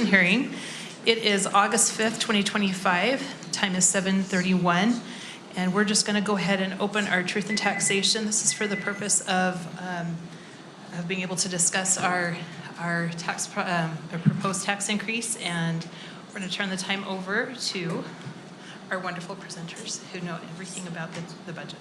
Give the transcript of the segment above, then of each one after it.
Hearing. It is August 5th, 2025. Time is 7:31. And we're just going to go ahead and open our truth and taxation. This is for the purpose of being able to discuss our proposed tax increase. And we're going to turn the time over to our wonderful presenters who know everything about the budget.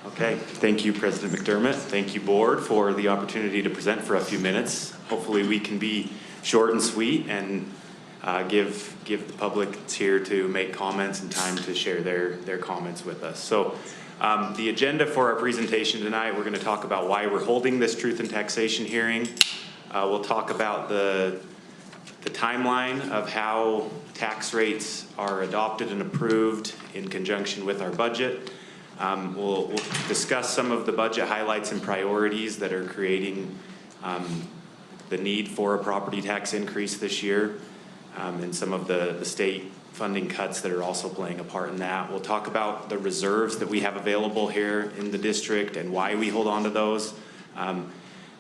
Okay, thank you, President McDermott. Thank you, Board, for the opportunity to present for a few minutes. Hopefully we can be short and sweet and give the public that's here to make comments and time to share their comments with us. So the agenda for our presentation tonight, we're going to talk about why we're holding this truth and taxation hearing. We'll talk about the timeline of how tax rates are adopted and approved in conjunction with our budget. We'll discuss some of the budget highlights and priorities that are creating the need for a property tax increase this year, and some of the state funding cuts that are also playing a part in that. We'll talk about the reserves that we have available here in the district and why we hold on to those.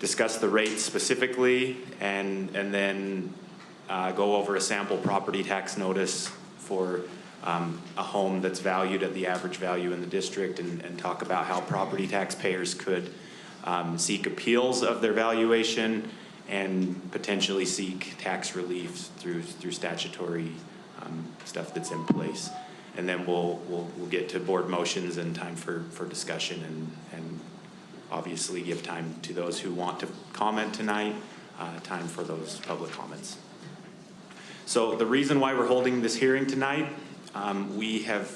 Discuss the rates specifically, and then go over a sample property tax notice for a home that's valued at the average value in the district, and talk about how property taxpayers could seek appeals of their valuation and potentially seek tax relief through statutory stuff that's in place. And then we'll get to board motions and time for discussion, and obviously give time to those who want to comment tonight, time for those public comments. So the reason why we're holding this hearing tonight, we have,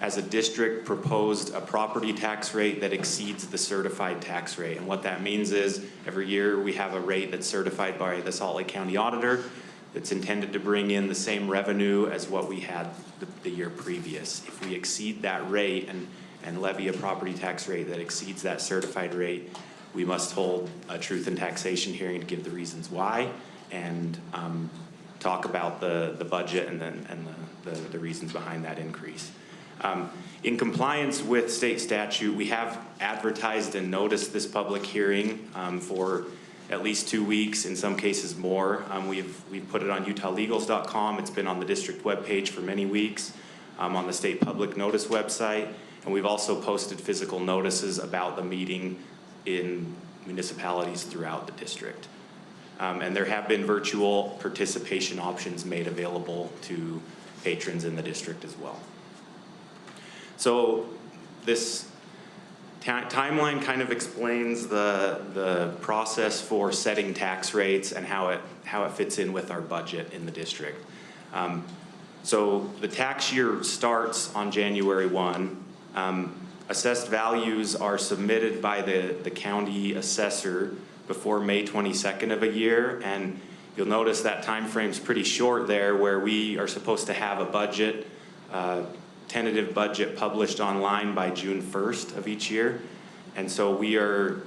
as a district, proposed a property tax rate that exceeds the certified tax rate. And what that means is every year we have a rate that's certified by the Salt Lake County Auditor that's intended to bring in the same revenue as what we had the year previous. If we exceed that rate and levy a property tax rate that exceeds that certified rate, we must hold a truth and taxation hearing to give the reasons why, and talk about the budget and the reasons behind that increase. In compliance with state statute, we have advertised and noticed this public hearing for at least 2 weeks, in some cases more. We've put it on utahlegals.com. It's been on the district webpage for many weeks, on the state public notice website, and we've also posted physical notices about the meeting in municipalities throughout the district. And there have been virtual participation options made available to patrons in the district as well. So this timeline kind of explains the process for setting tax rates and how it fits in with our budget in the district. So the tax year starts on January 1. Assessed values are submitted by the county assessor before May 22nd of a year, and you'll notice that time frame's pretty short there, where we are supposed to have a budget, tentative budget published online by June 1st of each year. And so we are,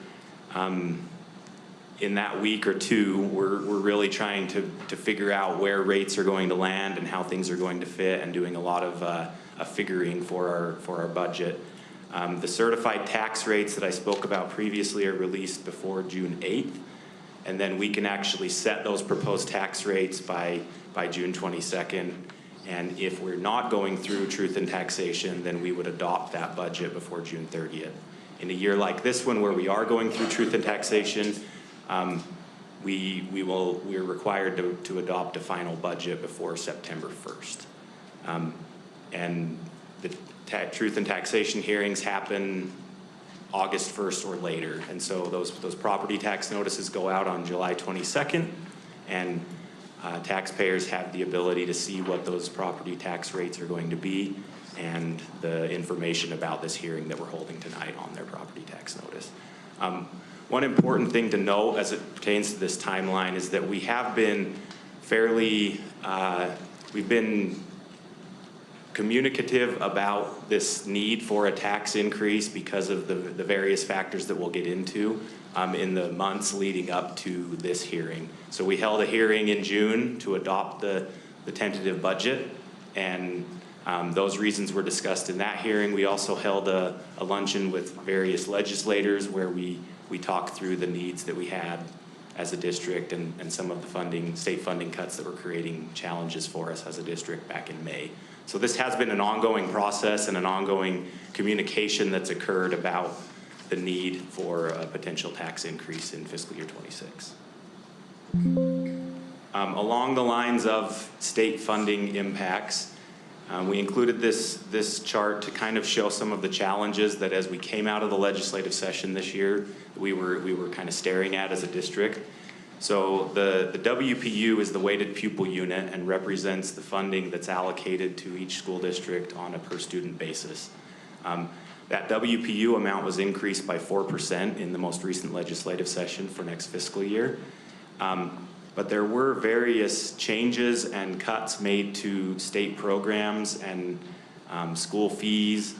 in that week or two, we're really trying to figure out where rates are going to land and how things are going to fit, and doing a lot of figuring for our budget. The certified tax rates that I spoke about previously are released before June 8th, and then we can actually set those proposed tax rates by June 22nd. And if we're not going through truth and taxation, then we would adopt that budget before June 30th. In a year like this one, where we are going through truth and taxation, we're required to adopt a final budget before September 1st. And the truth and taxation hearings happen August 1st or later, and so those property tax notices go out on July 22nd, and taxpayers have the ability to see what those property tax rates are going to be, and the information about this hearing that we're holding tonight on their property tax notice. One important thing to note as it pertains to this timeline is that we have been we've been communicative about this need for a tax increase because of the various factors that we'll get into in the months leading up to this hearing. So we held a hearing in June to adopt the tentative budget, and those reasons were discussed in that hearing. We also held a luncheon with various legislators where we talked through the needs that we had as a district, and some of the state funding cuts that were creating challenges for us as a district back in May. So this has been an ongoing process and an ongoing communication that's occurred about the need for a potential tax increase in fiscal year 26. Along the lines of state funding impacts, we included this chart to kind of show some of the challenges that as we came out of the legislative session this year, we were kind of staring at as a district. So the WPU is the weighted pupil unit and represents the funding that's allocated to each school district on a per student basis. That WPU amount was increased by 4% in the most recent legislative session for next fiscal year. But there were various changes and cuts made to state programs and school fees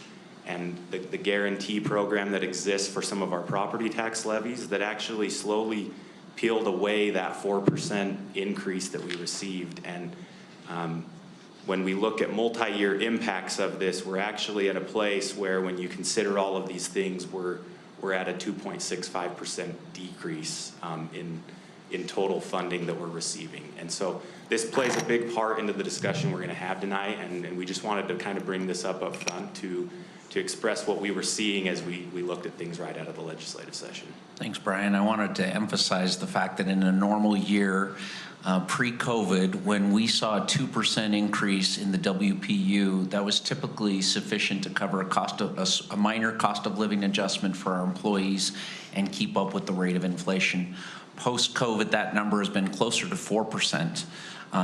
and the guarantee program that exists for some of our property tax levies that actually slowly peeled away that 4% increase that we received. And when we look at multi-year impacts of this, we're actually at a place where when you consider all of these things, we're at a 2.65% decrease in total funding that we're receiving. And so this plays a big part into the discussion we're going to have tonight, and we just wanted to kind of bring this up front to express what we were seeing as we looked at things right out of the legislative session. Thanks, Brian. I wanted to emphasize the fact that in a normal year, pre-COVID, when we saw a 2% increase in the WPU, that was typically sufficient to cover a minor cost of living adjustment for our employees and keep up with the rate of inflation. Post-COVID, that number has been closer to 4%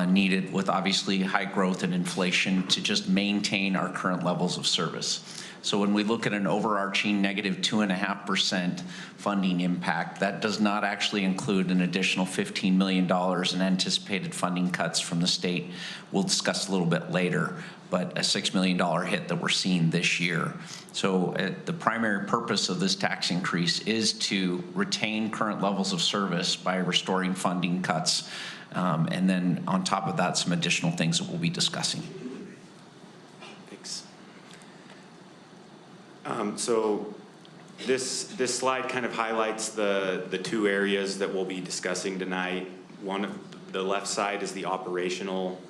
needed, with obviously high growth and inflation to just maintain our current levels of service. So when we look at an overarching negative 2.5% funding impact, that does not actually include an additional $15 million in anticipated funding cuts from the state. We'll discuss a little bit later, but a $6 million hit that we're seeing this year. So the primary purpose of this tax increase is to retain current levels of service by restoring funding cuts. And then on top of that, some additional things that we'll be discussing. Thanks. So this slide kind of highlights the two areas that we'll be discussing tonight. The left side is the operational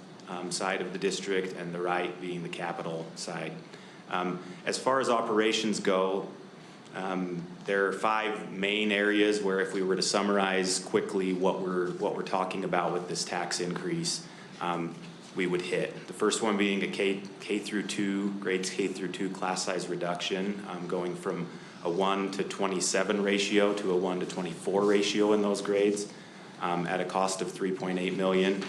side of the district, and the right being the capital side. As far as operations go, there are 5 main areas where, if we were to summarize quickly what we're talking about with this tax increase, we would hit. The first one being a K through 2, grades K through 2 class size reduction, going from a 1 to 27 ratio to a 1 to 24 ratio in those grades, at a cost of $3.8 million.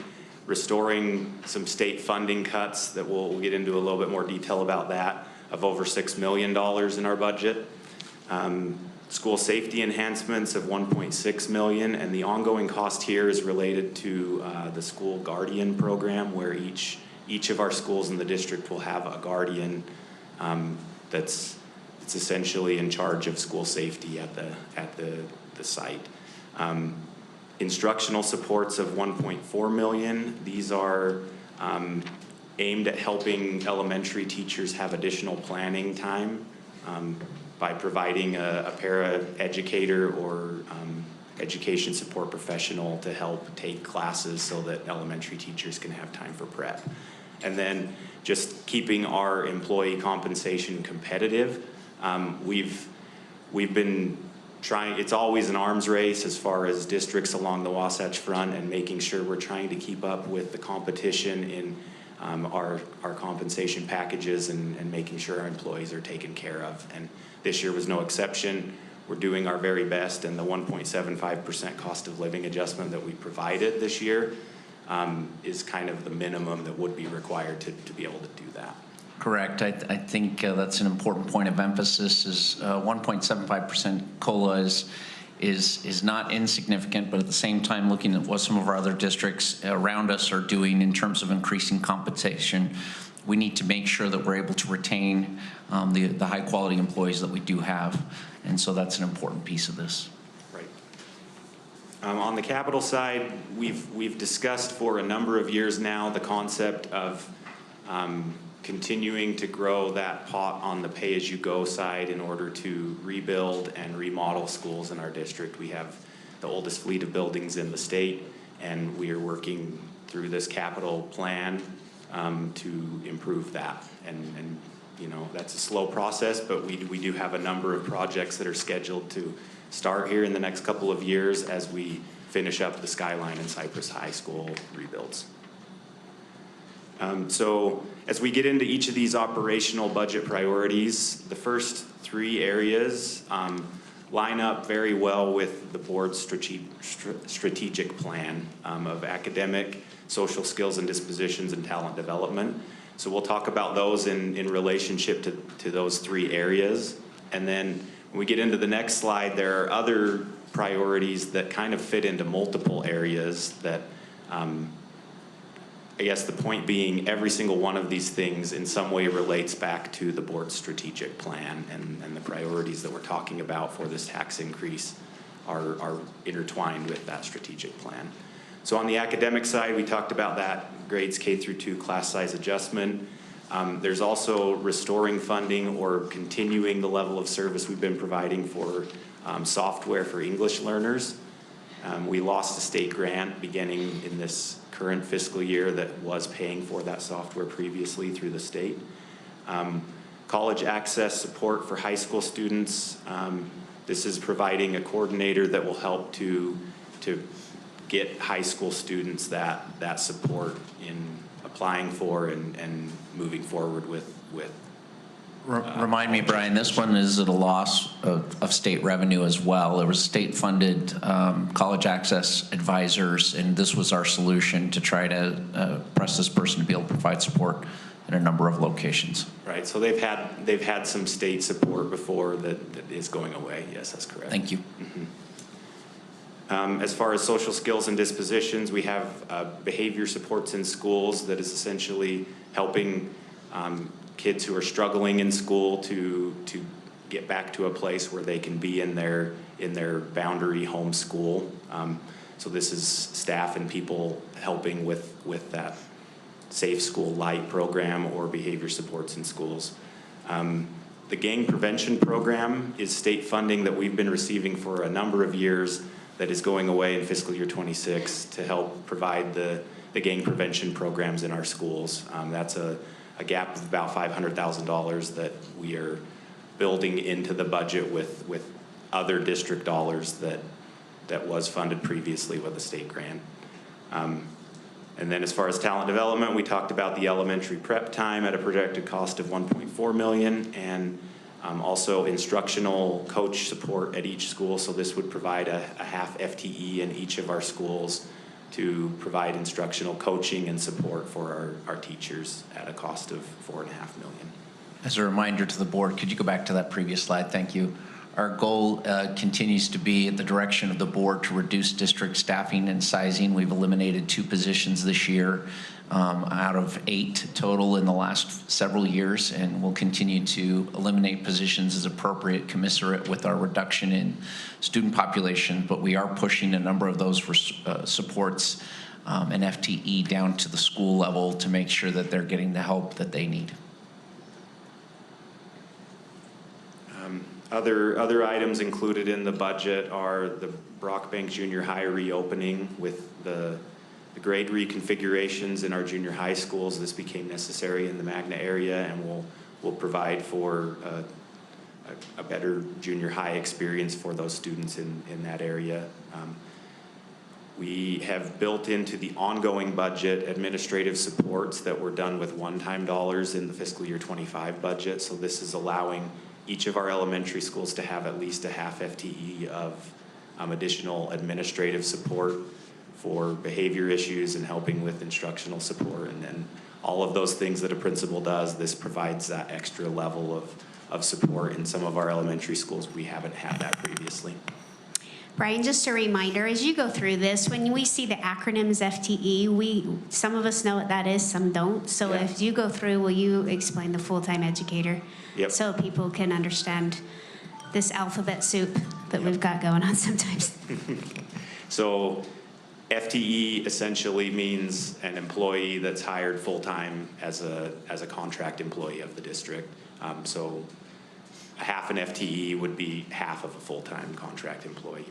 Restoring some state funding cuts that we'll get into a little bit more detail about that, of over $6 million in our budget. School safety enhancements of $1.6 million, and the ongoing cost here is related to the school guardian program, where each of our schools in the district will have a guardian that's essentially in charge of school safety at the site. Instructional supports of $1.4 million. These are aimed at helping elementary teachers have additional planning time by providing a para-educator or education support professional to help take classes so that elementary teachers can have time for prep. And then just keeping our employee compensation competitive. We've been trying, it's always an arms race as far as districts along the Wasatch Front, and making sure we're trying to keep up with the competition in our compensation packages and making sure our employees are taken care of. And this year was no exception. We're doing our very best, and the 1.75% cost of living adjustment that we provided this year is kind of the minimum that would be required to be able to do that. Correct. I think that's an important point of emphasis. Is 1.75% COLA is not insignificant, but at the same time, looking at what some of our other districts around us are doing in terms of increasing compensation, we need to make sure that we're able to retain the high quality employees that we do have, and so that's an important piece of this. Right. On the capital side, we've discussed for a number of years now the concept of continuing to grow that pot on the pay-as-you-go side in order to rebuild and remodel schools in our district. We have the oldest fleet of buildings in the state, and we are working through this capital plan to improve that. And you know, that's a slow process, but we do have a number of projects that are scheduled to start here in the next couple of years as we finish up the Skyline and Cypress High School rebuilds. So as we get into each of these operational budget priorities, the first three areas line up very well with the board's strategic plan of academic, social skills and dispositions, and talent development. So we'll talk about those in relationship to those three areas. And then when we get into the next slide, there are other priorities that kind of fit into multiple areas that I guess the point being every single one of these things in some way relates back to the board's strategic plan, and the priorities that we're talking about for this tax increase are intertwined with that strategic plan. So on the academic side, we talked about that grades K through 2 class size adjustment. There's also restoring funding or continuing the level of service we've been providing for software for English learners. We lost a state grant beginning in this current fiscal year that was paying for that software previously through the state. College access support for high school students. This is providing a coordinator that will help to get high school students that support in applying for and moving forward with. Remind me, Brian, this one is at a loss of state revenue as well. There was state-funded college access advisors, and this was our solution to try to press this person to be able to provide support in a number of locations. Right, so they've had some state support before that is going away. Yes, that's correct. Thank you. Mm-hmm. As far as social skills and dispositions, we have behavior supports in schools that is essentially helping kids who are struggling in school to get back to a place where they can be in their boundary home school. So this is staff and people helping with that Safe School Light program or behavior supports in schools. The gang prevention program is state funding that we've been receiving for a number of years that is going away in fiscal year 26 to help provide the gang prevention programs in our schools. That's a gap of about $500,000 that we are building into the budget with other district dollars that was funded previously with a state grant. And then as far as talent development, we talked about the elementary prep time at a projected cost of $1.4 million, and also instructional coach support at each school. So this would provide a half FTE in each of our schools to provide instructional coaching and support for our teachers at a cost of $4.5 million. As a reminder to the board, could you go back to that previous slide? Thank you. Our goal continues to be at the direction of the board to reduce district staffing and sizing. We've eliminated 2 positions this year out of 8 total in the last several years, and we'll continue to eliminate positions as appropriate, commensurate with our reduction in student population, but we are pushing a number of those supports and FTE down to the school level to make sure that they're getting the help that they need. Other items included in the budget are the Brockbank Junior High reopening with the grade reconfigurations in our junior high schools. This became necessary in the Magna area, and will provide for a better junior high experience for those students in that area. We have built into the ongoing budget administrative supports that were done with one-time dollars in the fiscal year 25 budget. So this is allowing each of our elementary schools to have at least a half FTE of additional administrative support for behavior issues and helping with instructional support. And then all of those things that a principal does, this provides that extra level of support. In some of our elementary schools, we haven't had that previously. Brian, just a reminder, as you go through this, when we see the acronyms FTE, some of us know what that is, some don't. So Yeah. if you go through, will you explain the full-time educator? Yep. So people can understand this alphabet soup that we've got going on sometimes. So FTE essentially means an employee that's hired full-time as a contract employee of the district. So a half an FTE would be half of a full-time contract employee.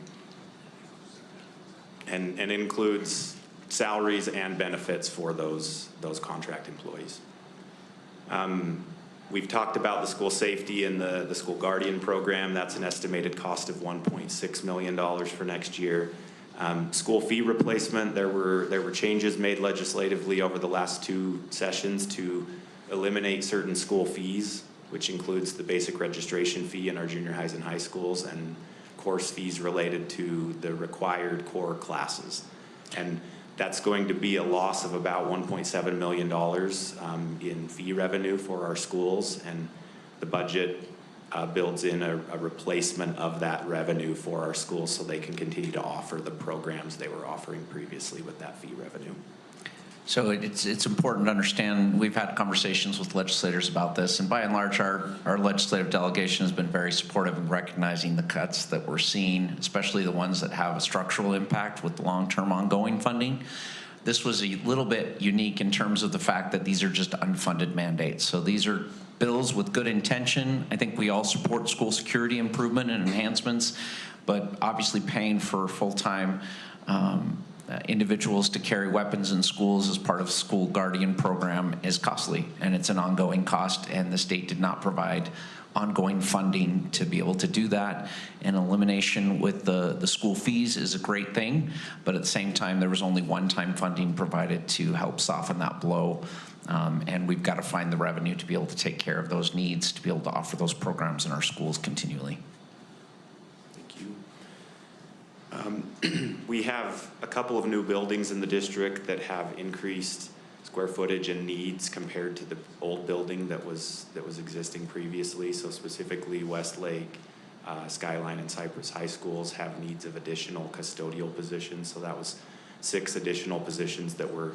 and includes salaries and benefits for those contract employees. We've talked about the school safety and the school guardian program. That's an estimated cost of $1.6 million for next year. School fee replacement, there were changes made legislatively over the last 2 sessions to eliminate certain school fees, which includes the basic registration fee in our junior highs and high schools and course fees related to the required core classes. And that's going to be a loss of about $1.7 million in fee revenue for our schools, and the budget builds in a replacement of that revenue for our schools so they can continue to offer the programs they were offering previously with that fee revenue. So it's important to understand, we've had conversations with legislators about this, and by and large, our legislative delegation has been very supportive in recognizing the cuts that we're seeing, especially the ones that have a structural impact with the long-term ongoing funding. This was a little bit unique in terms of the fact that these are just unfunded mandates. So these are bills with good intention. I think we all support school security improvement and enhancements, but obviously paying for full-time individuals to carry weapons in schools as part of the school guardian program is costly, and it's an ongoing cost, and the state did not provide ongoing funding to be able to do that. And elimination with the school fees is a great thing, but at the same time there was only one-time funding provided to help soften that blow, and we've got to find the revenue to be able to take care of those needs, to be able to offer those programs in our schools continually. We have a couple of new buildings in the district that have increased square footage and needs compared to the old building that was existing previously. So specifically Westlake, Skyline, and Cypress High Schools have needs of additional custodial positions. So that was 6 additional positions that were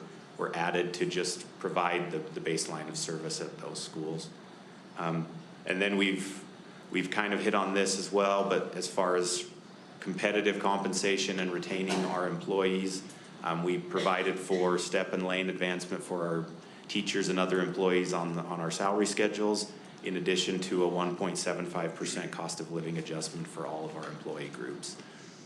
added to just provide the baseline of service at those schools. And then we've kind of hit on this as well, but as far as competitive compensation and retaining our employees, we provided for step and lane advancement for our teachers and other employees on our salary schedules, in addition to a 1.75% cost of living adjustment for all of our employee groups.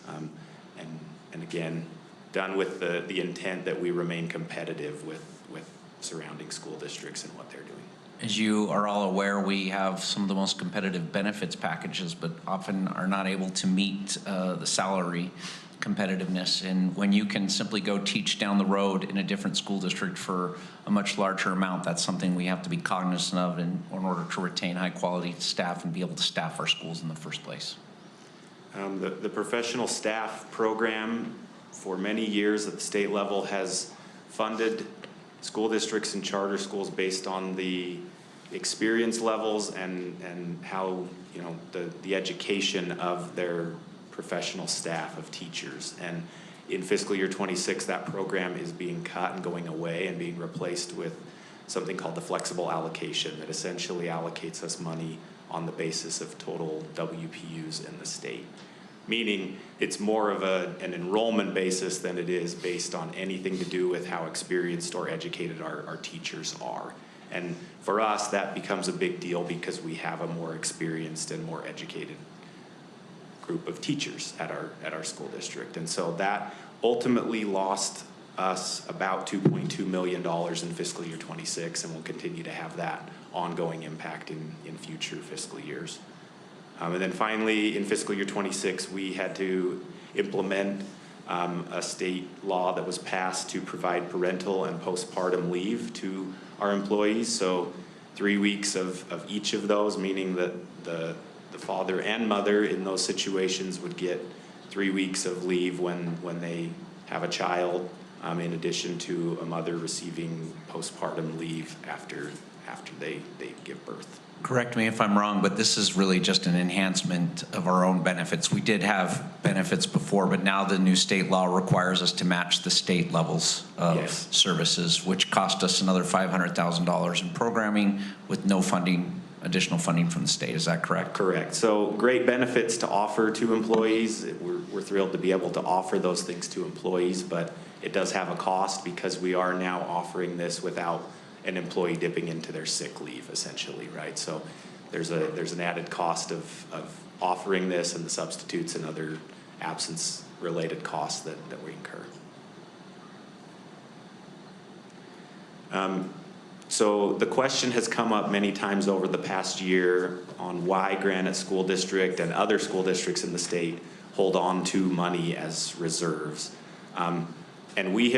And again, done with the intent that we remain competitive with surrounding school districts and what they're doing. As you are all aware, we have some of the most competitive benefits packages, but often are not able to meet the salary competitiveness. And when you can simply go teach down the road in a different school district for a much larger amount, that's something we have to be cognizant of in order to retain high quality staff and be able to staff our schools in the first place. The professional staff program for many years at the state level has funded school districts and charter schools based on the experience levels and how, you know, the education of their professional staff of teachers. And in fiscal year 26, that program is being cut and going away and being replaced with something called the flexible allocation that essentially allocates us money on the basis of total WPUs in the state. Meaning it's more of an enrollment basis than it is based on anything to do with how experienced or educated our teachers are. And for us, that becomes a big deal because we have a more experienced and more educated group of teachers at our school district. And so that ultimately lost us about $2.2 million in fiscal year 26, and we'll continue to have that ongoing impact in future fiscal years. And then finally, in fiscal year 26, we had to implement a state law that was passed to provide parental and postpartum leave to our employees. So 3 weeks of each of those, meaning that the father and mother in those situations would get 3 weeks of leave when they have a child, in addition to a mother receiving postpartum leave after they give birth. Correct me if I'm wrong, but this is really just an enhancement of our own benefits. We did have benefits before, but now the new state law requires us to match the state levels of Yes. services, which cost us another $500,000 in programming with no funding, additional funding from the state. Is that correct? Correct. So great benefits to offer to employees. We're thrilled to be able to offer those things to employees, but it does have a cost because we are now offering this without an employee dipping into their sick leave, essentially, right? So there's an added cost of offering this and the substitutes and other absence related costs that we incur. So the question has come up many times over the past year on why Granite School District and other school districts in the state hold on to money as reserves. And we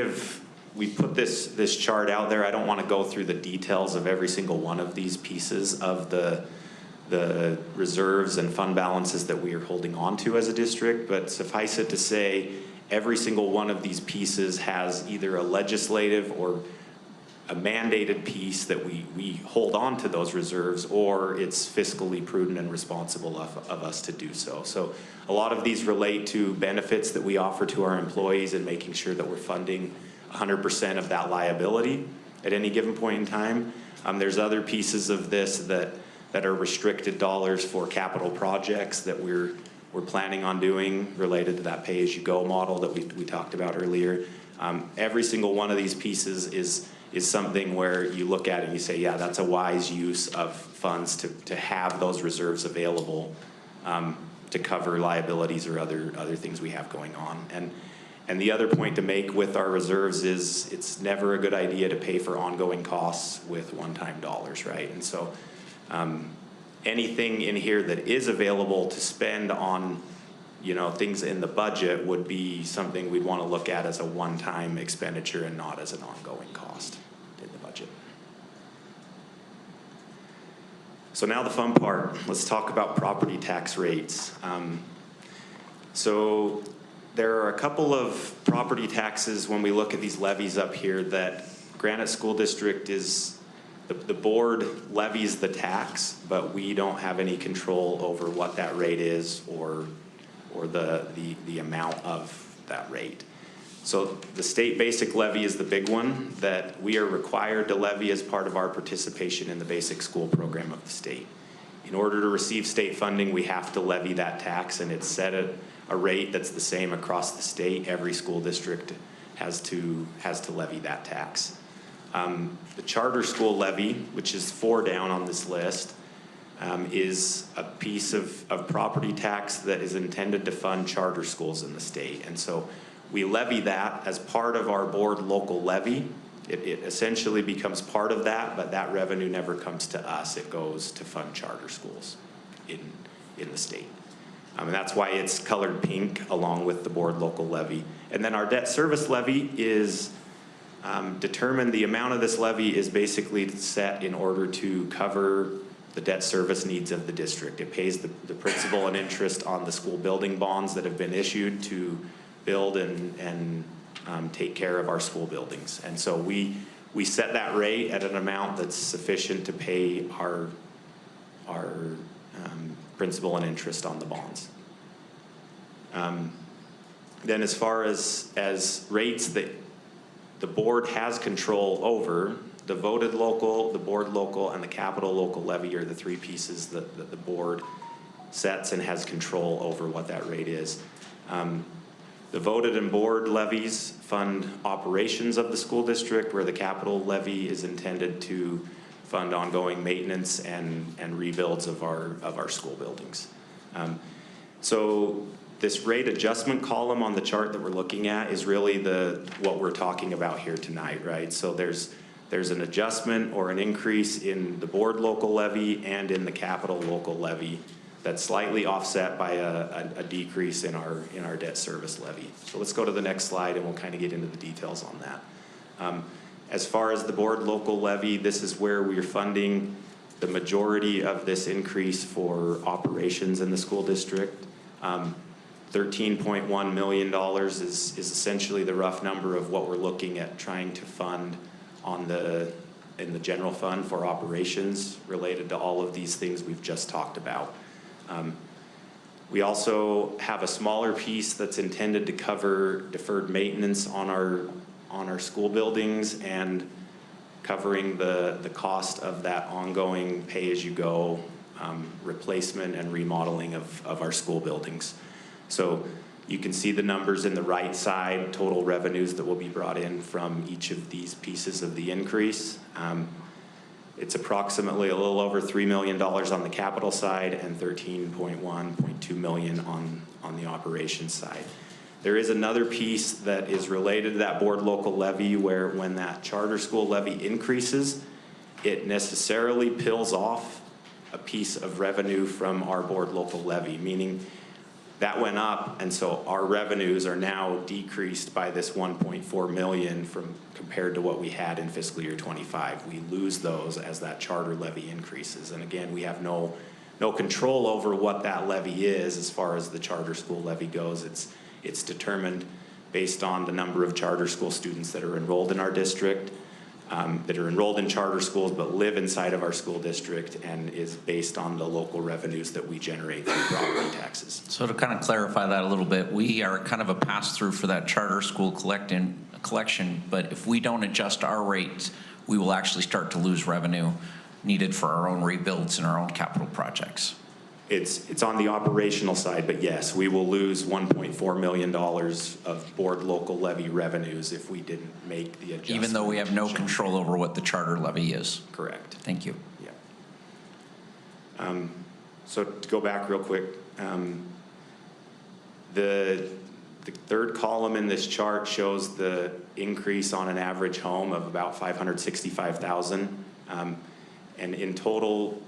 put this chart out there. I don't want to go through the details of every single one of these pieces of the reserves and fund balances that we are holding on to as a district, but suffice it to say, every single one of these pieces has either a legislative or a mandated piece that we hold on to those reserves, or it's fiscally prudent and responsible of us to do so. So a lot of these relate to benefits that we offer to our employees and making sure that we're funding 100% of that liability at any given point in time. There's other pieces of this that are restricted dollars for capital projects that we're planning on doing related to that pay-as-you-go model that we talked about earlier. Every single one of these pieces is something where you look at it and you say, yeah, that's a wise use of funds to have those reserves available to cover liabilities or other things we have going on. And the other point to make with our reserves is it's never a good idea to pay for ongoing costs with one-time dollars, right? And so anything in here that is available to spend on things in the budget would be something we'd want to look at as a one-time expenditure and not as an ongoing cost in the budget. So now the fun part. Let's talk about property tax rates. So there are a couple of property taxes when we look at these levies up here that Granite School District is, the board levies the tax, but we don't have any control over what that rate is or the amount of that rate. So the state basic levy is the big one that we are required to levy as part of our participation in the basic school program of the state. In order to receive state funding, we have to levy that tax, and it's set at a rate that's the same across the state. Every school district has to levy that tax. The charter school levy, which is 4 down on this list, is a piece of property tax that is intended to fund charter schools in the state. And so we levy that as part of our board local levy. It essentially becomes part of that, but that revenue never comes to us. It goes to fund charter schools in the state. And that's why it's colored pink along with the board local levy. And then our debt service levy is determined. The amount of this levy is basically set in order to cover the debt service needs of the district. It pays the principal and interest on the school building bonds that have been issued to build and take care of our school buildings. And so we set that rate at an amount that's sufficient to pay our principal and interest on the bonds. Then as far as rates that the board has control over, the voted local, the board local, and the capital local levy are the 3 pieces that the board sets and has control over what that rate is. The voted and board levies fund operations of the school district, where the capital levy is intended to fund ongoing maintenance and rebuilds of our school buildings. So this rate adjustment column on the chart that we're looking at is really what we're talking about here tonight, right? So there's an adjustment or an increase in the board local levy and in the capital local levy that's slightly offset by a decrease in our debt service levy. So let's go to the next slide and we'll kind of get into the details on that. As far as the board local levy, this is where we're funding the majority of this increase for operations in the school district. $13.1 million is essentially the rough number of what we're looking at trying to fund in the general fund for operations related to all of these things we've just talked about. We also have a smaller piece that's intended to cover deferred maintenance on our school buildings and covering the cost of that ongoing pay-as-you-go replacement and remodeling of our school buildings. So you can see the numbers in the right side, total revenues that will be brought in from each of these pieces of the increase. It's approximately a little over $3 million on the capital side and $13.2 million on the operations side. There is another piece that is related to that board local levy where when that charter school levy increases, it necessarily pills off a piece of revenue from our board local levy, meaning that went up, and so our revenues are now decreased by this 1.4 million from compared to what we had in fiscal year 25. We lose those as that charter levy increases, and again, we have no control over what that levy is as far as the charter school levy goes. It's determined based on the number of charter school students that are enrolled in our district, that are enrolled in charter schools but live inside of our school district, and is based on the local revenues that we generate through property taxes. So to kind of clarify that a little bit, we are kind of a pass-through for that charter school collection, but if we don't adjust our rates, we will actually start to lose revenue needed for our own rebuilds and our own capital projects. It's on the operational side, but yes, we will lose $1.4 million of board local levy revenues if we didn't make the adjustment. Even though we have no control over what the charter levy is. Correct. Thank you. Yeah. So to go back real quick, the third column in this chart shows the increase on an average home of about $565,000, and in total,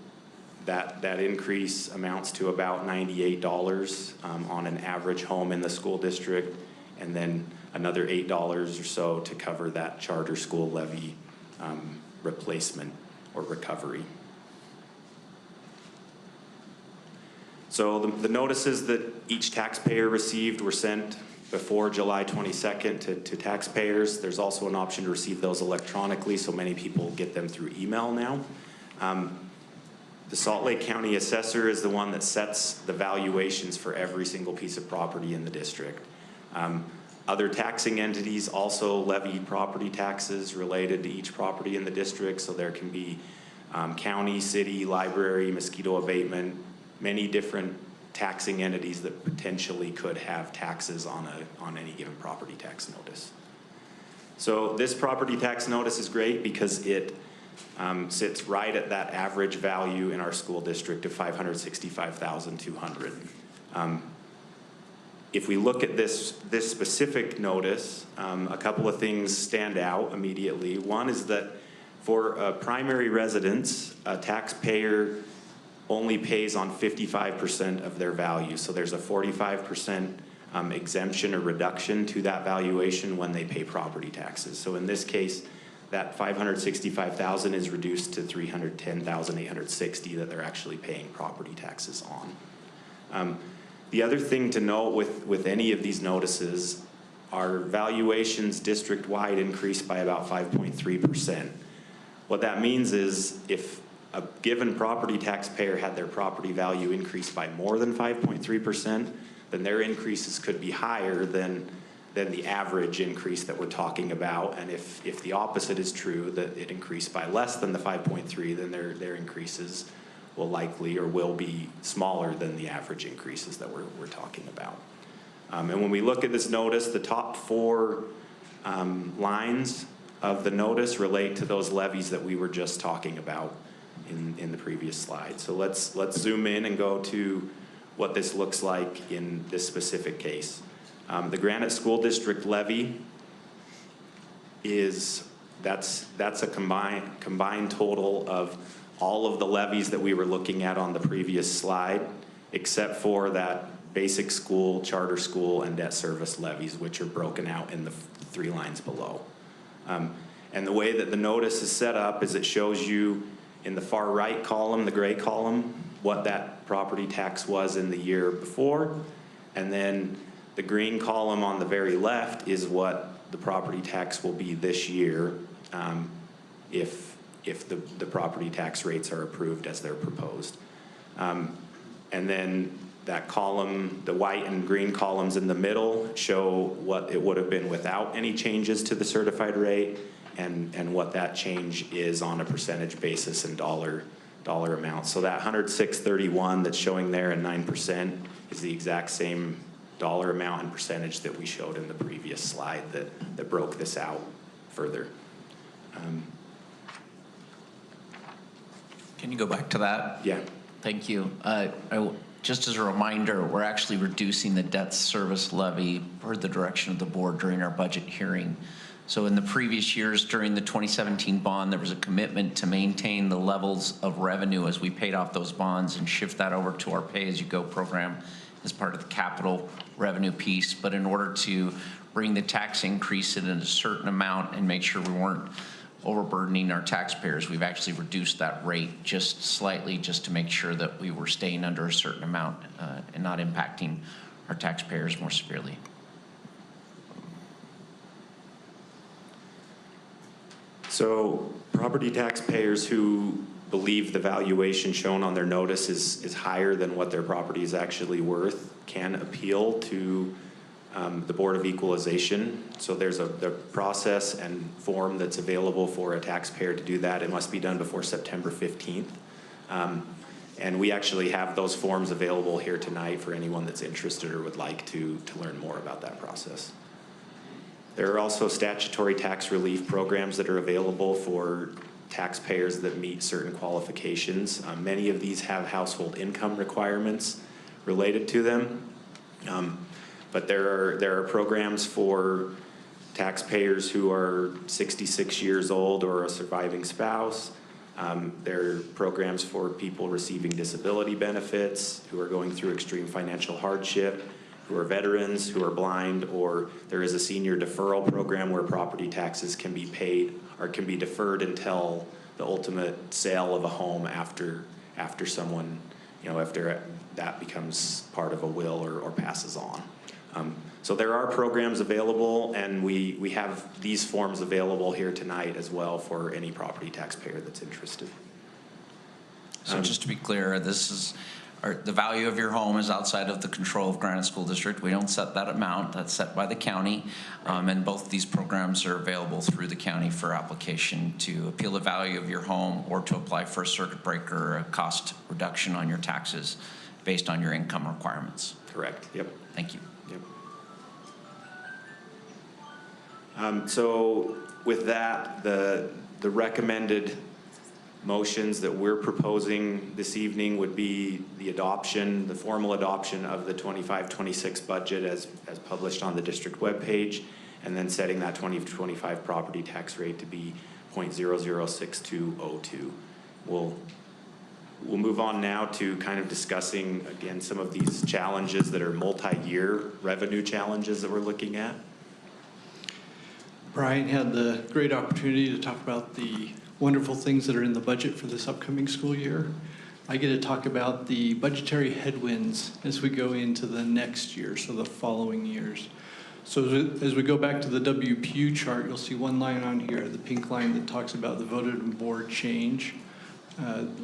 that increase amounts to about $98 on an average home in the school district, and then another $8 or so to cover that charter school levy replacement or recovery. So the notices that each taxpayer received were sent before July 22nd to taxpayers. There's also an option to receive those electronically, so many people get them through email now. The Salt Lake County Assessor is the one that sets the valuations for every single piece of property in the district. Other taxing entities also levy property taxes related to each property in the district, so there can be county, city, library, mosquito abatement, many different taxing entities that potentially could have taxes on any given property tax notice. So this property tax notice is great because it sits right at that average value in our school district of $565,200. If we look at this specific notice, a couple of things stand out immediately. One is that for a primary residence, a taxpayer only pays on 55% of their value. So there's a 45% exemption or reduction to that valuation when they pay property taxes. So in this case, that $565,000 is reduced to $310,860 that they're actually paying property taxes on. The other thing to note with any of these notices, our valuations district-wide increased by about 5.3%. What that means is if a given property taxpayer had their property value increased by more than 5.3%, then their increases could be higher than the average increase that we're talking about. And if the opposite is true, that it increased by less than the 5.3, then their increases will likely or will be smaller than the average increases that we're talking about. And when we look at this notice, the top four lines of the notice relate to those levies that we were just talking about in the previous slide. So let's zoom in and go to what this looks like in this specific case. The Granite School District levy that's a combined total of all of the levies that we were looking at on the previous slide, except for that basic school, charter school, and debt service levies, which are broken out in the three lines below. And the way that the notice is set up is it shows you in the far right column, the gray column, what that property tax was in the year before, and then the green column on the very left is what the property tax will be this year if the property tax rates are approved as they're proposed. And then that column, the white and green columns in the middle show what it would have been without any changes to the certified rate and what that change is on a percentage basis and dollar amount. So that 106.31 that's showing there and 9% is the exact same dollar amount and percentage that we showed in the previous slide that broke this out further. Can you go back to that? Yeah. Thank you. Just as a reminder, we're actually reducing the debt service levy per the direction of the board during our budget hearing. So in the previous years during the 2017 bond, there was a commitment to maintain the levels of revenue as we paid off those bonds and shift that over to our pay-as-you-go program as part of the capital revenue piece. But in order to bring the tax increase in a certain amount and make sure we weren't overburdening our taxpayers, we've actually reduced that rate just slightly just to make sure that we were staying under a certain amount and not impacting our taxpayers more severely. So property taxpayers who believe the valuation shown on their notice is higher than what their property is actually worth can appeal to the Board of Equalization. So there's the process and form that's available for a taxpayer to do that. It must be done before September 15th. And we actually have those forms available here tonight for anyone that's interested or would like to learn more about that process. There are also statutory tax relief programs that are available for taxpayers that meet certain qualifications. Many of these have household income requirements related to them. But there are programs for taxpayers who are 66 years old or a surviving spouse. There are programs for people receiving disability benefits, who are going through extreme financial hardship, who are veterans, who are blind, or there is a senior deferral program where property taxes can be paid or can be deferred until the ultimate sale of a home after someone, after that becomes part of a will or passes on. So there are programs available, and we have these forms available here tonight as well for any property taxpayer that's interested. So just to be clear, the value of your home is outside of the control of Granite School District. We don't set that amount. That's set by the county. And both these programs are available through the county for application to appeal the value of your home or to apply for a circuit breaker or a cost reduction on your taxes based on your income requirements. Correct. Yep. Thank you. Yep. So with that, the recommended motions that we're proposing this evening would be the formal adoption of the 25-26 budget as published on the district webpage, and then setting that 2025 property tax rate to be 0.006202. We'll move on now to kind of discussing again some of these challenges that are multi-year revenue challenges that we're looking at. Brian had the great opportunity to talk about the wonderful things that are in the budget for this upcoming school year. I get to talk about the budgetary headwinds as we go into the next year, so the following years. So as we go back to the WPU chart, you'll see one line on here, the pink line that talks about the voted board change.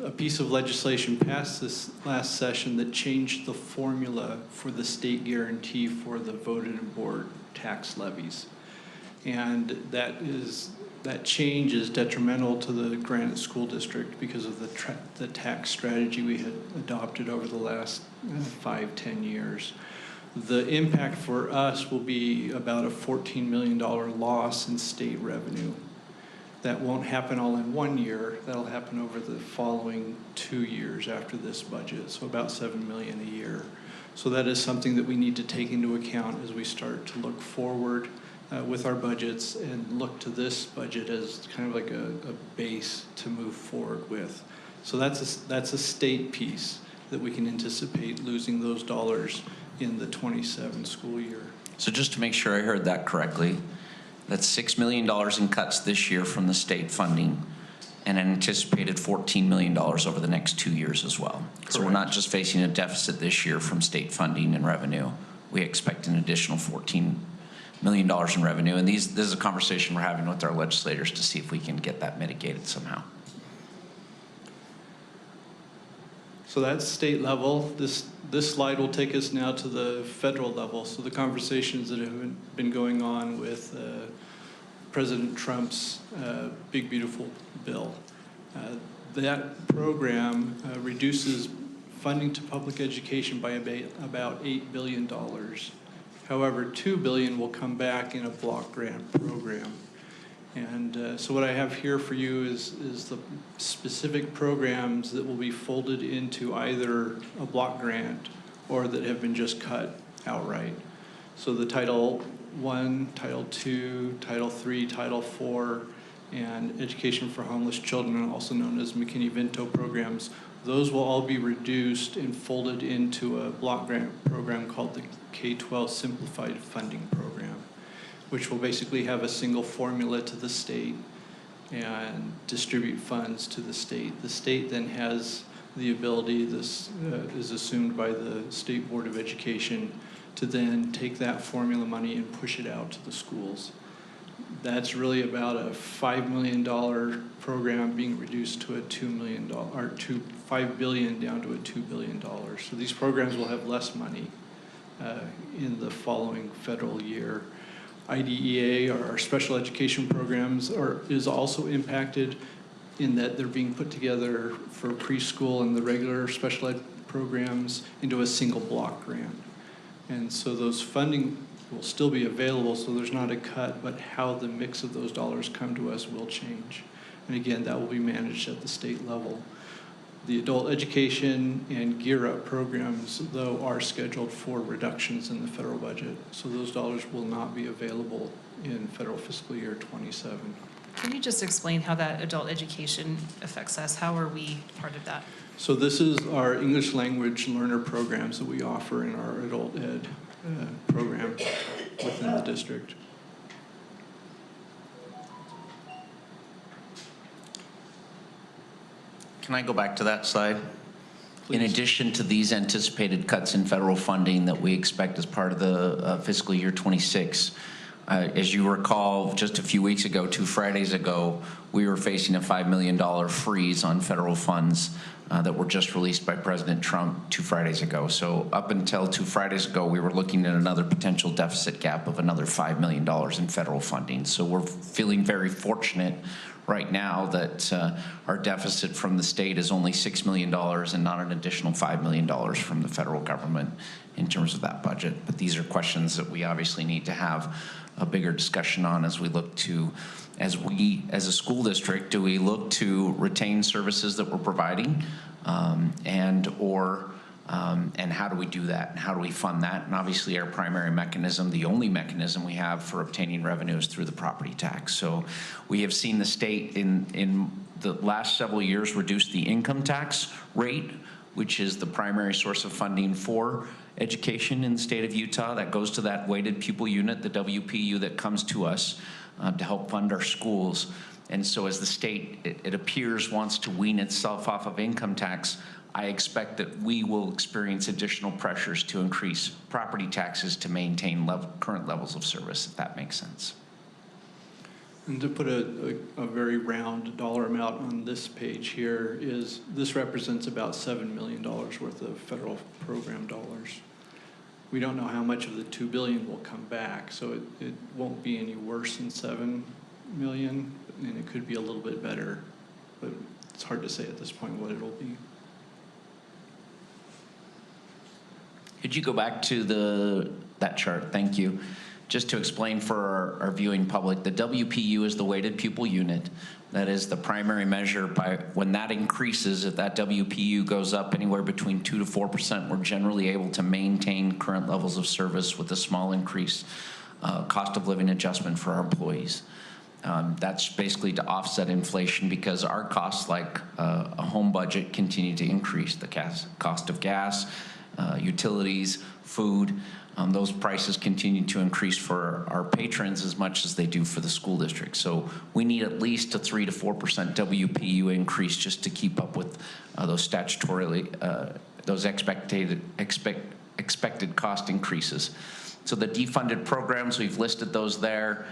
A piece of legislation passed this last session that changed the formula for the state guarantee for the voted board tax levies. And that change is detrimental to the Granite School District because of the tax strategy we had adopted over the last 5-10 years. The impact for us will be about a $14 million loss in state revenue. That won't happen all in 1 year. That'll happen over the following 2 years after this budget, so about $7 million a year. So that is something that we need to take into account as we start to look forward with our budgets and look to this budget as kind of like a base to move forward with. So that's a state piece that we can anticipate losing those dollars in the 27 school year. So just to make sure I heard that correctly, that's $6 million in cuts this year from the state funding and an anticipated $14 million over the next 2 years as well. Correct. So we're not just facing a deficit this year from state funding and revenue. We expect an additional $14 million in revenue. And this is a conversation we're having with our legislators to see if we can get that mitigated somehow. So that's state level. This slide will take us now to the federal level. So the conversations that have been going on with President Trump's Big Beautiful Bill. That program reduces funding to public education by about $8 billion. However, $2 billion will come back in a block grant program. And so what I have here for you is the specific programs that will be folded into either a block grant or that have been just cut outright. So the Title I, Title II, Title III, Title IV, and Education for Homeless Children, also known as McKinney-Vento programs, those will all be reduced and folded into a block grant program called the K-12 Simplified Funding Program, which will basically have a single formula to the state and distribute funds to the state. The state then has the ability, this is assumed by the State Board of Education, to then take that formula money and push it out to the schools. That's really about a $5 million program being reduced to a $2 million, or $5 billion down to a $2 billion. So these programs will have less money in the following federal year. IDEA, or our special education programs, is also impacted in that they're being put together for preschool and the regular special ed programs into a single block grant. And so those funding will still be available, so there's not a cut, but how the mix of those dollars come to us will change. And again, that will be managed at the state level. The adult education and Gear Up programs, though, are scheduled for reductions in the federal budget, so those dollars will not be available in federal fiscal year 27. Can you just explain how that adult education affects us? How are we part of that? So this is our English language learner programs that we offer in our adult ed program within the district. Can I go back to that slide? Please. In addition to these anticipated cuts in federal funding that we expect as part of the fiscal year 26, as you recall, just a few weeks ago, 2 Fridays ago, we were facing a $5 million freeze on federal funds that were just released by President Trump 2 Fridays ago. So up until 2 Fridays ago, we were looking at another potential deficit gap of another $5 million in federal funding. So we're feeling very fortunate right now that our deficit from the state is only $6 million and not an additional $5 million from the federal government in terms of that budget. But these are questions that we obviously need to have a bigger discussion on as we look to, as a school district, do we look to retain services that we're providing and how do we do that and how do we fund that? And obviously our primary mechanism, the only mechanism we have for obtaining revenue is through the property tax. So we have seen the state in the last several years reduce the income tax rate, which is the primary source of funding for education in the state of Utah. That goes to that weighted pupil unit, the WPU, that comes to us to help fund our schools. And so as the state, it appears, wants to wean itself off of income tax, I expect that we will experience additional pressures to increase property taxes to maintain current levels of service, if that makes sense. And to put a very round dollar amount on this page here, is this represents about $7 million worth of federal program dollars. We don't know how much of the $2 billion will come back, so it won't be any worse than $7 million, and it could be a little bit better, but it's hard to say at this point what it'll be. Could you go back to that chart? Thank you. Just to explain for our viewing public, the WPU is the weighted pupil unit. That is the primary measure. By when that increases, if that WPU goes up anywhere between 2 to 4%, we're generally able to maintain current levels of service with a small increase cost of living adjustment for our employees. That's basically to offset inflation because our costs, like a home budget, continue to increase. The cost of gas, utilities, food, those prices continue to increase for our patrons as much as they do for the school district. So we need at least a 3 to 4% WPU increase just to keep up with those statutorily, those expected cost increases. So the defunded programs, we've listed those there.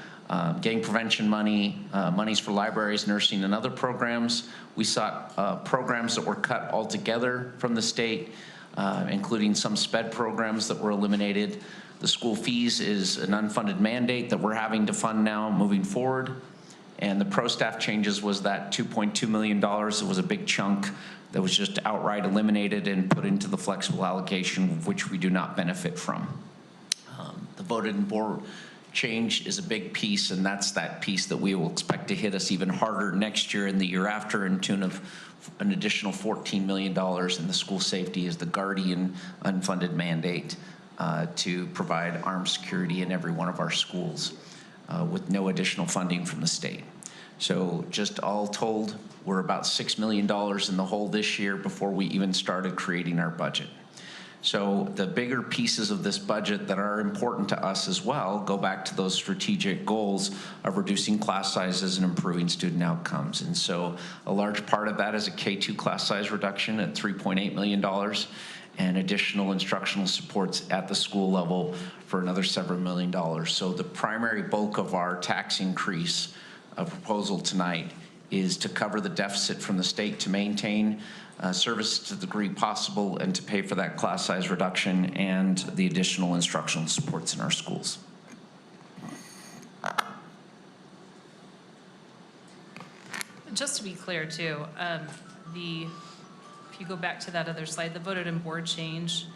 Gang prevention money, monies for libraries, nursing, and other programs. We saw programs that were cut altogether from the state, including some SPED programs that were eliminated. The school fees is an unfunded mandate that we're having to fund now moving forward. And the pro staff changes was that $2.2 million. It was a big chunk that was just outright eliminated and put into the flexible allocation, which we do not benefit from. The voted and board change is a big piece, and that's that piece that we will expect to hit us even harder next year and the year after, in tune of an additional $14 million in the school safety as the guardian unfunded mandate to provide armed security in every one of our schools with no additional funding from the state. So just all told, we're about $6 million in the hole this year before we even started creating our budget. So the bigger pieces of this budget that are important to us as well go back to those strategic goals of reducing class sizes and improving student outcomes. And so a large part of that is a K-2 class size reduction at $3.8 million and additional instructional supports at the school level for another several million dollars. So the primary bulk of our tax increase proposal tonight is to cover the deficit from the state to maintain service to the degree possible and to pay for that class size reduction and the additional instructional supports in our schools. Just to be clear too, if you go back to that other slide, the voted and board change,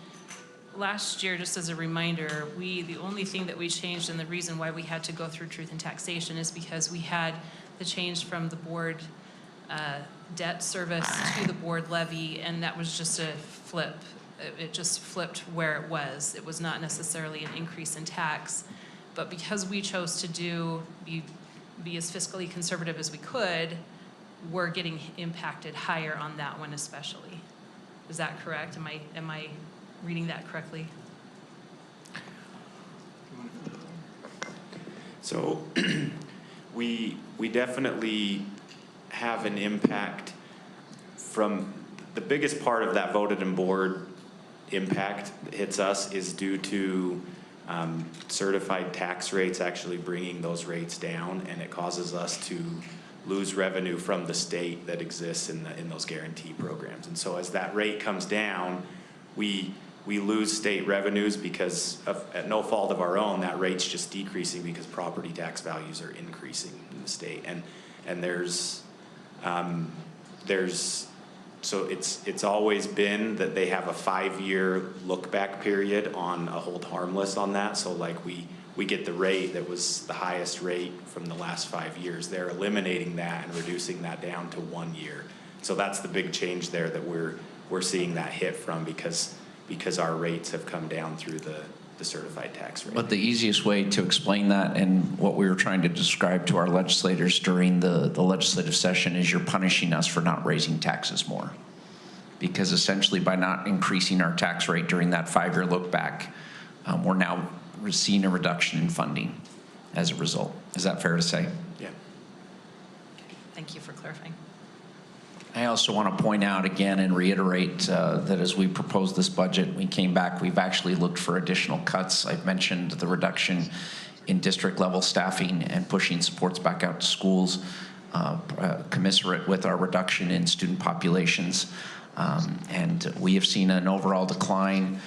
last year, just as a reminder, the only thing that we changed and the reason why we had to go through truth and taxation is because we had the change from the board debt service to the board levy, and that was just a flip. It just flipped where it was. It was not necessarily an increase in tax, but because we chose to be as fiscally conservative as we could, we're getting impacted higher on that one especially. Is that correct? Am I reading that correctly? So we definitely have an impact from the biggest part of that voted and board impact that hits us is due to certified tax rates actually bringing those rates down, and it causes us to lose revenue from the state that exists in those guarantee programs. And so as that rate comes down, we lose state revenues because at no fault of our own, that rate's just decreasing because property tax values are increasing in the state. And so it's always been that they have a 5-year look back period on a hold harmless on that. So like we get the rate that was the highest rate from the last 5 years. They're eliminating that and reducing that down to 1 year. So that's the big change there that we're seeing that hit from because our rates have come down through the certified tax rate. But the easiest way to explain that and what we were trying to describe to our legislators during the legislative session is you're punishing us for not raising taxes more. Because essentially by not increasing our tax rate during that 5-year look back, we're now seeing a reduction in funding as a result. Is that fair to say? Yeah. Thank you for clarifying. I also want to point out again and reiterate that as we proposed this budget, we came back, we've actually looked for additional cuts. I've mentioned the reduction in district level staffing and pushing supports back out to schools, commensurate with our reduction in student populations. And we have seen an overall decline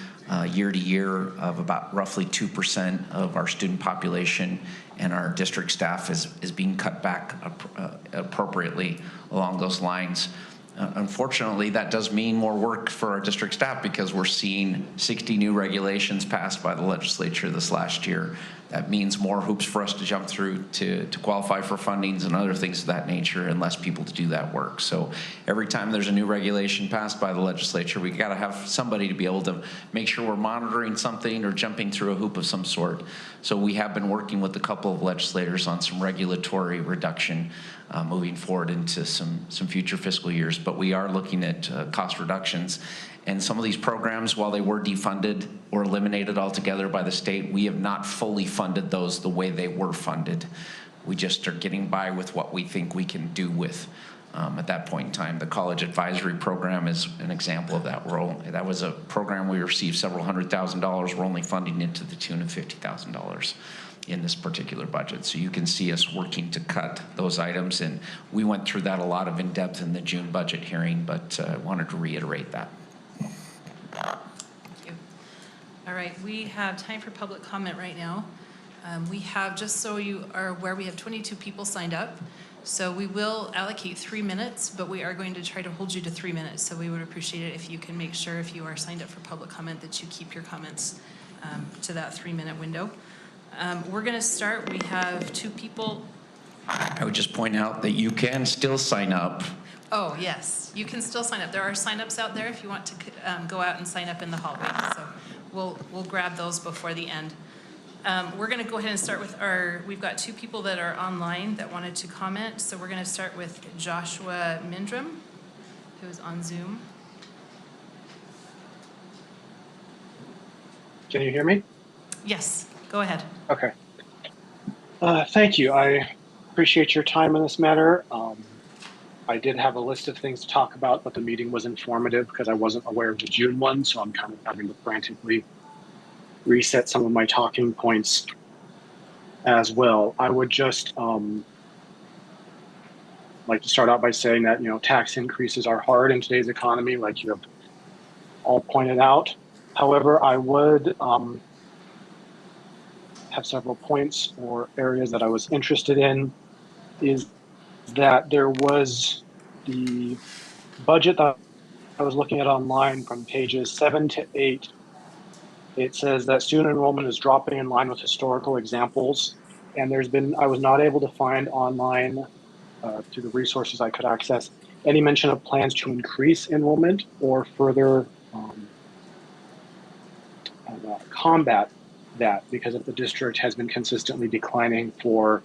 year to year of about roughly 2% of our student population, and our district staff is being cut back appropriately along those lines. Unfortunately, that does mean more work for our district staff because we're seeing 60 new regulations passed by the legislature this last year. That means more hoops for us to jump through to qualify for fundings and other things of that nature, and less people to do that work. So every time there's a new regulation passed by the legislature, we got to have somebody to be able to make sure we're monitoring something or jumping through a hoop of some sort. So we have been working with a couple of legislators on some regulatory reduction moving forward into some future fiscal years. But we are looking at cost reductions. And some of these programs, while they were defunded or eliminated altogether by the state, we have not fully funded those the way they were funded. We just are getting by with what we think we can do with at that point in time. The college advisory program is an example of that. That was a program we received several $100,000. We're only funding it to the tune of $50,000 in this particular budget. So you can see us working to cut those items. And we went through that a lot of in depth in the June budget hearing, but I wanted to reiterate that. Thank you. All right, we have time for public comment right now. We have, just so you are aware, we have 22 people signed up. So we will allocate 3 minutes, but we are going to try to hold you to 3 minutes. So we would appreciate it if you can make sure if you are signed up for public comment that you keep your comments to that 3-minute window. We're going to start. We have 2 people. I would just point out that you can still sign up. Oh, yes, you can still sign up. There are signups out there if you want to go out and sign up in the hallway. So we'll grab those before the end. We're going to go ahead and start with we've got 2 people that are online that wanted to comment. So we're going to start with Joshua Mindrum, who is on Zoom. Can you hear me? Yes, go ahead. Okay. Thank you. I appreciate your time in this matter. I did have a list of things to talk about, but the meeting was informative because I wasn't aware of the June one, so I'm kind of having to frantically reset some of my talking points as well. I would just like to start out by saying that, tax increases are hard in today's economy, like you have all pointed out. However, I would have several points or areas that I was interested in. Is that there was the budget that I was looking at online from pages 7 to 8. It says that student enrollment is dropping in line with historical examples. And I was not able to find online through the resources I could access any mention of plans to increase enrollment or further combat that, because if the district has been consistently declining for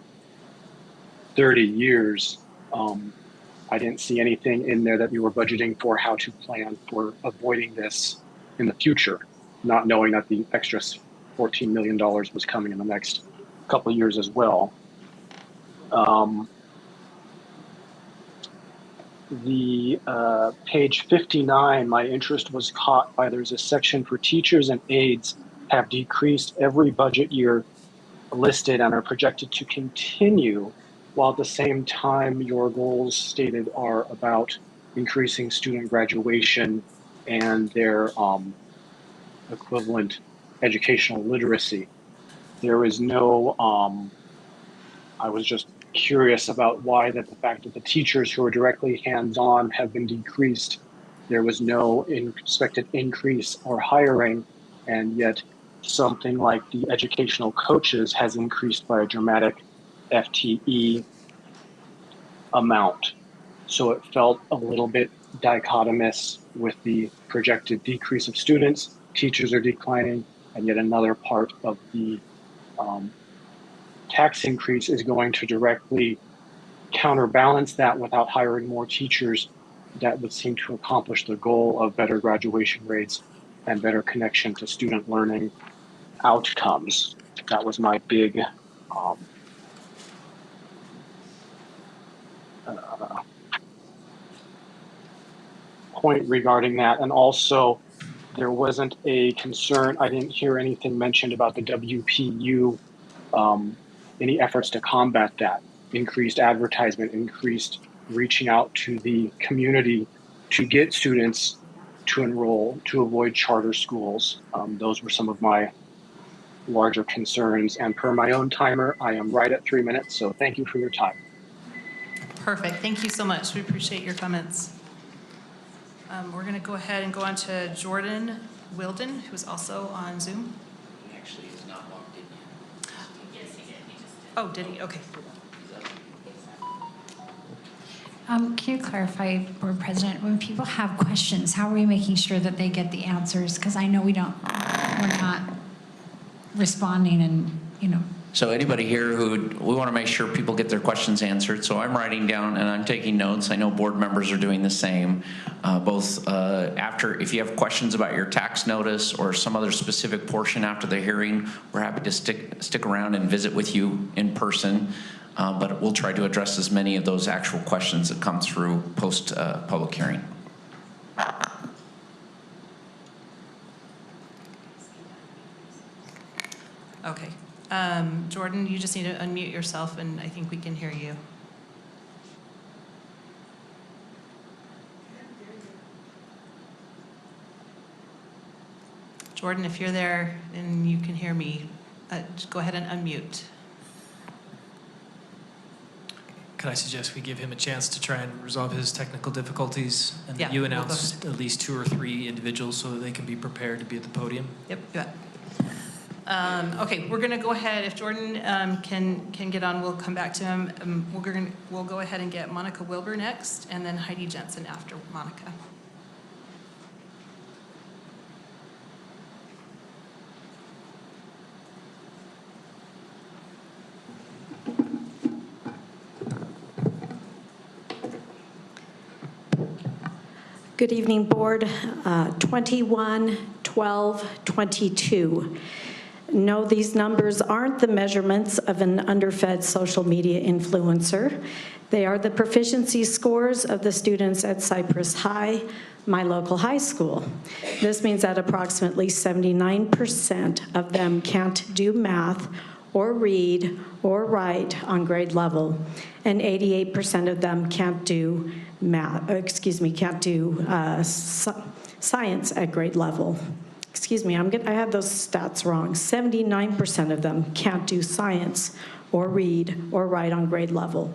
30 years, I didn't see anything in there that we were budgeting for how to plan for avoiding this in the future, not knowing that the extra $14 million was coming in the next couple of years as well. The page 59, my interest was caught by there's a section for teachers and aides have decreased every budget year listed and are projected to continue, while at the same time your goals stated are about increasing student graduation and their equivalent educational literacy. There is no, I was just curious about why the fact that the teachers who are directly hands-on have been decreased. There was no expected increase or hiring, and yet something like the educational coaches has increased by a dramatic FTE amount. So it felt a little bit dichotomous with the projected decrease of students. Teachers are declining, and yet another part of the tax increase is going to directly counterbalance that without hiring more teachers. That would seem to accomplish the goal of better graduation rates and better connection to student learning outcomes. That was my big point regarding that. And also, there wasn't a concern, I didn't hear anything mentioned about the WPU, any efforts to combat that. Increased advertisement, increased reaching out to the community to get students to enroll, to avoid charter schools. Those were some of my larger concerns. And per my own timer, I am right at 3 minutes. So thank you for your time. Perfect. Thank you so much. We appreciate your comments. We're going to go ahead and go on to Jordan Wilden, who's also on Zoom. He actually is not logged in yet. Yes, he did. Oh, did he? Okay. Can you clarify, Board President, when people have questions, how are we making sure that they get the answers? Because I know we're not responding and, So anybody here we want to make sure people get their questions answered. So I'm writing down and I'm taking notes. I know board members are doing the same. If you have questions about your tax notice or some other specific portion after the hearing, we're happy to stick around and visit with you in person. But we'll try to address as many of those actual questions that come through post public hearing. Okay. Jordan, you just need to unmute yourself, and I think we can hear you. Jordan, if you're there and you can hear me, just go ahead and unmute. Can I suggest we give him a chance to try and resolve his technical difficulties, and Yeah, that you we'll go announce at least 2 or 3 individuals so that they can be prepared to be at the podium? Yep, you bet. Okay, we're gonna go ahead, if Jordan can get on, we'll come back to him. We'll go ahead and get Monica Wilbur next, and then Heidi Jensen after Monica. Good evening, Board. 21, 12, 22. No, these numbers aren't the measurements of an underfed social media influencer. They are the proficiency scores of the students at Cypress High, my local high school. This means that approximately 79% of them can't do math or read or write on grade level, and 88% of them can't do science at grade level. I have those stats wrong. 79% of them can't do science or read or write on grade level,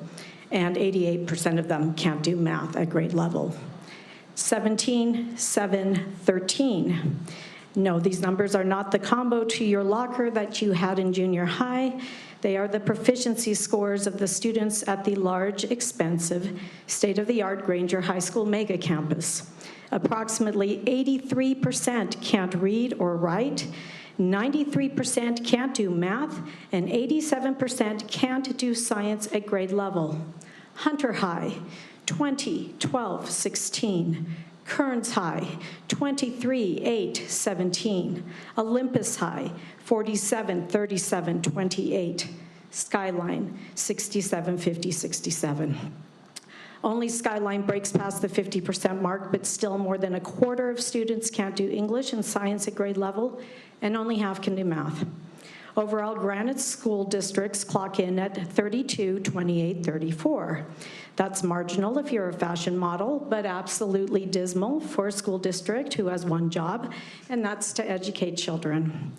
and 88% of them can't do math at grade level. 17, 7, 13. No, these numbers are not the combo to your locker that you had in junior high. They are the proficiency scores of the students at the large, expensive, state-of-the-art Granger High School mega campus. Approximately 83% can't read or write, 93% can't do math, and 87% can't do science at grade level. Hunter High, 20, 12, 16. Kearns High, 23, 8, 17. Olympus High, 47, 37, 28. Skyline, 67, 50, 67. Only Skyline breaks past the 50% mark, but still more than a quarter of students can't do English and science at grade level, and only half can do math. Overall, Granite school districts clock in at 32, 28, 34. That's marginal if you're a fashion model, but absolutely dismal for a school district who has one job, and that's to educate children.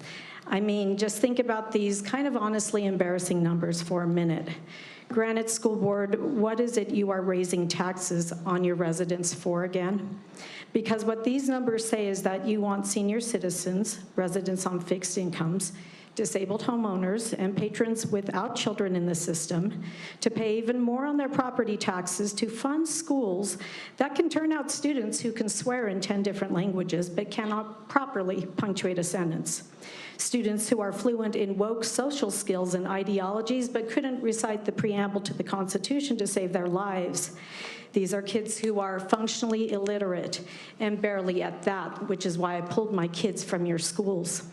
I mean, just think about these kind of honestly embarrassing numbers for a minute. Granite School Board, what is it you are raising taxes on your residents for again? Because what these numbers say is that you want senior citizens, residents on fixed incomes, disabled homeowners, and patrons without children in the system to pay even more on their property taxes to fund schools that can turn out students who can swear in 10 different languages but cannot properly punctuate a sentence. Students who are fluent in woke social skills and ideologies but couldn't recite the preamble to the Constitution to save their lives. These are kids who are functionally illiterate and barely at that, which is why I pulled my kids from your schools.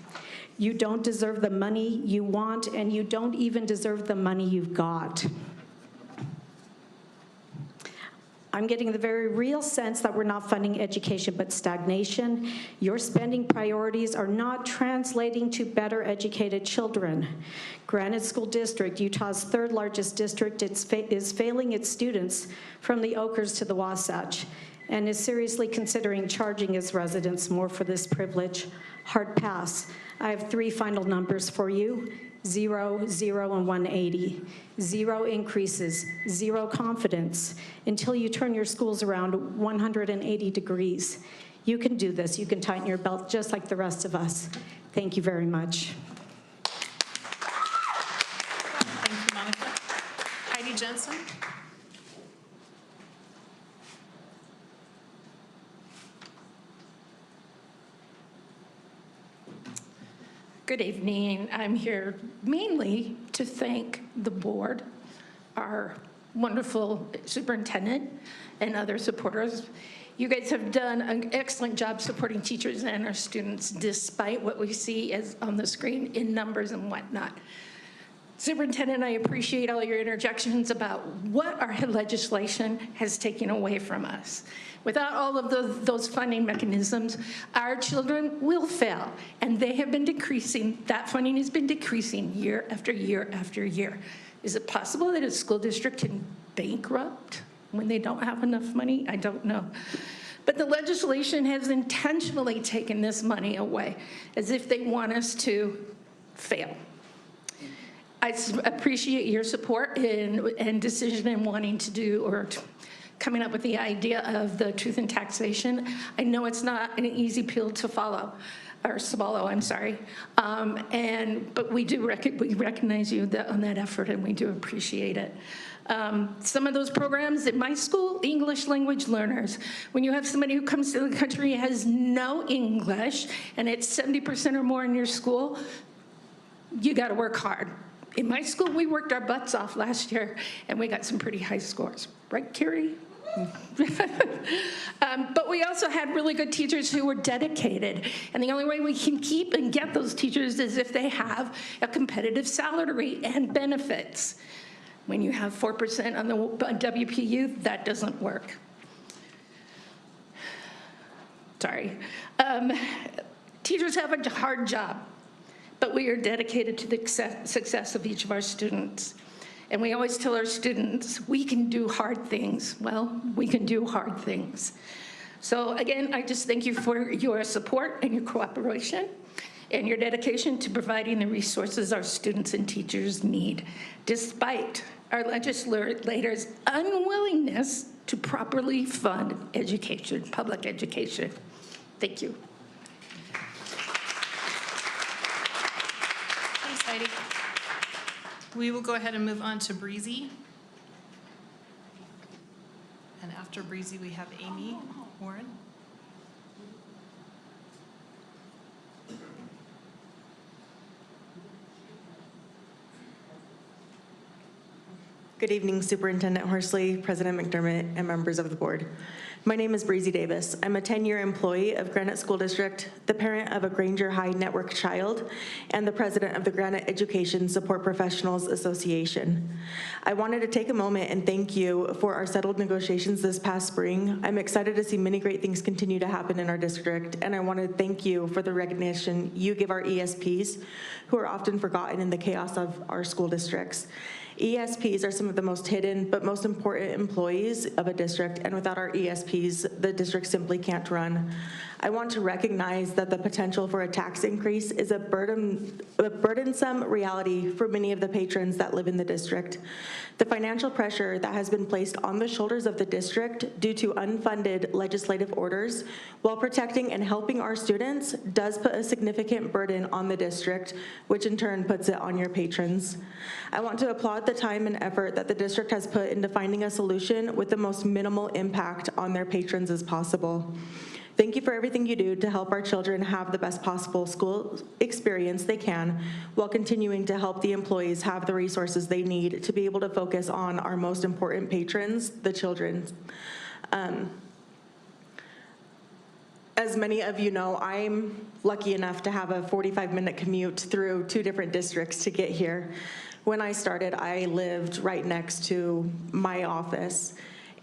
You don't deserve the money you want, and you don't even deserve the money you've got. I'm getting the very real sense that we're not funding education but stagnation. Your spending priorities are not translating to better educated children. Granite School District, Utah's third largest district, is failing its students from the Oakers to the Wasatch, and is seriously considering charging its residents more for this privilege. Hard pass. I have 3 final numbers for you: 0, 0, and 180. 0 increases, 0 confidence, until you turn your schools around 180 degrees. You can do this. You can tighten your belt just like the rest of us. Thank you very much. Thank you, Monica. Heidi Jensen. Good evening. I'm here mainly to thank the board, our wonderful superintendent, and other supporters. You guys have done an excellent job supporting teachers and our students despite what we see as on the screen in numbers and whatnot. Superintendent, I appreciate all your interjections about what our legislation has taken away from us. Without all of those funding mechanisms, our children will fail, and they have been decreasing. That funding has been decreasing year after year after year. Is it possible that a school district can bankrupt when they don't have enough money? I don't know. But the legislation has intentionally taken this money away as if they want us to fail. I appreciate your support and decision in wanting to do or coming up with the idea of the truth in taxation. I know it's not an easy pill to follow. or Sabalo, I'm sorry. But we do we recognize you on that effort, and we do appreciate it. Some of those programs at my school, English language learners. When you have somebody who comes to the country and has no English, and it's 70% or more in your school, you got to work hard. In my school, we worked our butts off last year, and we got some pretty high scores. Right, Carrie? But we also had really good teachers who were dedicated. And the only way we can keep and get those teachers is if they have a competitive salary and benefits. When you have 4% on the WPU, that doesn't work. Sorry. Teachers have a hard job, but we are dedicated to the success of each of our students. And we always tell our students, we can do hard things. Well, we can do hard things. So again, I just thank you for your support and your cooperation and your dedication to providing the resources our students and teachers need, despite our legislators' unwillingness to properly fund education, public education. Thank you. Thanks, Heidi. We will go ahead and move on to Breezy. And after Breezy, we have Amy Warren. Good evening, Superintendent Horsley, President McDermott, and members of the board. My name is Breezy Davis. I'm a 10-year employee of Granite School District, the parent of a Granger High Network child, and the president of the Granite Education Support Professionals Association. I wanted to take a moment and thank you for our settled negotiations this past spring. I'm excited to see many great things continue to happen in our district, and I want to thank you for the recognition you give our ESPs, who are often forgotten in the chaos of our school districts. ESPs are some of the most hidden but most important employees of a district, and without our ESPs, the district simply can't run. I want to recognize that the potential for a tax increase is a burdensome reality for many of the patrons that live in the district. The financial pressure that has been placed on the shoulders of the district due to unfunded legislative orders while protecting and helping our students does put a significant burden on the district, which in turn puts it on your patrons. I want to applaud the time and effort that the district has put into finding a solution with the most minimal impact on their patrons as possible. Thank you for everything you do to help our children have the best possible school experience they can, while continuing to help the employees have the resources they need to be able to focus on our most important patrons, the children. As many of you know, I'm lucky enough to have a 45-minute commute through 2 different districts to get here. When I started, I lived right next to my office.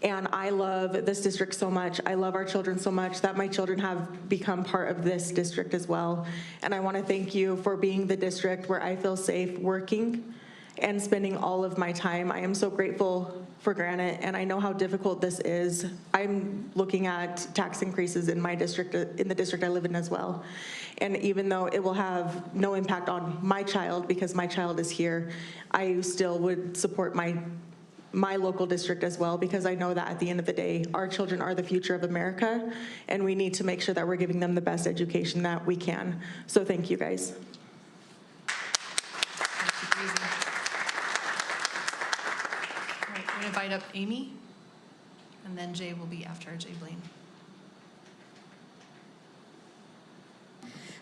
And I love this district so much. I love our children so much that my children have become part of this district as well. And I want to thank you for being the district where I feel safe working and spending all of my time. I am so grateful for Granite, and I know how difficult this is. I'm looking at tax increases in my district, in the district I live in as well. And even though it will have no impact on my child because my child is here, I still would support my local district as well, because I know that at the end of the day, our children are the future of America, and we need to make sure that we're giving them the best education that we can. So thank you, guys. Thank you, Breezy. All right, we're going to invite up Amy, and then Jay will be after Jay Blaine.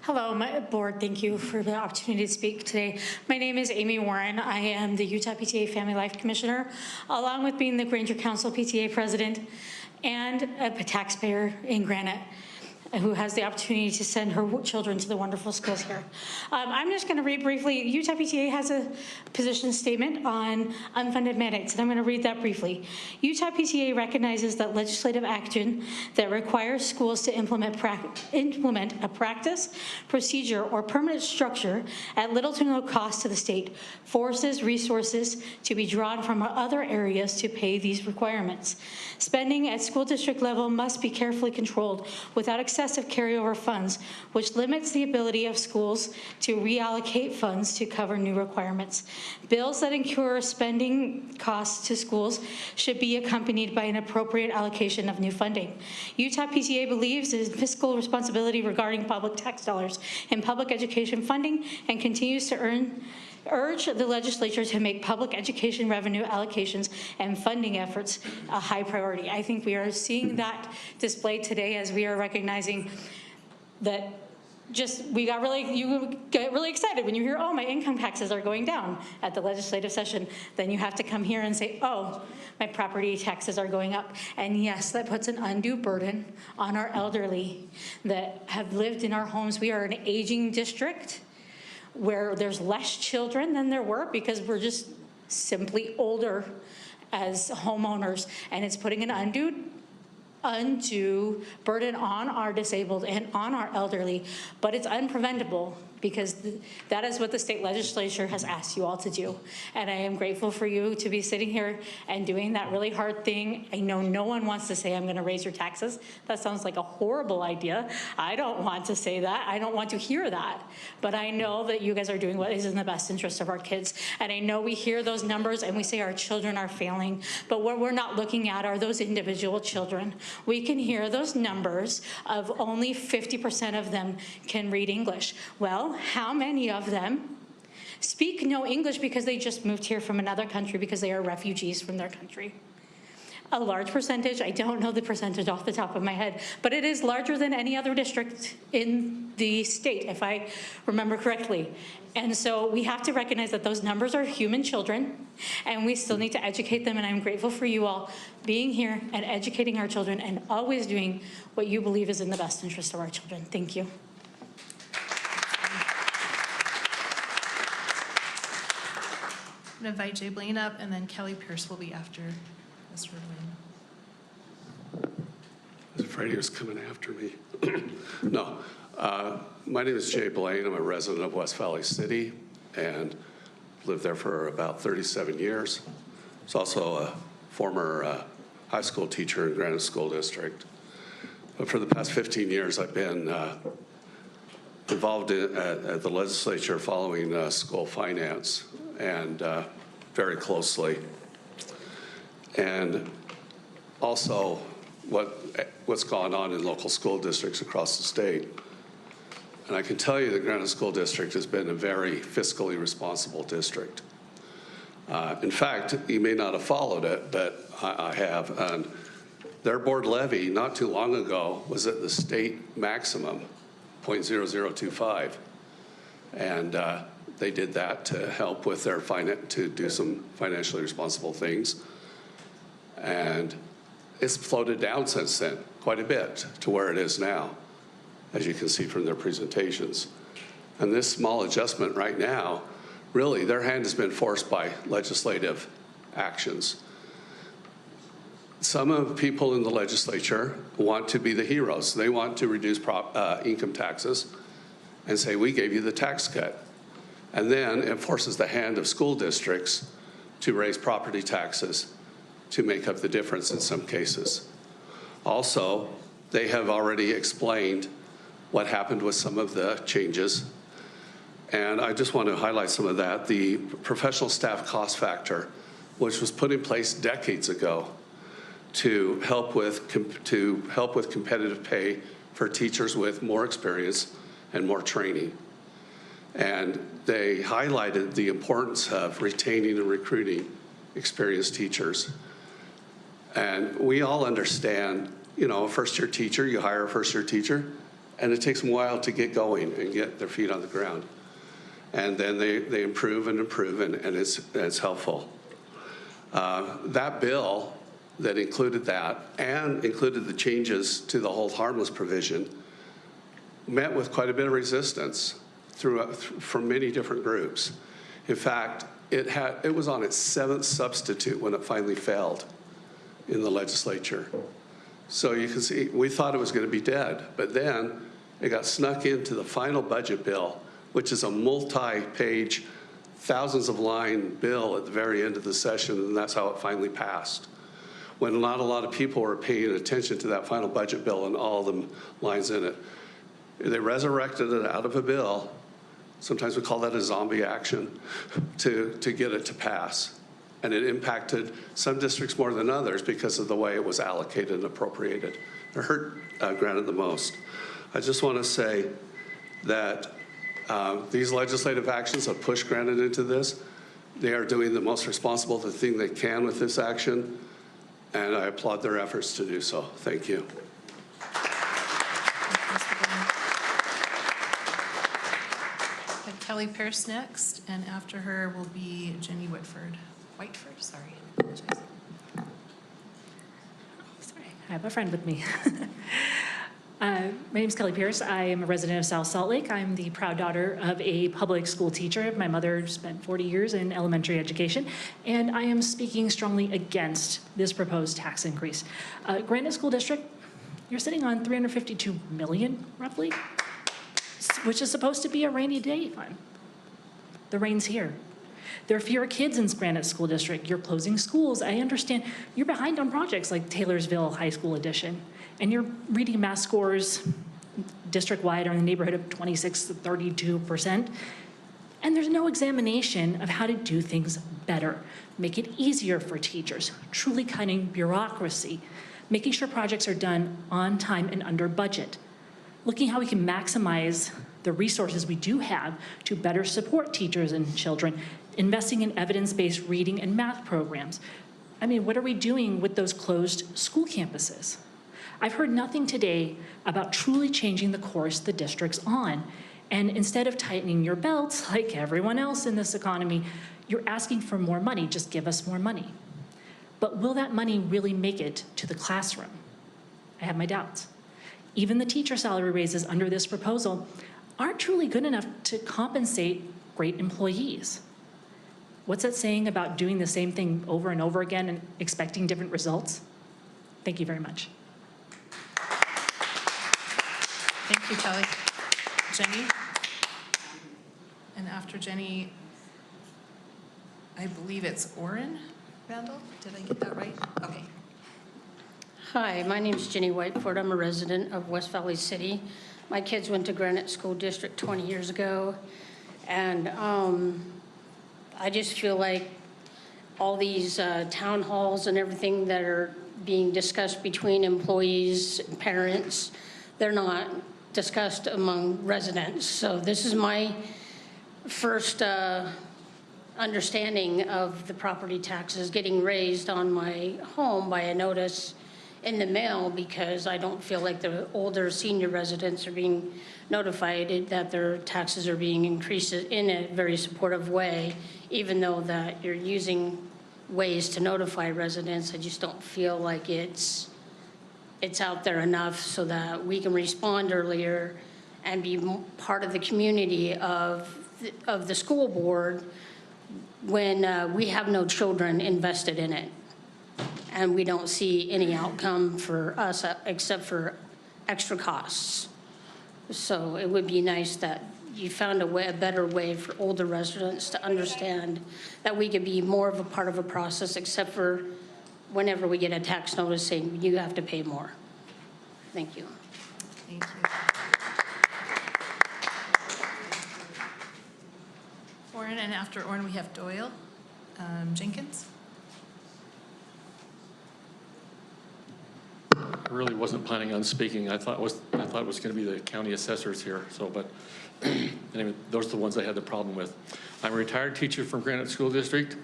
Hello, my board. Thank you for the opportunity to speak today. My name is Amy Warren. I am the Utah PTA Family Life Commissioner, along with being the Granger Council PTA President and a taxpayer in Granite, who has the opportunity to send her children to the wonderful schools here. I'm just going to read briefly. Utah PTA has a position statement on unfunded mandates, and I'm going to read that briefly. Utah PTA recognizes that legislative action that requires schools to implement a practice, procedure, or permanent structure at little to no cost to the state forces resources to be drawn from other areas to pay these requirements. Spending at school district level must be carefully controlled without excessive carryover funds, which limits the ability of schools to reallocate funds to cover new requirements. Bills that incur spending costs to schools should be accompanied by an appropriate allocation of new funding. Utah PTA believes in fiscal responsibility regarding public tax dollars and public education funding and continues to urge the legislature to make public education revenue allocations and funding efforts a high priority. I think we are seeing that displayed today as we are recognizing that you get really excited when you hear, oh, my income taxes are going down at the legislative session. Then you have to come here and say, oh, my property taxes are going up. And yes, that puts an undue burden on our elderly that have lived in our homes. We are an aging district where there's less children than there were because we're just simply older as homeowners, and it's putting an undue burden on our disabled and on our elderly, but it's unpreventable because that is what the state legislature has asked you all to do. And I am grateful for you to be sitting here and doing that really hard thing. I know no one wants to say, I'm going to raise your taxes. That sounds like a horrible idea. I don't want to say that. I don't want to hear that. But I know that you guys are doing what is in the best interest of our kids. And I know we hear those numbers and we say our children are failing, but what we're not looking at are those individual children. We can hear those numbers of only 50% of them can read English. Well, how many of them speak no English because they just moved here from another country because they are refugees from their country? A large percentage, I don't know the percentage off the top of my head, but it is larger than any other district in the state, if I remember correctly. And so we have to recognize that those numbers are human children, and we still need to educate them, and I'm grateful for you all being here and educating our children and always doing what you believe is in the best interest of our children. Thank you. I'm going to invite Jay Blaine up, and then Kelly Pierce will be after Mr. Blaine. I was afraid he was coming after me. No. My name is Jay Blaine. I'm a resident of West Valley City and lived there for about 37 years. I was also a former high school teacher in Granite School District. But for the past 15 years, I've been involved at the legislature following school finance and very closely. And also what's gone on in local school districts across the state. And I can tell you that Granite School District has been a very fiscally responsible district. In fact, you may not have followed it, but I have. And their board levy not too long ago was at the state maximum, 0.0025. And they did that to help with their to do some financially responsible things. And it's floated down since then quite a bit to where it is now, as you can see from their presentations. And this small adjustment right now, really, their hand has been forced by legislative actions. Some of the people in the legislature want to be the heroes. They want to reduce income taxes and say, we gave you the tax cut. And then it forces the hand of school districts to raise property taxes to make up the difference in some cases. Also, they have already explained what happened with some of the changes. And I just want to highlight some of that. The professional staff cost factor, which was put in place decades ago to help with competitive pay for teachers with more experience and more training. And they highlighted the importance of retaining and recruiting experienced teachers. And we all understand, you know, a first-year teacher, you hire a first-year teacher, and it takes them a while to get going and get their feet on the ground. And then they improve and improve, and it's helpful. That bill that included that and included the changes to the hold harmless provision met with quite a bit of resistance from many different groups. In fact, it was on its 7th substitute when it finally failed in the legislature. So you can see, we thought it was going to be dead, but then it got snuck into the final budget bill, which is a multi-page, thousands of line bill at the very end of the session, and that's how it finally passed. when not a lot of people were paying attention to that final budget bill and all the lines in it. They resurrected it out of a bill. Sometimes we call that a zombie action to get it to pass. And it impacted some districts more than others because of the way it was allocated and appropriated. It hurt Granite the most. I just want to say that these legislative actions have pushed Granite into this. They are doing the most responsible thing they can with this action, and I applaud their efforts to do so. Thank you. Kelly Pierce next, and after her will be Jenny Whitford. Sorry. Sorry, I have a friend with me. My name is Kelly Pierce. I am a resident of South Salt Lake. I'm the proud daughter of a public school teacher. My mother spent 40 years in elementary education, and I am speaking strongly against this proposed tax increase. Granite School District, you're sitting on $352 million, roughly, which is supposed to be a rainy day fund. The rain's here. There are fewer kids in Granite School District. You're closing schools. I understand you're behind on projects like Taylorsville High School Addition, and your reading math scores district-wide are in the neighborhood of 26 to 32%. And there's no examination of how to do things better, make it easier for teachers, truly cutting bureaucracy, making sure projects are done on time and under budget, looking how we can maximize the resources we do have to better support teachers and children, investing in evidence-based reading and math programs. I mean, what are we doing with those closed school campuses? I've heard nothing today about truly changing the course the district's on. And instead of tightening your belts like everyone else in this economy, you're asking for more money, just give us more money. But will that money really make it to the classroom? I have my doubts. Even the teacher salary raises under this proposal aren't truly good enough to compensate great employees. What's that saying about doing the same thing over and over again and expecting different results? Thank you very much. Thank you, Kelly. Jenny? And after Jenny, I believe it's Orrin Randall. Did I get that right? Okay. Hi, my name is Jenny Whiteford. I'm a resident of West Valley City. My kids went to Granite School District 20 years ago, and I just feel like all these town halls and everything that are being discussed between employees and parents, they're not discussed among residents. So this is my first understanding of the property taxes getting raised on my home by a notice in the mail, because I don't feel like the older senior residents are being notified that their taxes are being increased in a very supportive way, even though that you're using ways to notify residents. I just don't feel like it's out there enough so that we can respond earlier and be part of the community of the school board when we have no children invested in it. And we don't see any outcome for us except for extra costs. So it would be nice that you found a better way for older residents to understand that we could be more of a part of a process, except for whenever we get a tax notice saying you have to pay more. Thank you. Thank you. Orrin, and after Orrin, we have Doyle. Jenkins? I really wasn't planning on speaking. I thought it was going to be the county assessors here. So, but anyway, those are the ones I had the problem with. I'm a retired teacher from Granite School District.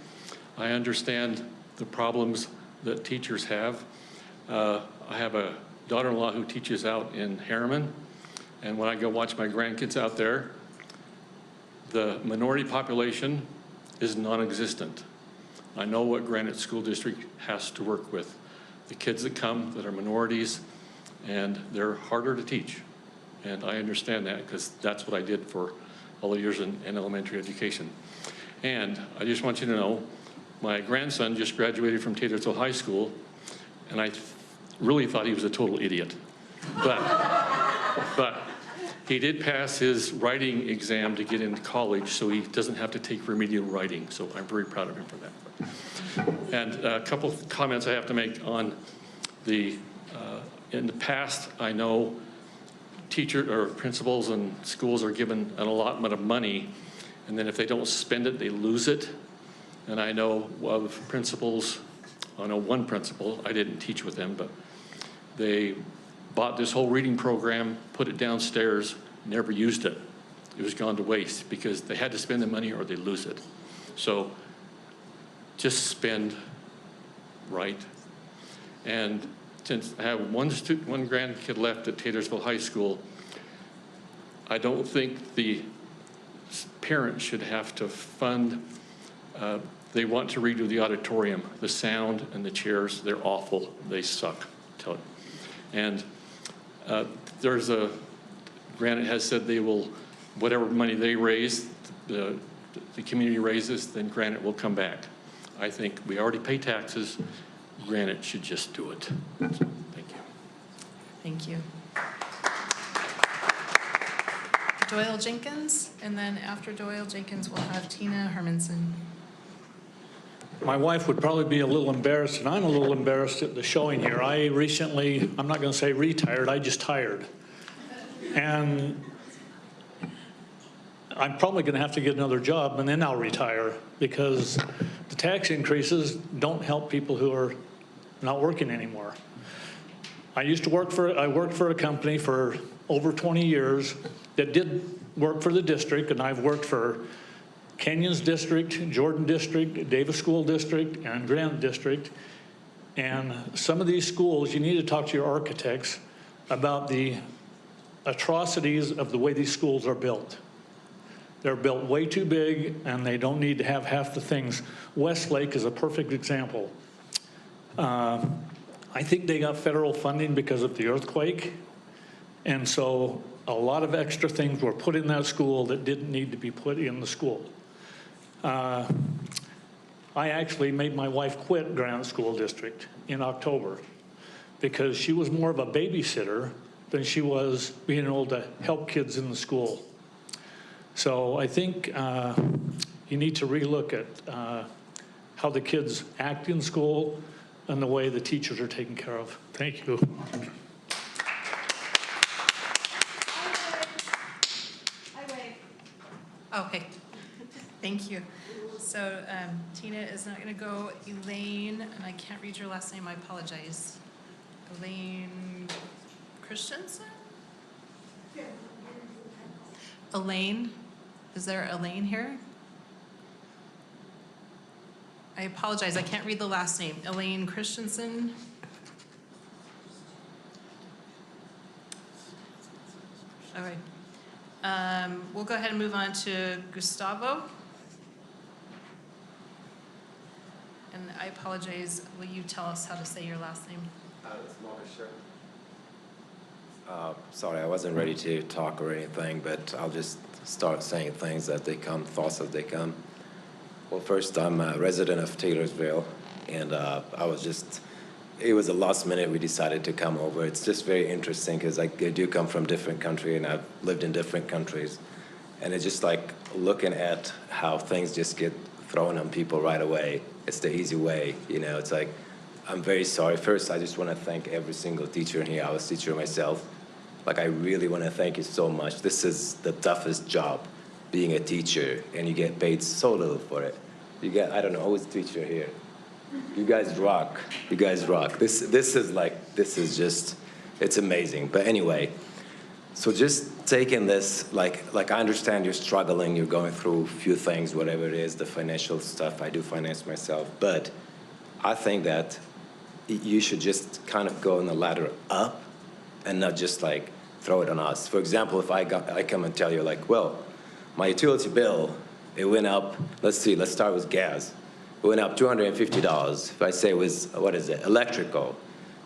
I understand the problems that teachers have. I have a daughter-in-law who teaches out in Harriman, and when I go watch my grandkids out there, the minority population is non-existent. I know what Granite School District has to work with. The kids that come that are minorities, and they're harder to teach. And I understand that because that's what I did for all the years in elementary education. And I just want you to know, my grandson just graduated from Taylorsville High School, and I really thought he was a total idiot. But He did pass his writing exam to get into college, so he doesn't have to take remedial writing. So I'm very proud of him for that. And a couple of comments I have to make on the, in the past, I know teachers or principals and schools are given an allotment of money, and then if they don't spend it, they lose it. And I know of principals, I know one principal, I didn't teach with them, but they bought this whole reading program, put it downstairs, never used it. It was gone to waste because they had to spend the money or they lose it. So just spend right. And since I have one grandkid left at Taylorsville High School, I don't think the parent should have to fund, they want to redo the auditorium. The sound and the chairs, they're awful. They suck, tell you. And there's a, Granite has said they will, whatever money they raise, the community raises, then Granite will come back. I think we already pay taxes. Granite should just do it. So, thank you. Thank you. Doyle Jenkins, and then after Doyle Jenkins, we'll have Tina Hermanson. My wife would probably be a little embarrassed, and I'm a little embarrassed at the showing here. I recently, I'm not going to say retired, I just tired. And I'm probably going to have to get another job, and then I'll retire, because the tax increases don't help people who are not working anymore. I worked for a company for over 20 years that did work for the district, and I've worked for Kenyon's district, Jordan district, Davis School District, and Grant District. And some of these schools, you need to talk to your architects about the atrocities of the way these schools are built. They're built way too big, and they don't need to have half the things. Westlake is a perfect example. I think they got federal funding because of the earthquake. And so a lot of extra things were put in that school that didn't need to be put in the school. I actually made my wife quit Grant School District in October because she was more of a babysitter than she was being able to help kids in the school. So I think you need to relook at how the kids act in school and the way the teachers are taken care of. Thank you. Okay, thank you. So Tina is not going to go. Elaine, and I can't read your last name, I apologize. Elaine Christensen? Elaine? Is there Elaine here? I apologize, I can't read the last name. Elaine Christensen? All right. We'll go ahead and move on to Gustavo. And I apologize, will you tell us how to say your last name? Sorry, I wasn't ready to talk or anything, but I'll just start saying things as they come, thoughts as they come. Well, first, I'm a resident of Taylorsville, and it was a last minute we decided to come over. It's just very interesting because I do come from different country, and I've lived in different countries. And it's just like looking at how things just get thrown on people right away. It's the easy way, you know. It's like, I'm very sorry. First, I just want to thank every single teacher in here. I was a teacher myself. Like, I really want to thank you so much. This is the toughest job, being a teacher, and you get paid so little for it. You get, I don't know, who's a teacher here? You guys rock. You guys rock. This is just, it's amazing. But anyway, so just taking this, like I understand you're struggling, you're going through a few things, whatever it is, the financial stuff. I do finance myself. But I think that you should just kind of go on the ladder up and not just like throw it on us. For example, if I come and tell you like, well, my utility bill, it went up, let's start with gas. It went up $250. If I say it was, what is it, electrical,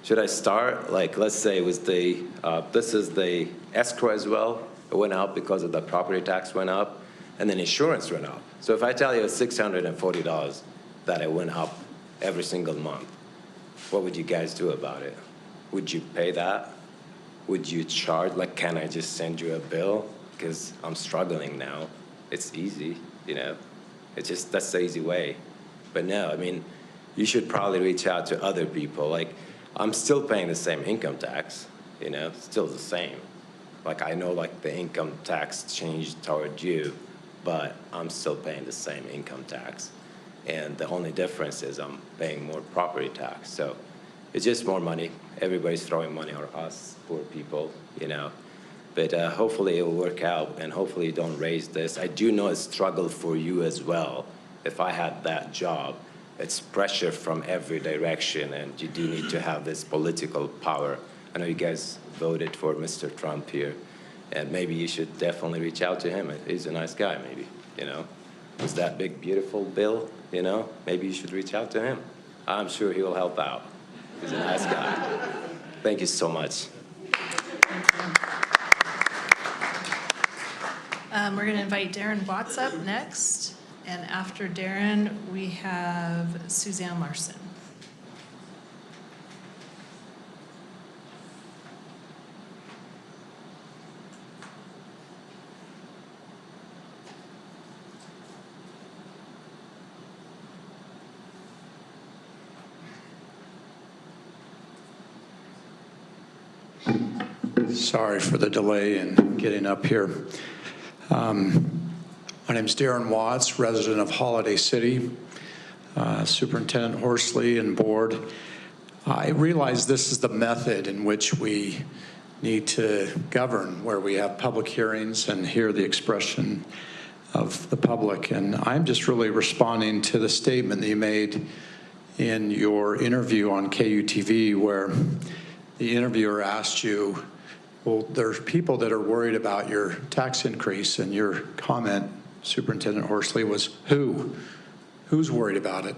should I start, like, let's say it was this is the escrow as well. It went up because of the property tax went up, and then insurance went up. So if I tell you it's $640 that it went up every single month, what would you guys do about it? Would you pay that? would you charge, like, can I just send you a bill? Because I'm struggling now. It's easy, you know. It's just, that's the easy way. But no, I mean, you should probably reach out to other people. Like, I'm still paying the same income tax, you know, still the same. Like, I know, like, the income tax changed toward you, but I'm still paying the same income tax. And the only difference is I'm paying more property tax. So it's just more money. Everybody's throwing money on us, poor people, you know. But hopefully it will work out, and hopefully you don't raise this. I do know it's a struggle for you as well. If I had that job, it's pressure from every direction, and you do need to have this political power. I know you guys voted for Mr. Trump here, and maybe you should definitely reach out to him. He's a nice guy, maybe, you know. It's that big, beautiful bill, you know. Maybe you should reach out to him. I'm sure he will help out. He's a nice guy. Thank you so much. We're going to invite Darren Watts up next, and after Darren, we have Suzanne Larson. Sorry for the delay in getting up here. My name is Darren Watts, resident of Holiday City, Superintendent Horsley and board. I realize this is the method in which we need to govern, where we have public hearings and hear the expression of the public. And I'm just really responding to the statement that you made in your interview on KUTV, where the interviewer asked you, well, there's people that are worried about your tax increase, and your comment, Superintendent Horsley, was who? Who's worried about it?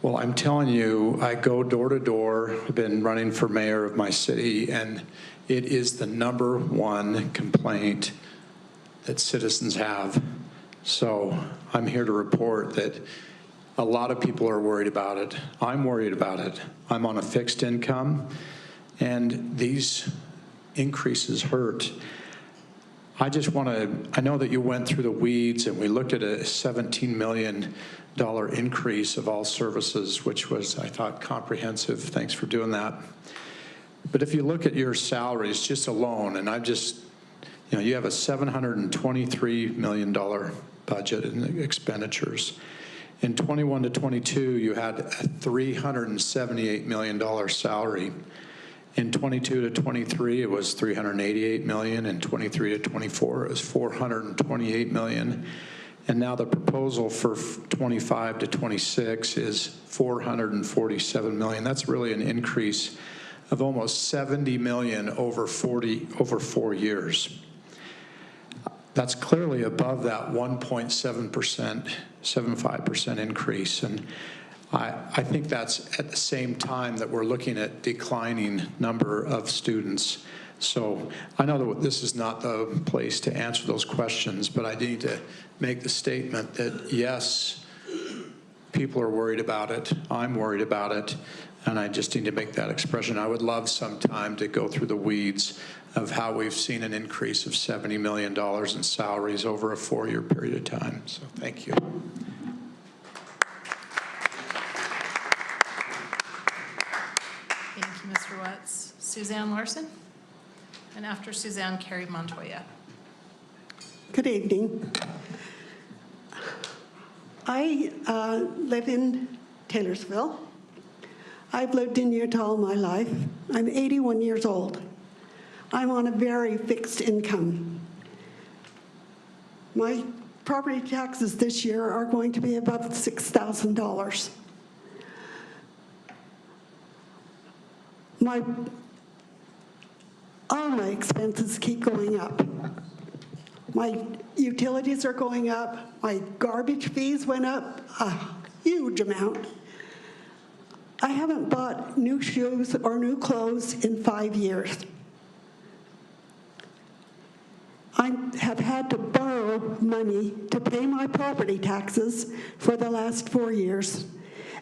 Well, I'm telling you, I go door to door. I've been running for mayor of my city, and it is the #1 complaint that citizens have. So I'm here to report that a lot of people are worried about it. I'm worried about it. I'm on a fixed income, and these increases hurt. I just want to, I know that you went through the weeds, and we looked at a $17 million increase of all services, which was, I thought, comprehensive. Thanks for doing that. But if you look at your salaries just alone, and I've just, you know, you have a $723 million budget in expenditures. In 21 to 22, you had a $378 million salary. In 22 to 23, it was $388 million. In 23 to 24, it was $428 million. And now the proposal for 25 to 26 is $447 million. That's really an increase of almost $70 million over 4 years. That's clearly above that 1.7%, 75% increase. And I think that's at the same time that we're looking at declining number of students. So I know that this is not the place to answer those questions, but I need to make the statement that yes, people are worried about it. I'm worried about it. And I just need to make that expression. I would love some time to go through the weeds of how we've seen an increase of $70 million in salaries over a 4-year period of time. So thank you. Thank you, Mr. Watts. Suzanne Larson, and after Suzanne, Carrie Montoya. Good evening. I live in Taylorsville. I've lived in Utah all my life. I'm 81 years old. I'm on a very fixed income. My property taxes this year are going to be above $6,000. All my expenses keep going up. My utilities are going up. My garbage fees went up a huge amount. I haven't bought new shoes or new clothes in 5 years. I have had to borrow money to pay my property taxes for the last 4 years,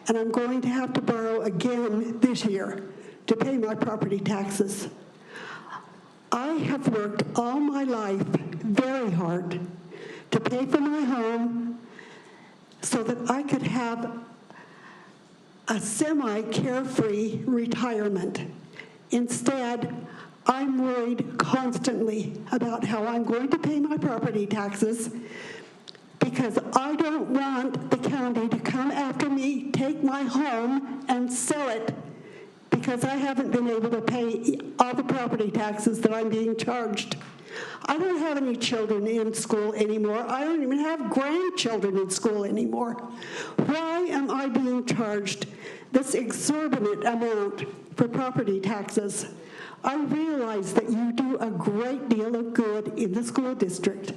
and I'm going to have to borrow again this year to pay my property taxes. I have worked all my life very hard to pay for my home so that I could have a semi-carefree retirement. Instead, I'm worried constantly about how I'm going to pay my property taxes because I don't want the county to come after me, take my home, and sell it because I haven't been able to pay all the property taxes that I'm being charged. I don't have any children in school anymore. I don't even have grandchildren in school anymore. Why am I being charged this exorbitant amount for property taxes? I realize that you do a great deal of good in the school district,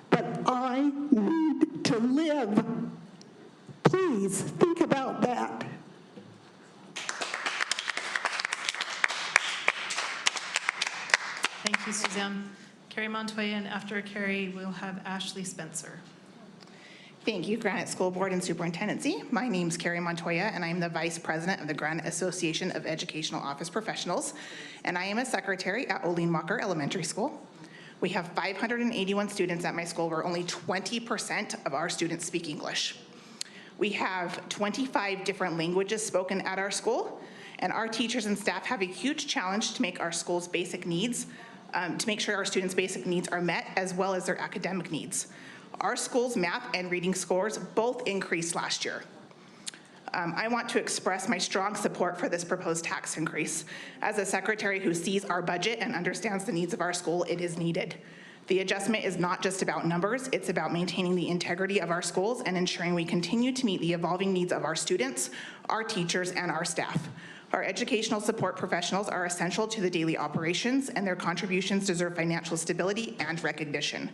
but I need to live. Please think about that. Thank you, Suzanne. Carrie Montoya, and after Carrie, we'll have Ashley Spencer. Thank you, Granite School Board and Superintendency. My name's Carrie Montoya, and I'm the Vice President of the Granite Association of Educational Office Professionals, and I am a secretary at Olin Walker Elementary School. We have 581 students at my school, where only 20% of our students speak English. We have 25 different languages spoken at our school, and our teachers and staff have a huge challenge to make our school's basic needs, to make sure our students' basic needs are met, as well as their academic needs. Our school's math and reading scores both increased last year. I want to express my strong support for this proposed tax increase. As a secretary who sees our budget and understands the needs of our school, it is needed. The adjustment is not just about numbers, it's about maintaining the integrity of our schools and ensuring we continue to meet the evolving needs of our students, our teachers, and our staff. Our educational support professionals are essential to the daily operations, and their contributions deserve financial stability and recognition.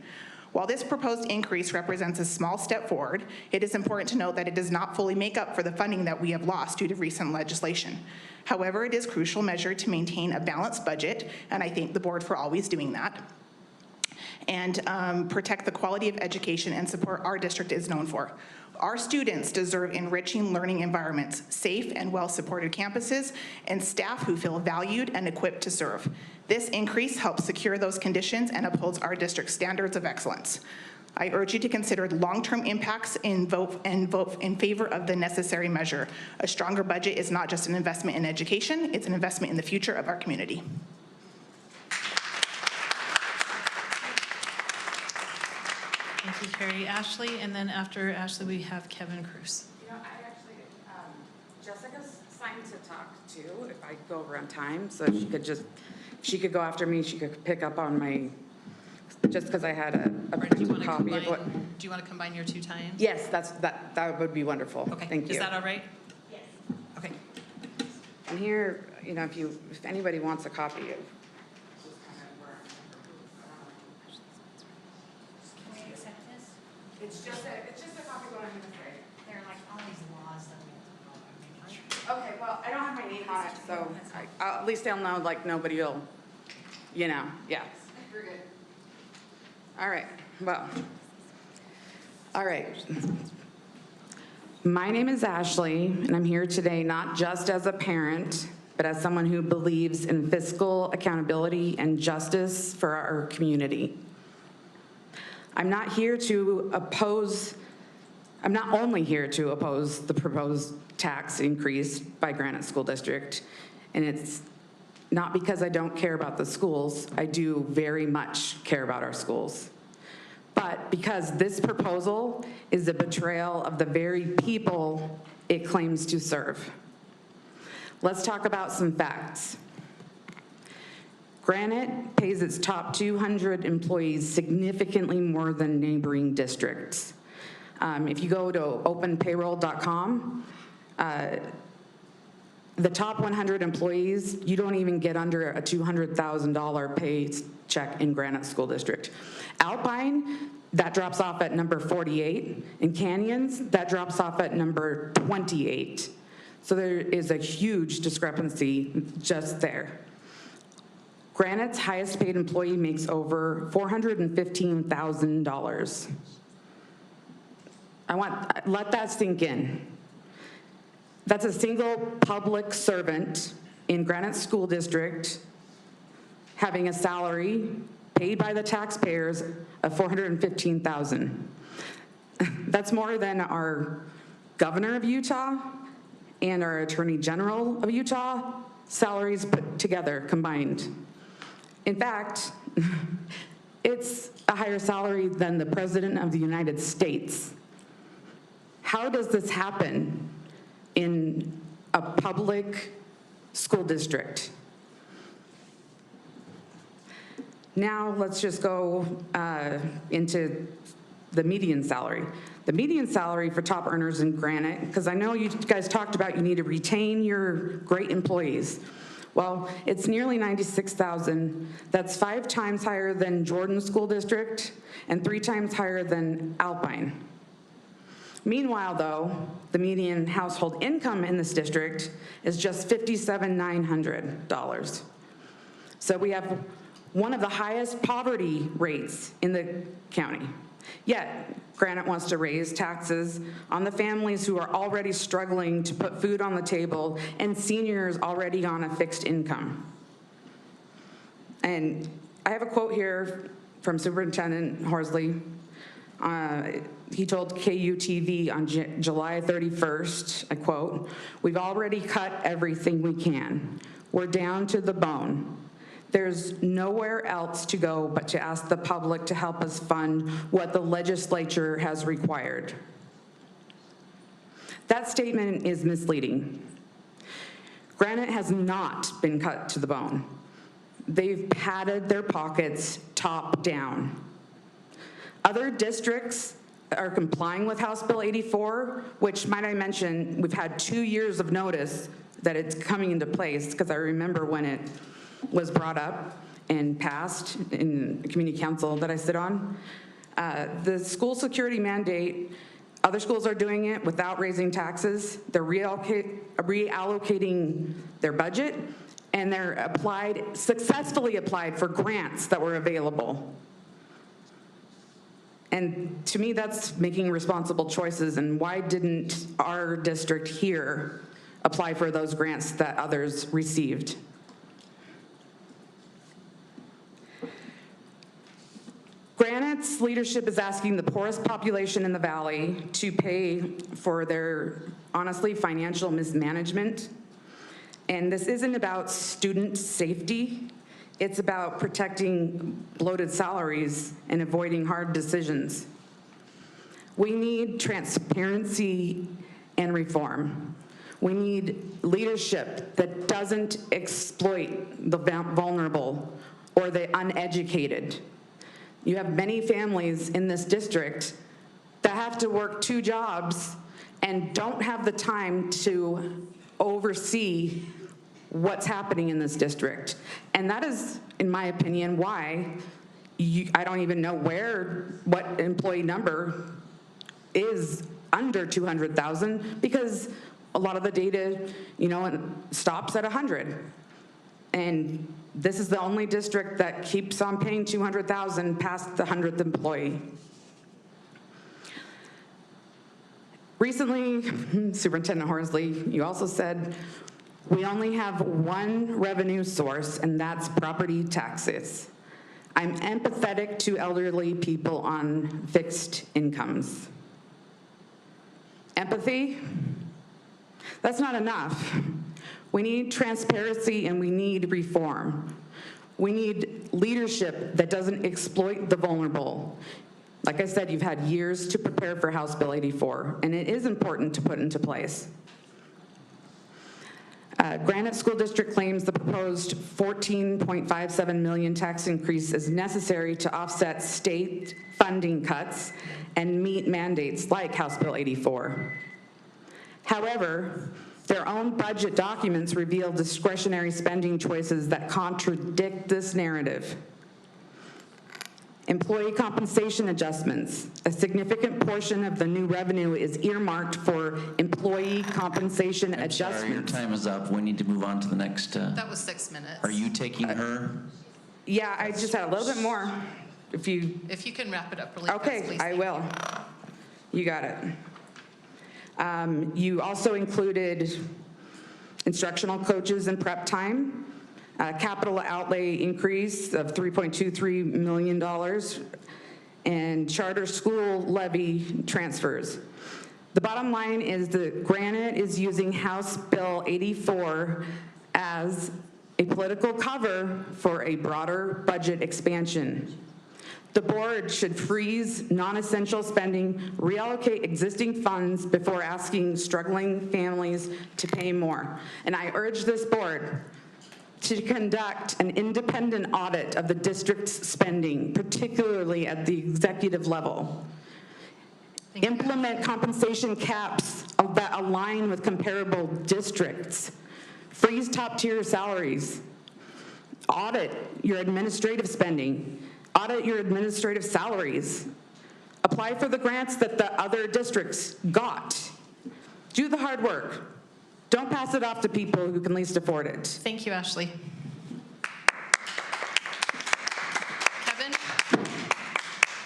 While this proposed increase represents a small step forward, it is important to note that it does not fully make up for the funding that we have lost due to recent legislation. However, it is a crucial measure to maintain a balanced budget, and I thank the board for always doing that, and protect the quality of education and support our district is known for. Our students deserve enriching learning environments, safe and well-supported campuses, and staff who feel valued and equipped to serve. This increase helps secure those conditions and upholds our district's standards of excellence. I urge you to consider long-term impacts and vote in favor of the necessary measure. A stronger budget is not just an investment in education, it's an investment in the future of our community. Thank you, Carrie. Ashley, and then after Ashley, we have Kevin Cruz. You know, I actually, Jessica's signed to talk too, if I go over on time, so she could just, she could go after me, she could pick up on my, just because I had a copy of what. Do you want to combine your two times? Yes, that would be wonderful. Okay. Thank you. Is that all right? Yes. Okay. And here, you know, if anybody wants a copy of. It's just a copy of what I'm going to say. There are like all these laws that we have to follow. Okay, well, I don't have my name on it, so at least they'll know, like, nobody will, you know, yeah. You're good. All right, well, all right. My name is Ashley, and I'm here today not just as a parent, but as someone who believes in fiscal accountability and justice for our community. I'm not only here to oppose the proposed tax increase by Granite School District, and it's not because I don't care about the schools. I do very much care about our schools. But because this proposal is a betrayal of the very people it claims to serve. Let's talk about some facts. Granite pays its top 200 employees significantly more than neighboring districts. If you go to openpayroll.com, the top 100 employees, you don't even get under a $200,000 pay check in Granite School District. Alpine, that drops off at number 48. In Canyons, that drops off at number 28. So there is a huge discrepancy just there. Granite's highest paid employee makes over $415,000. Let that sink in. That's a single public servant in Granite School District having a salary paid by the taxpayers of $415,000. That's more than our governor of Utah and our attorney general of Utah salaries put together combined. In fact, it's a higher salary than the President of the United States. How does this happen in a public school district? Now let's just go into the median salary. The median salary for top earners in Granite, because I know you guys talked about you need to retain your great employees. Well, it's nearly $96,000. That's 5 times higher than Jordan School District and 3 times higher than Alpine. Meanwhile, though, the median household income in this district is just $57,900. So we have one of the highest poverty rates in the county. Yet, Granite wants to raise taxes on the families who are already struggling to put food on the table and seniors already on a fixed income. And I have a quote here from Superintendent Horsley. He told KUTV on July 31st, I quote, "We've already cut everything we can. We're down to the bone. There's nowhere else to go but to ask the public to help us fund what the legislature has required." That statement is misleading. Granite has not been cut to the bone. They've padded their pockets top down. Other districts are complying with House Bill 84, which, might I mention, we've had 2 years of notice that it's coming into place, because I remember when it was brought up and passed in the community council that I sit on. The school security mandate, other schools are doing it without raising taxes. They're reallocating their budget, and they're successfully applied for grants that were available. And to me, that's making responsible choices. And why didn't our district here apply for those grants that others received? Granite's leadership is asking the poorest population in the valley to pay for their, honestly, financial mismanagement. And this isn't about student safety. It's about protecting bloated salaries and avoiding hard decisions. We need transparency and reform. We need leadership that doesn't exploit the vulnerable or the uneducated. You have many families in this district that have to work 2 jobs and don't have the time to oversee what's happening in this district. And that is, in my opinion, why I don't even know what employee number is under 200,000, because a lot of the data, stops at 100. And this is the only district that keeps on paying 200,000 past the 100th employee. Recently, Superintendent Horsley, you also said, we only have one revenue source, and that's property taxes. I'm empathetic to elderly people on fixed incomes. Empathy? That's not enough. We need transparency and we need reform. We need leadership that doesn't exploit the vulnerable. Like I said, you've had years to prepare for House Bill 84, and it is important to put into place. Granite School District claims the proposed $14.57 million tax increase is necessary to offset state funding cuts and meet mandates like House Bill 84. However, their own budget documents reveal discretionary spending choices that contradict this narrative. Employee compensation adjustments. A significant portion of the new revenue is earmarked for employee compensation adjustments. Sorry, your time is up. We need to move on to the next. That was 6 minutes. Are you taking her? Yeah, I just had a little bit more. If you can wrap it up really fast, okay, please. I will. You got it. You also included instructional coaches and prep time. Capital outlay increase of $3.23 million, and charter school levy transfers. The bottom line is that Granite is using House Bill 84 as a political cover for a broader budget expansion. The board should freeze non-essential spending, reallocate existing funds before asking struggling families to pay more. And I urge this board to conduct an independent audit of the district's spending, particularly at the executive level. Implement compensation caps that align with comparable districts. Freeze top-tier salaries. Audit your administrative spending. Audit your administrative salaries. Apply for the grants that the other districts got. Do the hard work. Don't pass it off to people who can least afford it. Thank you, Ashley. Kevin?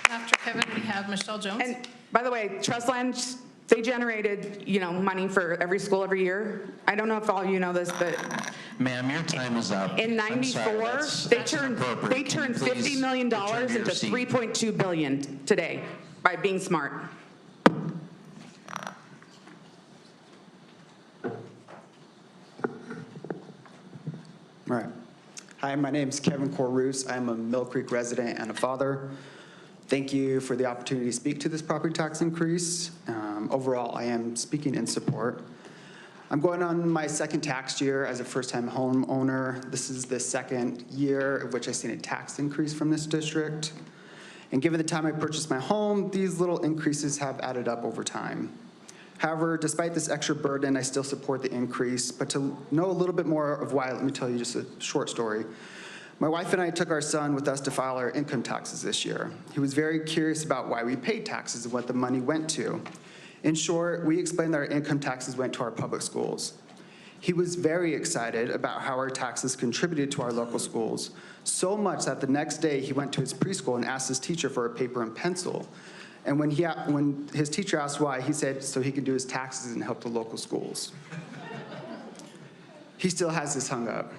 After Kevin, we have Michelle Jones. And by the way, Trustland, they generated, money for every school every year. I don't know if all you know this, but Ma'am, your time is up. in I'm sorry, '94, they turned $50 million into $3.2 billion today by being smart. All right. Hi, my name is Kevin Corroos. I'm a Mill Creek resident and a father. Thank you for the opportunity to speak to this property tax increase. Overall, I am speaking in support. I'm going on my second tax year as a first-time homeowner. This is the second year of which I've seen a tax increase from this district. And given the time I purchased my home, these little increases have added up over time. However, despite this extra burden, I still support the increase. But to know a little bit more of why, let me tell you just a short story. My wife and I took our son with us to file our income taxes this year. He was very curious about why we paid taxes and what the money went to. In short, we explained that our income taxes went to our public schools. He was very excited about how our taxes contributed to our local schools, so much that the next day he went to his preschool and asked his teacher for a paper and pencil. And when his teacher asked why, he said so he could do his taxes and help the local schools. He still has this hung up.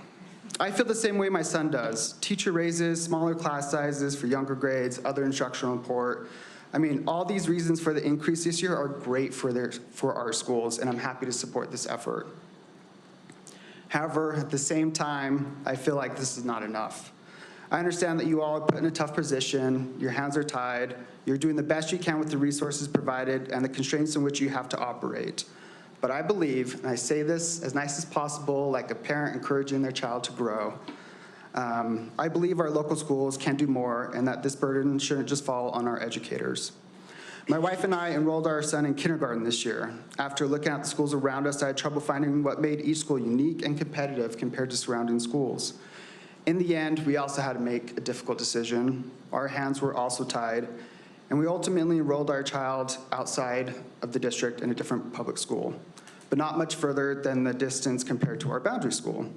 I feel the same way my son does. Teacher raises, smaller class sizes for younger grades, other instructional support. I mean, all these reasons for the increase this year are great for our schools, and I'm happy to support this effort. However, at the same time, I feel like this is not enough. I understand that you all are put in a tough position, your hands are tied, you're doing the best you can with the resources provided and the constraints in which you have to operate. But I believe, and I say this as nice as possible, like a parent encouraging their child to grow, I believe our local schools can do more and that this burden shouldn't just fall on our educators. My wife and I enrolled our son in kindergarten this year. After looking at the schools around us, I had trouble finding what made each school unique and competitive compared to surrounding schools. In the end, we also had to make a difficult decision. Our hands were also tied, and we ultimately enrolled our child outside of the district in a different public school, but not much further than the distance compared to our boundary school.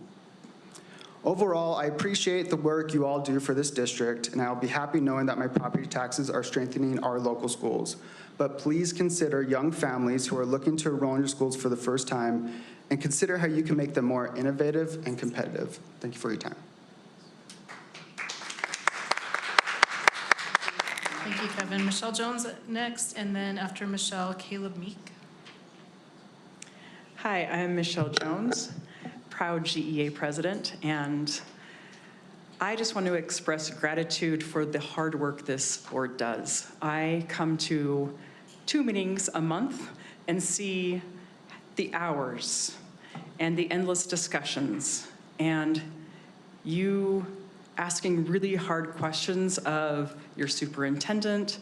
Overall, I appreciate the work you all do for this district, and I'll be happy knowing that my property taxes are strengthening our local schools. But please consider young families who are looking to enroll in your schools for the first time, and consider how you can make them more innovative and competitive. Thank you for your time. Thank you, Kevin. Michelle Jones next, and then after Michelle, Caleb Meek. Hi, I'm Michelle Jones, proud GEA president, and I just want to express gratitude for the hard work this board does. I come to 2 meetings a month and see the hours and the endless discussions and you asking really hard questions of your superintendent,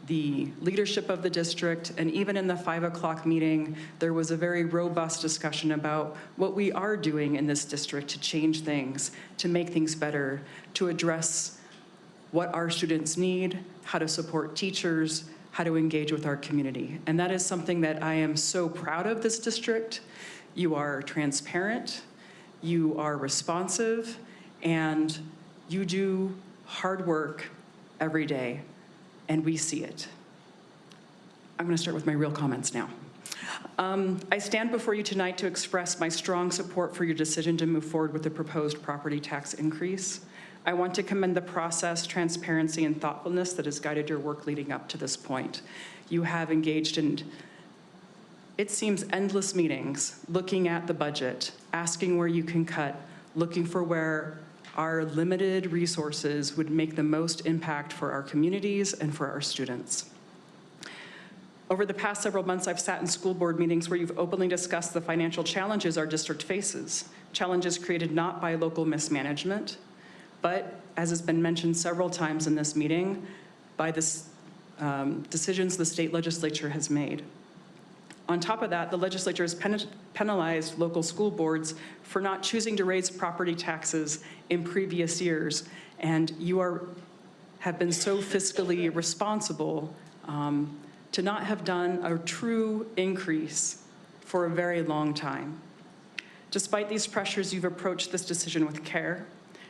the leadership of the district, and even in the 5 o'clock meeting, there was a very robust discussion about what we are doing in this district to change things, to make things better, to address what our students need, how to support teachers, how to engage with our community. And that is something that I am so proud of this district. You are transparent, you are responsive, and you do hard work every day, and we see it. I'm going to start with my real comments now. I stand before you tonight to express my strong support for your decision to move forward with the proposed property tax increase. I want to commend the process, transparency, and thoughtfulness that has guided your work leading up to this point. You have engaged in, it seems, endless meetings, looking at the budget, asking where you can cut, looking for where our limited resources would make the most impact for our communities and for our students. Over the past several months, I've sat in school board meetings where you've openly discussed the financial challenges our district faces, challenges created not by local mismanagement, but, as has been mentioned several times in this meeting, by the decisions the state legislature has made. On top of that, the legislature has penalized local school boards for not choosing to raise property taxes in previous years, and you have been so fiscally responsible to not have done a true increase for a very long time. Despite these pressures, you've approached this decision with care.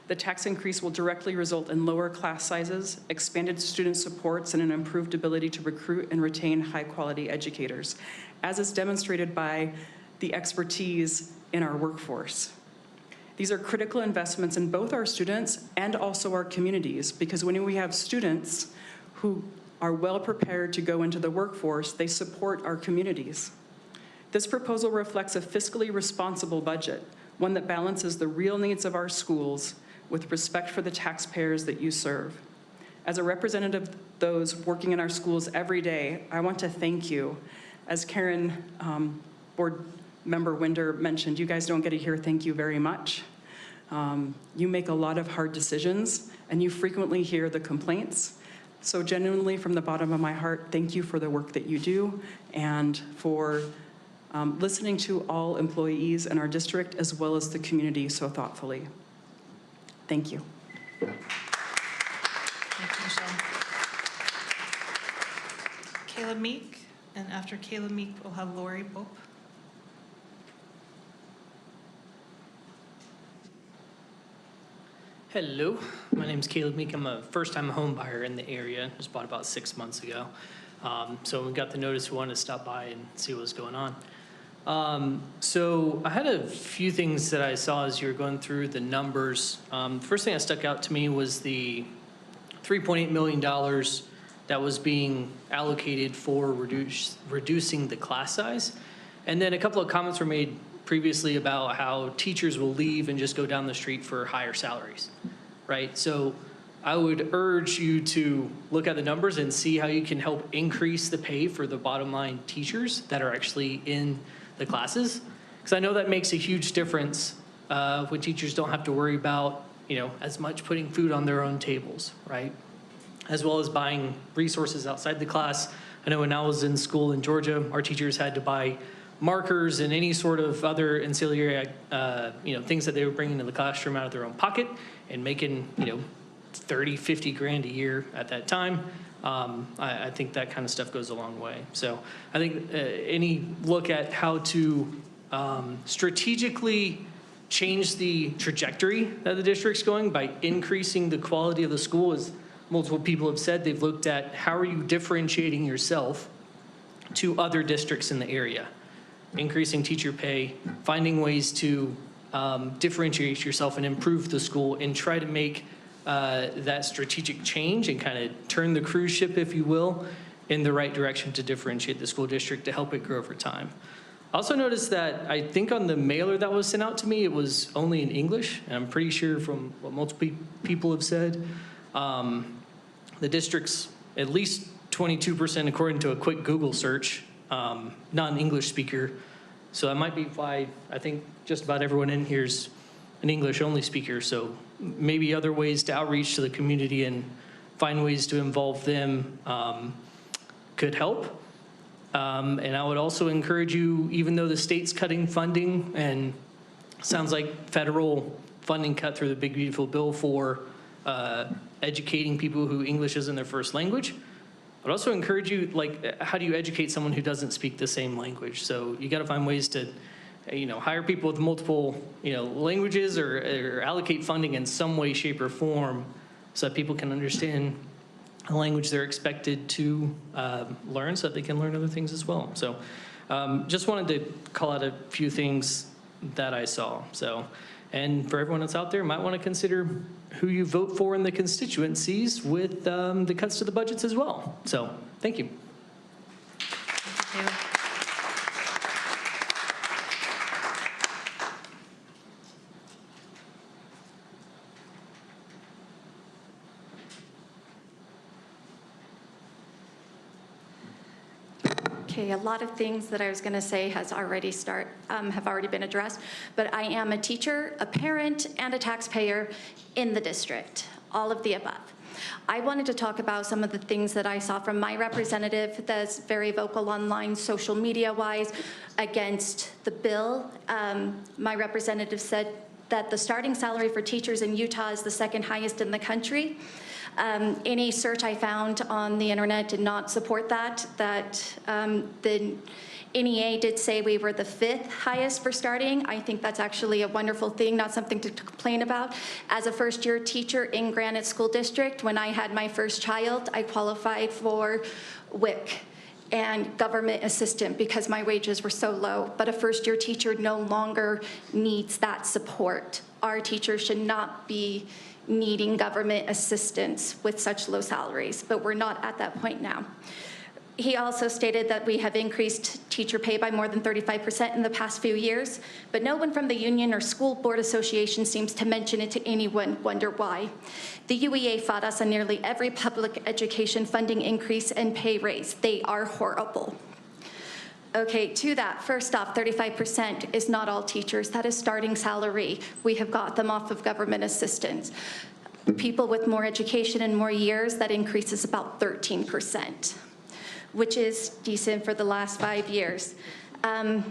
The tax increase will directly result in lower class sizes, expanded student supports, and an improved ability to recruit and retain high-quality educators, as is demonstrated by the expertise in our workforce. These are critical investments in both our students and also our communities, because when we have students who are well prepared to go into the workforce, they support our communities. This proposal reflects a fiscally responsible budget, one that balances the real needs of our schools with respect for the taxpayers that you serve. As a representative of those working in our schools every day, I want to thank you. As Karen, Board Member Winder mentioned, you guys don't get to hear thank you very much. You make a lot of hard decisions, and you frequently hear the complaints. So genuinely, from the bottom of my heart, thank you for the work that you do and for listening to all employees in our district as well as the community so thoughtfully. Thank you. Thank you, Michelle. Caleb Meek, and after Caleb Meek, we'll have Lori Pope. Hello, my name's Caleb Meek. I'm a first-time home buyer in the area. Just bought about 6 months ago. So we got the notice, we wanted to stop by and see what was going on. So I had a few things that I saw as you were going through the numbers. The first thing that stuck out to me was the $3.8 million that was being allocated for reducing the class size. And then a couple of comments were made previously about how teachers will leave and just go down the street for higher salaries, right? So I would urge you to look at the numbers and see how you can help increase the pay for the bottom line teachers that are actually in the classes. Because I know that makes a huge difference when teachers don't have to worry about, as much putting food on their own tables, right? As well as buying resources outside the class. I know when I was in school in Georgia, our teachers had to buy markers and any sort of other ancillary, things that they were bringing to the classroom out of their own pocket and making, 30, 50 grand a year at that time. I think that kind of stuff goes a long way. So I think any look at how to strategically change the trajectory that the district's going by increasing the quality of the school, as multiple people have said, they've looked at how are you differentiating yourself to other districts in the area. Increasing teacher pay, finding ways to differentiate yourself and improve the school and try to make that strategic change and kind of turn the cruise ship, if you will, in the right direction to differentiate the school district to help it grow over time. I also noticed that I think on the mailer that was sent out to me, it was only in English. And I'm pretty sure from what multiple people have said, the district's at least 22%, according to a quick Google search, non-English speaker. So that might be why I think just about everyone in here's an English-only speaker. So maybe other ways to outreach to the community and find ways to involve them could help. And I would also encourage you, even though the state's cutting funding and sounds like federal funding cut through the Big Beautiful Bill for educating people who English isn't their first language, I'd also encourage you, how do you educate someone who doesn't speak the same language? So you got to find ways to, hire people with multiple, languages or allocate funding in some way, shape, or form so that people can understand the language they're expected to learn so that they can learn other things as well. So Just wanted to call out a few things that I saw. So, and for everyone that's out there, might want to consider who you vote for in the constituencies with the cuts to the budgets as well. So, thank you. Thank you. Okay, a lot of things that I was going to say have already been addressed, but I am a teacher, a parent, and a taxpayer in the district, all of the above. I wanted to talk about some of the things that I saw from my representative that's very vocal online, social media-wise, against the bill. My representative said that the starting salary for teachers in Utah is the second highest in the country. Any search I found on the internet did not support that. The NEA did say we were the 5th highest for starting. I think that's actually a wonderful thing, not something to complain about. As a first-year teacher in Granite School District, when I had my first child, I qualified for WIC and government assistant because my wages were so low. But a first-year teacher no longer needs that support. Our teachers should not be needing government assistance with such low salaries, but we're not at that point now. He also stated that we have increased teacher pay by more than 35% in the past few years, but no one from the union or school board association seems to mention it to anyone. Wonder why. The UEA fought us on nearly every public education funding increase and pay raise. They are horrible. Okay, to that, first off, 35% is not all teachers. That is starting salary. We have got them off of government assistance. People with more education and more years, that increase is about 13%, which is decent for the last 5 years.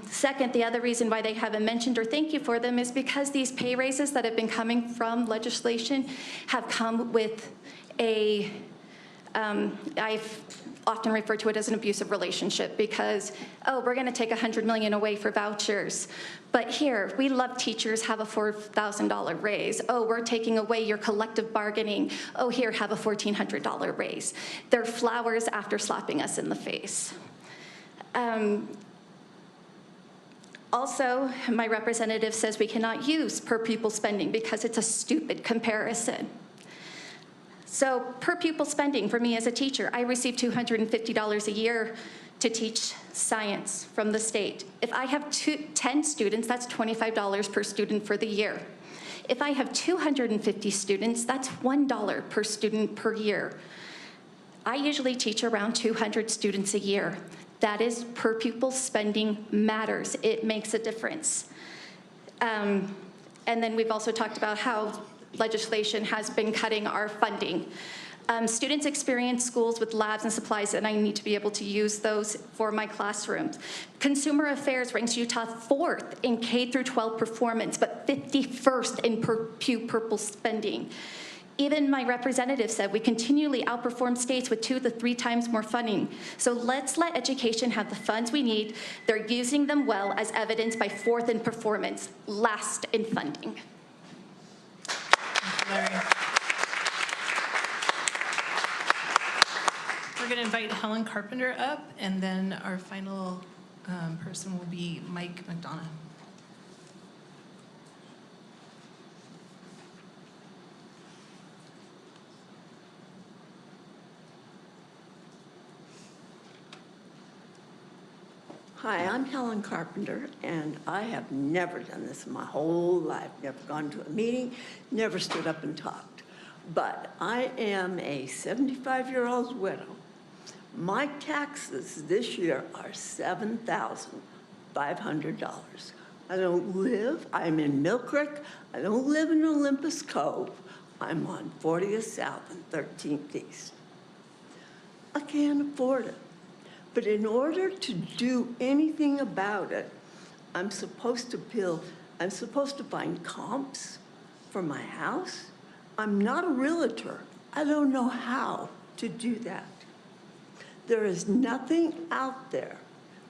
Second, the other reason why they haven't mentioned or thank you for them is because these pay raises that have been coming from legislation have come with a, I've often referred to it as an abusive relationship because, oh, we're gonna take $100 million away for vouchers. But here, we love teachers, have a $4,000 raise. Oh, we're taking away your collective bargaining. Oh, here, have a $1,400 raise. They're flowers after slapping us in the face. Also, my representative says we cannot use per pupil spending because it's a stupid comparison. So per pupil spending for me as a teacher, I receive $250 a year to teach science from the state. If I have 10 students, that's $25 per student for the year. If I have 250 students, that's $1 per student per year. I usually teach around 200 students a year. That is, per pupil spending matters. It makes a difference. And then we've also talked about how legislation has been cutting our funding. Students experience schools with labs and supplies, and I need to be able to use those for my classrooms. Consumer Affairs ranks Utah 4th in K-12 performance, but 51st in per pupil spending. Even my representative said we continually outperform states with 2 to 3 times more funding. So let's let education have the funds we need. They're using them well, as evidenced by 4th in performance, last in funding. Larry. We're going to invite Helen Carpenter up, and then our final person will be Mike McDonough. Hi, I'm Helen Carpenter, and I have never done this in my whole life, never gone to a meeting, never stood up and talked. But I am a 75-year-old widow. My taxes this year are $7,500. I don't live, I'm in Mill Creek, I don't live in Olympus Cove. I'm on 40th South and 13th East. I can't afford it. But in order to do anything about it, I'm supposed to find comps for my house. I'm not a realtor. I don't know how to do that. There is nothing out there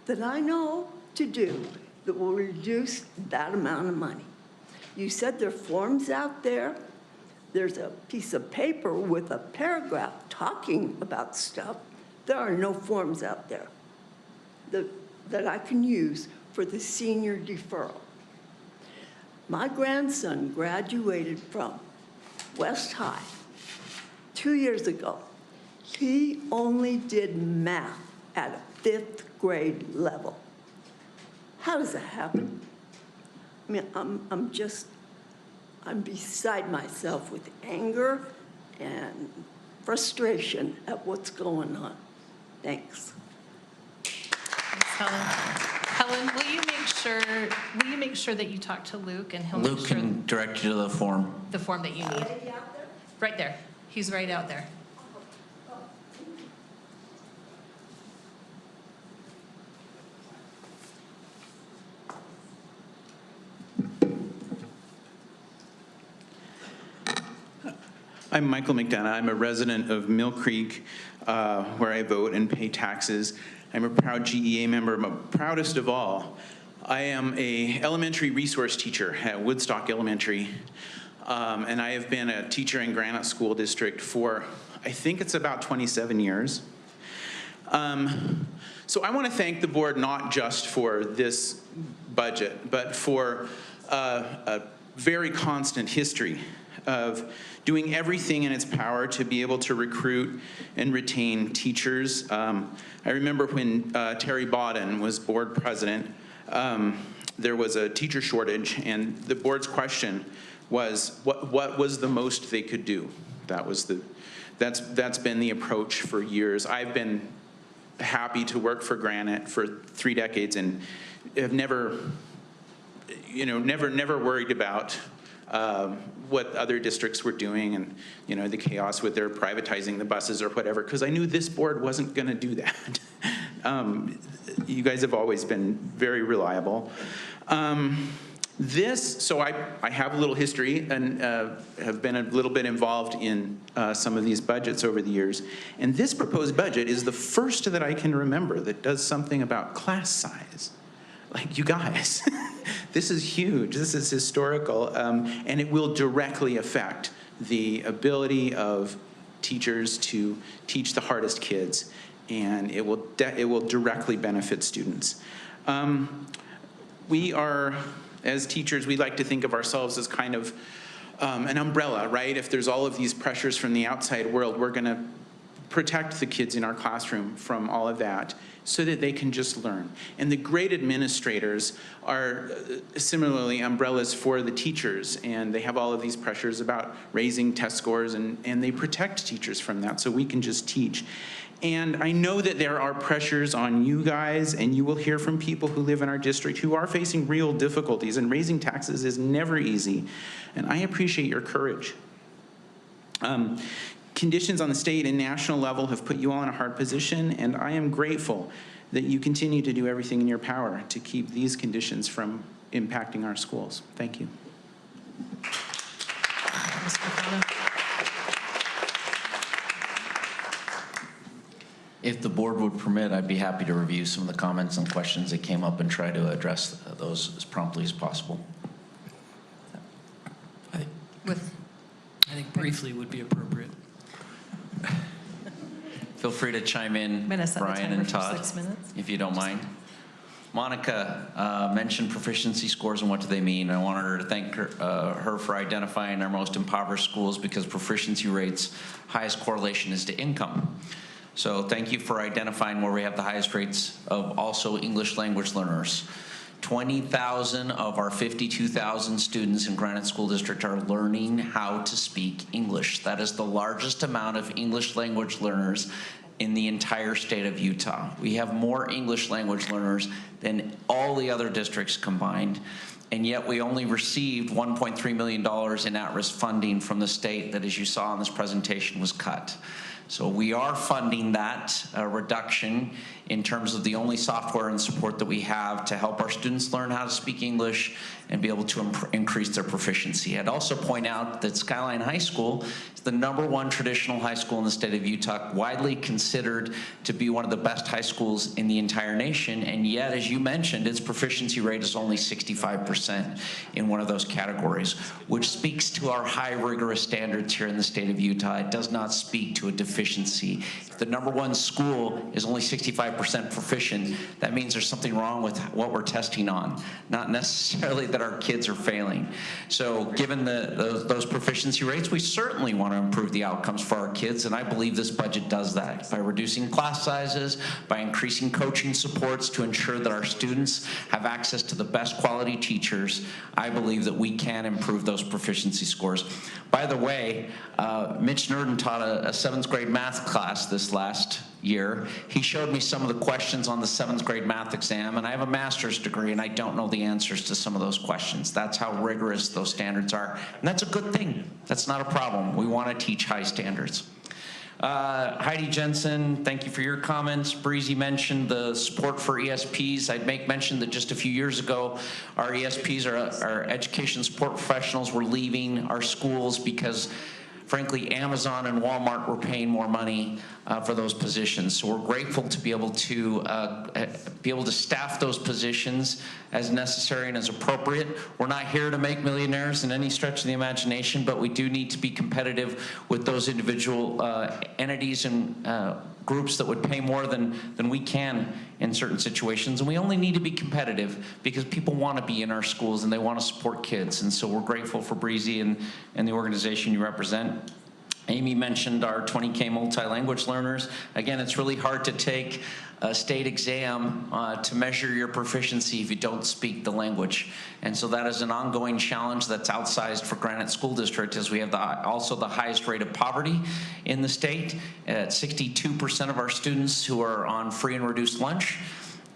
that I know to do that will reduce that amount of money. You said there are forms out there. There's a piece of paper with a paragraph talking about stuff. There are no forms out there. The that I can use for the senior deferral. My grandson graduated from West High 2 years ago. He only did math at a 5th grade level. How does that happen? I mean, I'm beside myself with anger and frustration at what's going on. Thanks. Thanks, Helen, will you make sure that you talk to Luke and he'll make Luke sure can direct you to the form. the form that you need. Right there. He's right out there. I'm Michael McDonough. I'm a resident of Mill Creek, where I vote and pay taxes. I'm a proud GEA member, but proudest of all, I am a elementary resource teacher at Woodstock Elementary, and I have been a teacher in Granite School District for, I think it's about 27 years. So I want to thank the board not just for this budget, but for a very constant history of doing everything in its power to be able to recruit and retain teachers. I remember when Terry Bodden was board president, there was a teacher shortage, and the board's question was, what was the most they could do? That's been the approach for years. I've been happy to work for Granite for 3 decades and have never worried about what other districts were doing and, the chaos with their privatizing the buses or whatever, because I knew this board wasn't going to do that. You guys have always been very reliable. So I have a little history and have been a little bit involved in some of these budgets over the years. And this proposed budget is the first that I can remember that does something about class size. Like, you guys, this is huge. This is historical, and it will directly affect the ability of teachers to teach the hardest kids, and it will directly benefit students. We are, as teachers, we like to think of ourselves as kind of an umbrella, right? If there's all of these pressures from the outside world, we're going to protect the kids in our classroom from all of that so that they can just learn. And the great administrators are similarly umbrellas for the teachers, and they have all of these pressures about raising test scores, and they protect teachers from that so we can just teach. And I know that there are pressures on you guys, and you will hear from people who live in our district who are facing real difficulties, and raising taxes is never easy. And I appreciate your courage. Conditions on the state and national level have put you all in a hard position, and I am grateful that you continue to do everything in your power to keep these conditions from impacting our schools. Thank you. If the board would permit, I'd be happy to review some of the comments and questions that came up and try to address those as promptly as possible. I think briefly would be appropriate. Feel free to chime in, Brian and Todd, if you don't mind. Monica mentioned proficiency scores and what do they mean. I wanted her to thank her for identifying our most impoverished schools because proficiency rates, highest correlation is to income. So thank you for identifying where we have the highest rates of also English language learners. 20,000 of our 52,000 students in Granite School District are learning how to speak English. That is the largest amount of English language learners in the entire state of Utah. We have more English language learners than all the other districts combined, and yet we only received $1.3 million in at-risk funding from the state that, as you saw in this presentation, was cut. So we are funding that reduction in terms of the only software and support that we have to help our students learn how to speak English and be able to increase their proficiency. I'd also point out that Skyline High School is the #1 traditional high school in the state of Utah, widely considered to be one of the best high schools in the entire nation, and yet, as you mentioned, its proficiency rate is only 65% in one of those categories, which speaks to our high rigorous standards here in the state of Utah. It does not speak to a deficiency proficiency. If the #1 school is only 65% proficient, that means there's something wrong with what we're testing on, not necessarily that our kids are failing. So given those proficiency rates, we certainly want to improve the outcomes for our kids, and I believe this budget does that by reducing class sizes, by increasing coaching supports to ensure that our students have access to the best quality teachers. I believe that we can improve those proficiency scores. By the way, Mitch Nurden taught a 7th grade math class this last year. He showed me some of the questions on the 7th grade math exam, and I have a master's degree, and I don't know the answers to some of those questions. That's how rigorous those standards are, and that's a good thing. That's not a problem. We want to teach high standards. Heidi Jensen, thank you for your comments. Breezy mentioned the support for ESPs. I'd make mention that just a few years ago, our ESPs, our education support professionals, were leaving our schools because frankly, Amazon and Walmart were paying more money for those positions. So we're grateful to be able to staff those positions as necessary and as appropriate. We're not here to make millionaires in any stretch of the imagination, but we do need to be competitive with those individual entities and groups that would pay more than we can in certain situations. And we only need to be competitive because people want to be in our schools and they want to support kids. And so we're grateful for Breezy and the organization you represent. Amy mentioned our 20K multi-language learners. Again, it's really hard to take a state exam to measure your proficiency if you don't speak the language. And so that is an ongoing challenge that's outsized for Granite School District, as we have also the highest rate of poverty in the state, at 62% of our students who are on free and reduced lunch.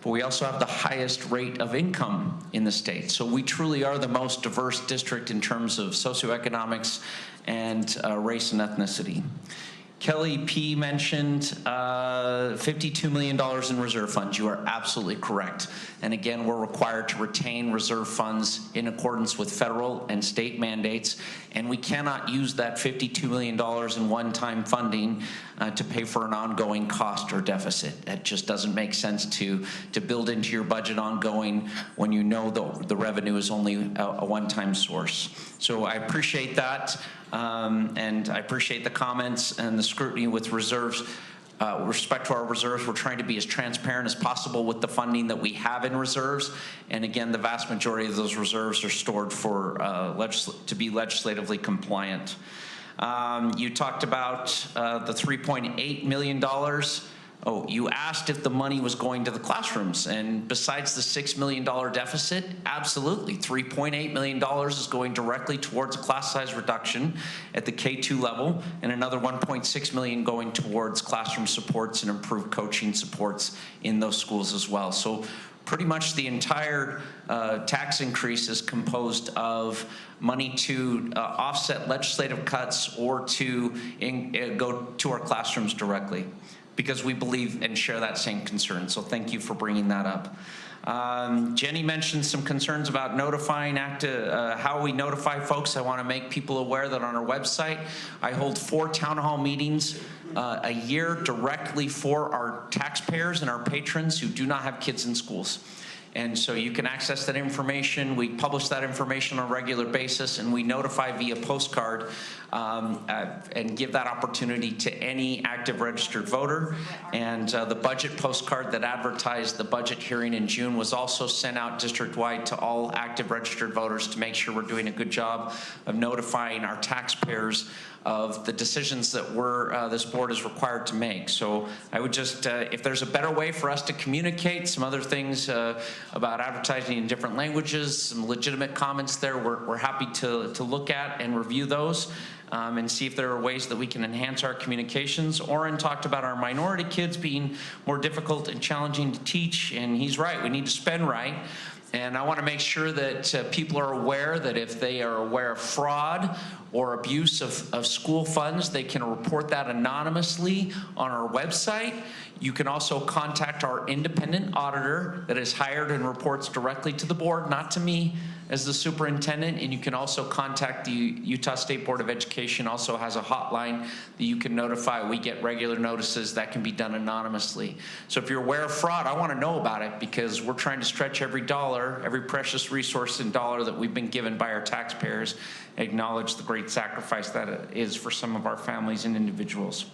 But we also have the highest rate of income in the state. So we truly are the most diverse district in terms of socioeconomics and race and ethnicity. Kelly P. mentioned $52 million in reserve funds. You are absolutely correct. And again, we're required to retain reserve funds in accordance with federal and state mandates. And we cannot use that $52 million in one-time funding to pay for an ongoing cost or deficit. That just doesn't make sense to build into your budget ongoing when you know the revenue is only a one-time source. So I appreciate that. And I appreciate the comments and the scrutiny with reserves. With respect to our reserves, we're trying to be as transparent as possible with the funding that we have in reserves. And again, the vast majority of those reserves are stored for to be legislatively compliant. You talked about the $3.8 million. Oh, you asked if the money was going to the classrooms, and besides the $6 million deficit, absolutely, $3.8 million is going directly towards a class size reduction at the K2 level, and another $1.6 million going towards classroom supports and improved coaching supports in those schools as well. So pretty much the entire tax increase is composed of money to offset legislative cuts or to go to our classrooms directly, because we believe and share that same concern. So thank you for bringing that up. Jenny mentioned some concerns about notifying how we notify folks. I want to make people aware that on our website, I hold 4 town hall meetings a year directly for our taxpayers and our patrons who do not have kids in schools. And so you can access that information. We publish that information on a regular basis, and we notify via postcard and give that opportunity to any active registered voter. And the budget postcard that advertised the budget hearing in June was also sent out district-wide to all active registered voters to make sure we're doing a good job of notifying our taxpayers of the decisions that this board is required to make. So I would just, if there's a better way for us to communicate, some other things about advertising in different languages, some legitimate comments there, we're happy to look at and review those and see if there are ways that we can enhance our communications. Oren talked about our minority kids being more difficult and challenging to teach, and he's right, we need to spend right. And I want to make sure that people are aware that if they are aware of fraud or abuse of school funds, they can report that anonymously on our website. You can also contact our independent auditor that is hired and reports directly to the board, not to me as the superintendent. And you can also contact the Utah State Board of Education, also has a hotline that you can notify. We get regular notices that can be done anonymously. So if you're aware of fraud, I want to know about it, because we're trying to stretch every dollar, every precious resource and dollar that we've been given by our taxpayers, acknowledge the great sacrifice that it is for some of our families and individuals.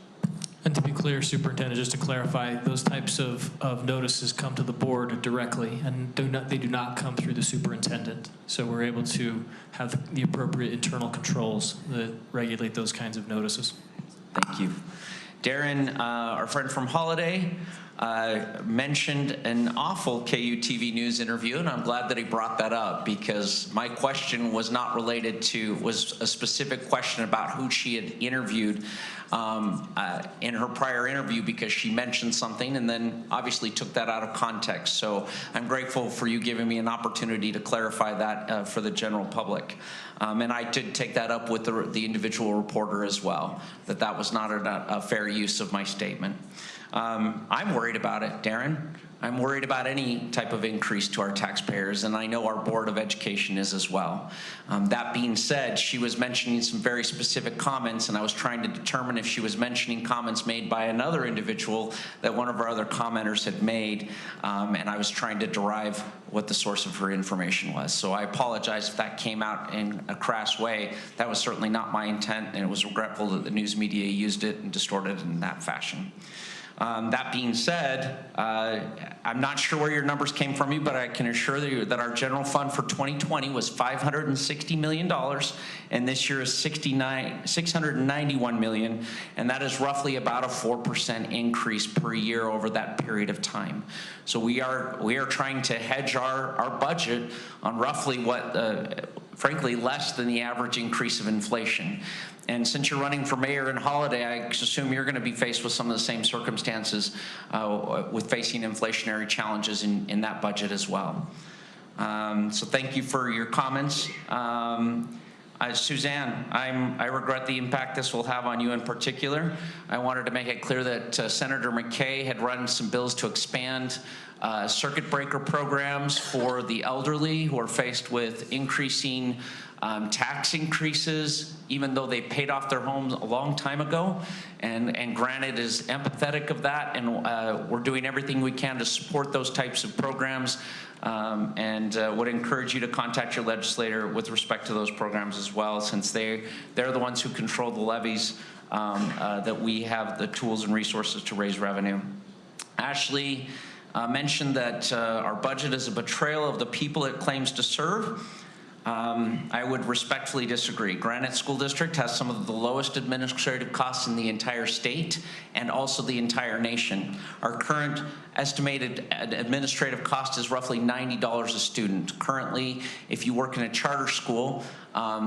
And to be clear, Superintendent, just to clarify, those types of notices come to the board directly, and they do not come through the superintendent. So we're able to have the appropriate internal controls that regulate those kinds of notices. Thank you. Darren, our friend from Holiday, mentioned an awful KUTV News interview, and I'm glad that he brought that up, because my question was not related to, was a specific question about who she had interviewed in her prior interview, because she mentioned something and then obviously took that out of context. So I'm grateful for you giving me an opportunity to clarify that for the general public. And I did take that up with the individual reporter as well, that was not a fair use of my statement. I'm worried about it, Darren. I'm worried about any type of increase to our taxpayers, and I know our Board of Education is as well. That being said, she was mentioning some very specific comments, and I was trying to determine if she was mentioning comments made by another individual that one of our other commenters had made, and I was trying to derive what the source of her information was. So I apologize if that came out in a crass way. That was certainly not my intent, and it was regretful that the news media used it and distorted it in that fashion. That being said, I'm not sure where your numbers came from, but I can assure you that our general fund for 2020 was $560 million, and this year is $691 million, and that is roughly about a 4% increase per year over that period of time. So we are trying to hedge our budget on roughly what, frankly, less than the average increase of inflation. And since you're running for mayor in Holiday, I assume you're going to be faced with some of the same circumstances with facing inflationary challenges in that budget as well. So thank you for your comments. Suzanne, I regret the impact this will have on you in particular. I wanted to make it clear that Senator McKay had run some bills to expand circuit breaker programs for the elderly who are faced with increasing tax increases, even though they paid off their homes a long time ago. And Granite is empathetic of that, and we're doing everything we can to support those types of programs, and would encourage you to contact your legislator with respect to those programs as well, since they're the ones who control the levies, that we have the tools and resources to raise revenue. Ashley mentioned that our budget is a betrayal of the people it claims to serve. I would respectfully disagree. Granite School District has some of the lowest administrative costs in the entire state and also the entire nation. Our current estimated administrative cost is roughly $90 a student. Currently, if you work in a charter school,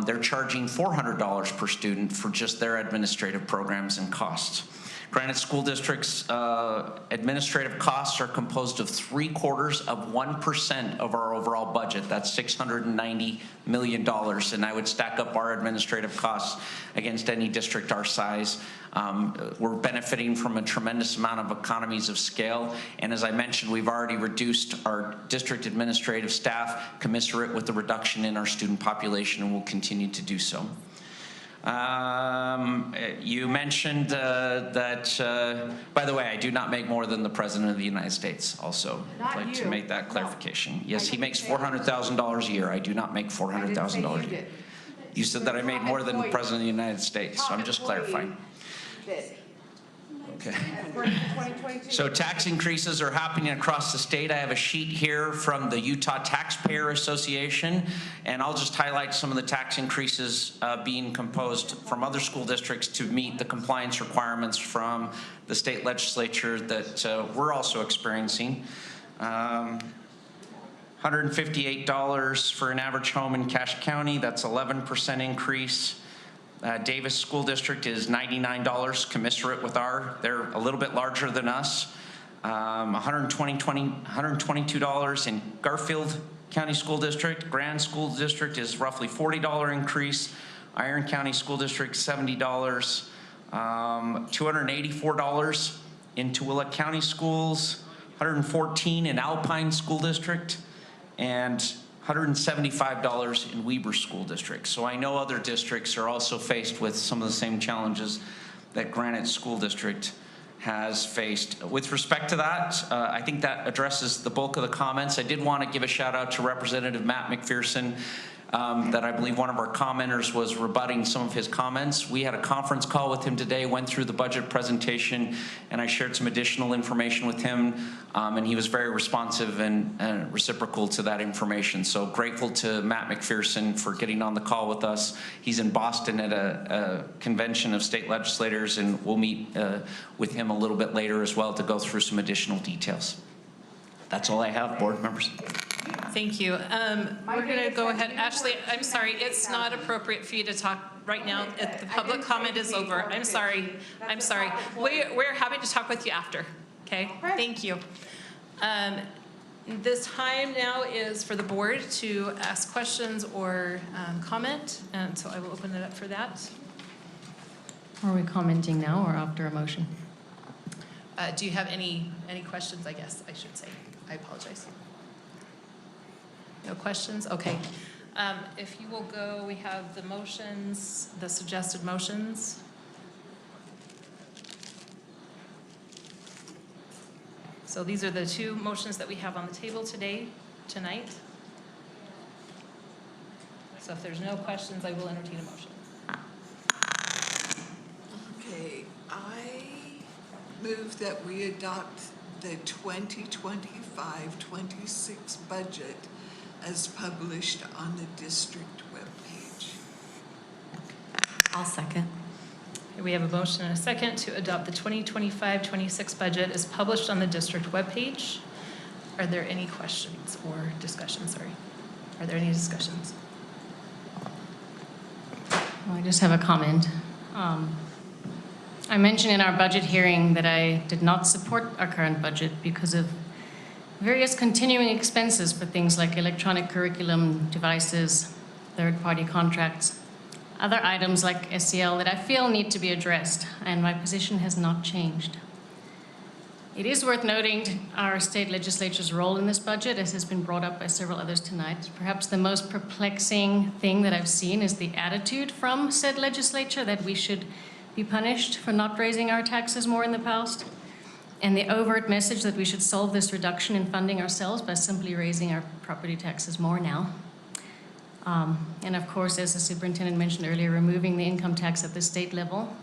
they're charging $400 per student for just their administrative programs and costs. Granite School District's administrative costs are composed of 0.75% of our overall budget. That's $690 million, and I would stack up our administrative costs against any district our size. We're benefiting from a tremendous amount of economies of scale, and as I mentioned, we've already reduced our district administrative staff commensurate with the reduction in our student population, and will continue to do so. You mentioned that, by the way, I do not make more than the President of the United States also. I'd like to make that clarification. No. Yes, he makes $400,000 a year. I do not make $400,000 a year. You said that I made more than the President of the United States, so I'm just clarifying. Okay. So tax increases are happening across the state. I have a sheet here from the Utah Taxpayer Association, and I'll just highlight some of the tax increases being composed from other school districts to meet the compliance requirements from the state legislature that we're also experiencing. $158 for an average home in Cache County, that's 11% increase. Davis School District is $99, commensurate with they're a little bit larger than us. $122 in Garfield County School District. Grand School District is roughly $40 increase. Iron County School District, $70. $284 in Tooele County Schools. $114 in Alpine School District. And $175 in Weber School District. So I know other districts are also faced with some of the same challenges that Granite School District has faced. With respect to that, I think that addresses the bulk of the comments. I did want to give a shout out to Representative Matt McPherson. that I believe one of our commenters was rebutting some of his comments. We had a conference call with him today, went through the budget presentation, and I shared some additional information with him, and he was very responsive and reciprocal to that information. So grateful to Matt McPherson for getting on the call with us. He's in Boston at a convention of state legislators, and we'll meet with him a little bit later as well to go through some additional details. That's all I have, board members. Thank you. We're going to go ahead. Ashley, I'm sorry. It's not appropriate for you to talk right now. The public comment is over. I'm sorry. I'm sorry. We're happy to talk with you after. Okay? Thank you. This time now is for the board to ask questions or comment, and so I will open it up for that. Are we commenting now or after a motion? Do you have any questions, I guess I should say? I apologize. No questions? Okay. If you will go, we have the motions, the suggested motions. So these are the two motions that we have on the table tonight. So if there's no questions, I will entertain a motion. Okay, I move that we adopt the 2025-26 budget as published on the district webpage. I'll second. We have a motion and a second to adopt the 2025-26 budget as published on the district webpage. Are there any questions or discussions? Sorry. Are there any discussions? Well, I just have a comment. I mentioned in our budget hearing that I did not support our current budget because of various continuing expenses for things like electronic curriculum devices, third-party contracts, other items like SEL that I feel need to be addressed, and my position has not changed. It is worth noting our state legislature's role in this budget, as has been brought up by several others tonight. Perhaps the most perplexing thing that I've seen is the attitude from said legislature that we should be punished for not raising our taxes more in the past, and the overt message that we should solve this reduction in funding ourselves by simply raising our property taxes more now. And of course, as the superintendent mentioned earlier, removing the income tax at the state level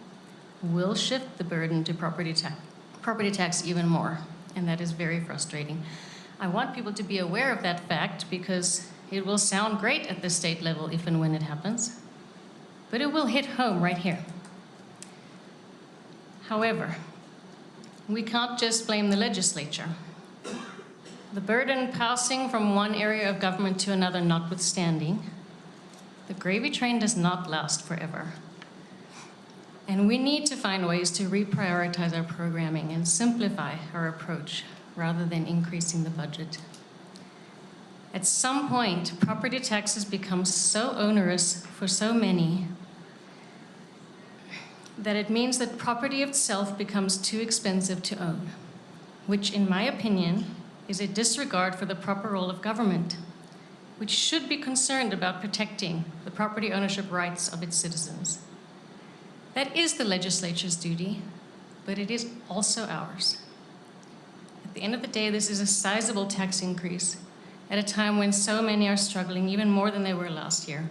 will shift the burden to property tax even more, and that is very frustrating. I want people to be aware of that fact because it will sound great at the state level if and when it happens, but it will hit home right here. However, we can't just blame the legislature. The burden passing from one area of government to another notwithstanding, the gravy train does not last forever. And we need to find ways to reprioritize our programming and simplify our approach rather than increasing the budget. At some point, property taxes become so onerous for so many that it means that property itself becomes too expensive to own, which in my opinion is a disregard for the proper role of government, which should be concerned about protecting the property ownership rights of its citizens. That is the legislature's duty, but it is also ours. At the end of the day, this is a sizable tax increase at a time when so many are struggling, even more than they were last year.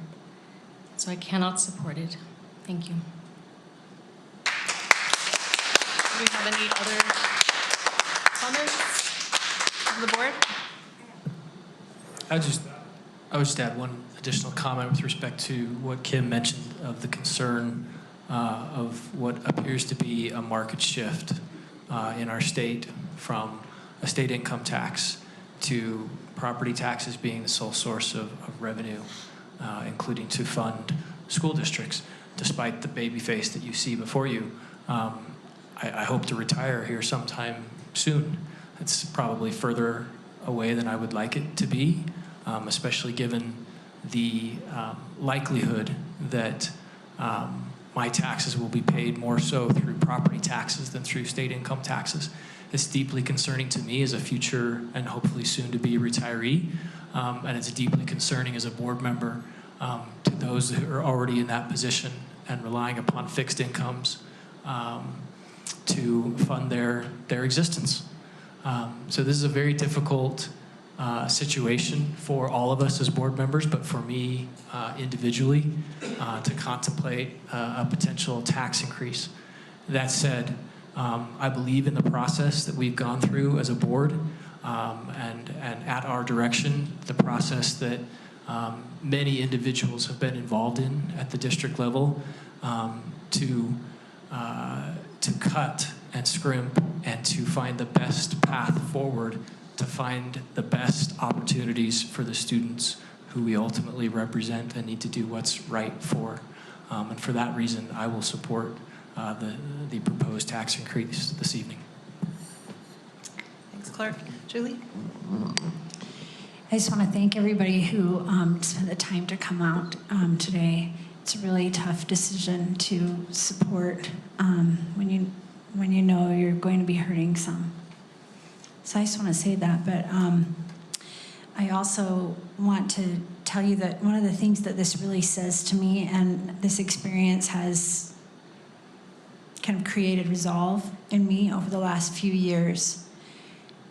So I cannot support it. Thank you. Do we have any other comments from the board? I would just add one additional comment with respect to what Kim mentioned of the concern of what appears to be a market shift in our state from a state income tax to property taxes being the sole source of revenue, including to fund school districts, despite the baby face that you see before you. I hope to retire here sometime soon. It's probably further away than I would like it to be, especially given the likelihood that my taxes will be paid more so through property taxes than through state income taxes. It's deeply concerning to me as a future and hopefully soon to be retiree, and it's deeply concerning as a board member to those who are already in that position and relying upon fixed incomes to fund their existence. So this is a very difficult situation for all of us as board members, but for me individually, to contemplate a potential tax increase. That said, I believe in the process that we've gone through as a board, and at our direction, the process that many individuals have been involved in at the district level, to cut and scrimp and to find the best path forward, to find the best opportunities for the students who we ultimately represent and need to do what's right for. And for that reason, I will support the proposed tax increase this evening. Thanks, Clark. Julie? I just want to thank everybody who spent the time to come out today. It's a really tough decision to support when you know you're going to be hurting some. So I just want to say that, but I also want to tell you that one of the things that this really says to me, and this experience has kind of created resolve in me over the last few years,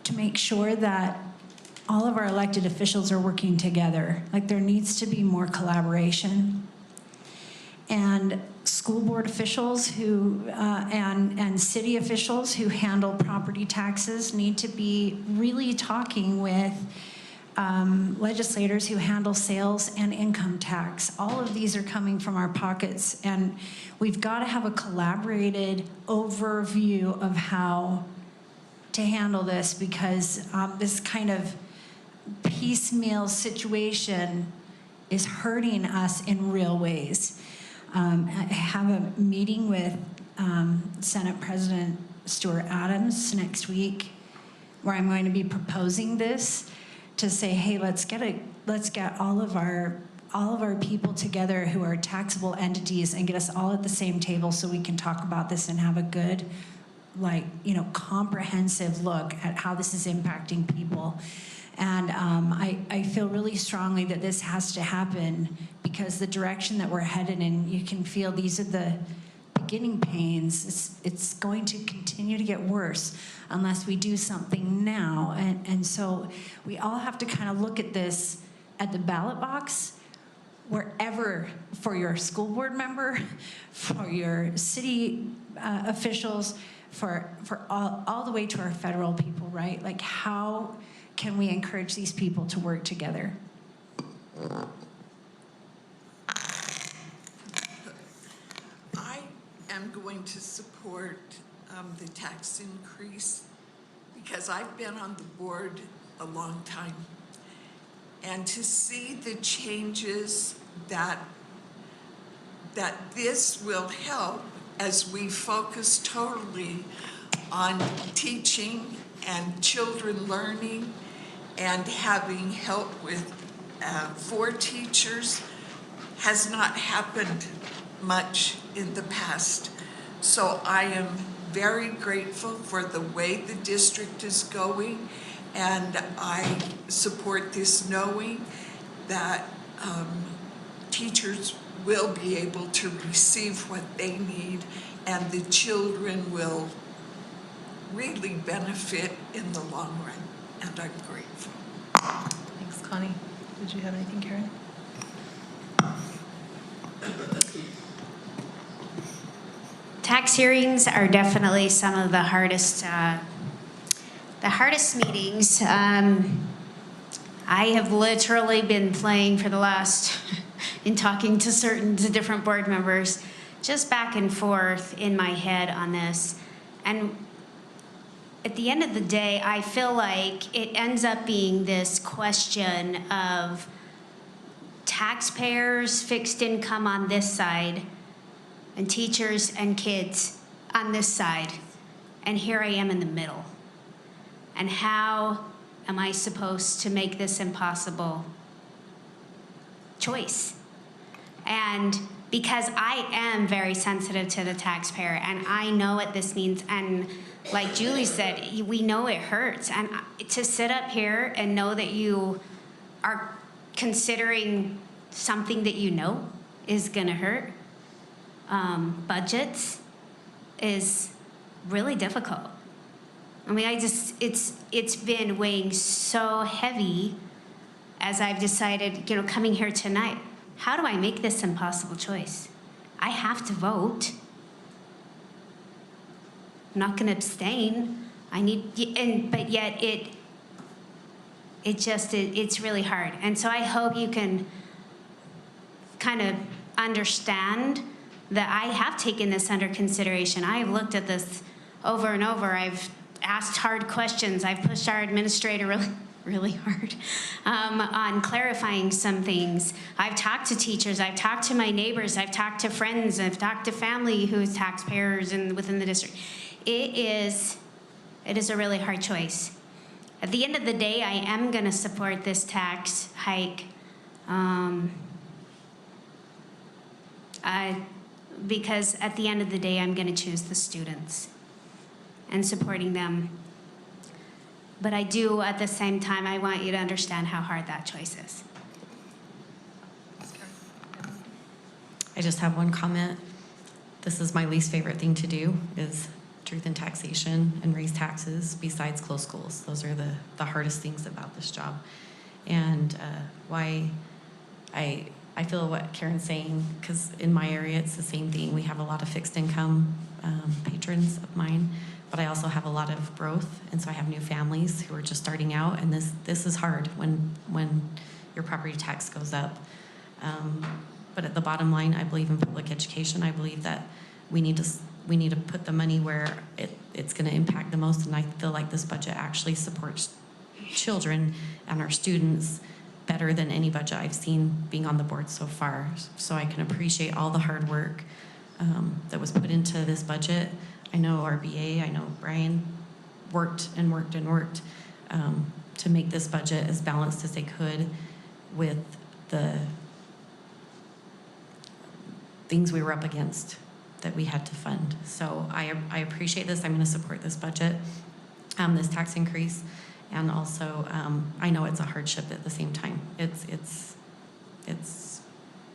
to make sure that all of our elected officials are working together. Like, there needs to be more collaboration. And school board officials who and city officials who handle property taxes need to be really talking with legislators who handle sales and income tax. All of these are coming from our pockets, and we've got to have a collaborated overview of how to handle this, because this kind of piecemeal situation is hurting us in real ways. I have a meeting with Senate President Stuart Adams next week, where I'm going to be proposing this to say, hey, let's get all of our people together who are taxable entities and get us all at the same table so we can talk about this and have a good, comprehensive look at how this is impacting people. And I feel really strongly that this has to happen, because the direction that we're headed in, you can feel these are the beginning pains. It's going to continue to get worse unless we do something now. And so we all have to kind of look at this at the ballot box, wherever, for your school board member, for your city officials, for all the way to our federal people, right? Like, how can we encourage these people to work together? I am going to support the tax increase because I've been on the board a long time. And to see the changes that this will help as we focus totally on teaching and children learning and having help with for teachers has not happened much in the past. So I am very grateful for the way the district is going, and I support this knowing that teachers will be able to receive what they need, and the children will really benefit in the long run, and I'm grateful. Thanks, Connie. Did you have anything, Karen? Tax hearings are definitely some of the hardest meetings. I have literally been playing for the last, in talking to different board members, just back and forth in my head on this. And at the end of the day, I feel like it ends up being this question of taxpayers, fixed income on this side, and teachers and kids on this side. And here I am in the middle. And how am I supposed to make this impossible choice? And because I am very sensitive to the taxpayer, and I know what this means, and like Julie said, we know it hurts. And to sit up here and know that you are considering something that you know is gonna hurt, budgets, is really difficult. I mean, it's been weighing so heavy as I've decided, coming here tonight, how do I make this impossible choice? I have to vote. I'm not gonna abstain. But yet it's really hard. And so I hope you can kind of understand that I have taken this under consideration. I've looked at this over and over. I've asked hard questions. I've pushed our administrator really hard on clarifying some things. I've talked to teachers. I've talked to my neighbors. I've talked to friends. I've talked to family who's taxpayers within the district. It is a really hard choice. At the end of the day, I am going to support this tax hike because at the end of the day, I'm going to choose the students and supporting them. But I do, at the same time, I want you to understand how hard that choice is. I just have one comment. This is my least favorite thing to do, is truth in taxation and raise taxes besides close schools. Those are the hardest things about this job. And why I feel what Karen's saying, because in my area it's the same thing. We have a lot of fixed income patrons of mine, but I also have a lot of growth, and so I have new families who are just starting out, and this is hard when your property tax goes up. But at the bottom line, I believe in public education. I believe that we need to put the money where it's going to impact the most, and I feel like this budget actually supports children and our students better than any budget I've seen being on the board so far. So I can appreciate all the hard work that was put into this budget. I know our BA, I know Brian worked and worked and worked to make this budget as balanced as they could with the things we were up against that we had to fund. So I appreciate this. I'm going to support this budget, this tax increase, and also I know it's a hardship at the same time. It's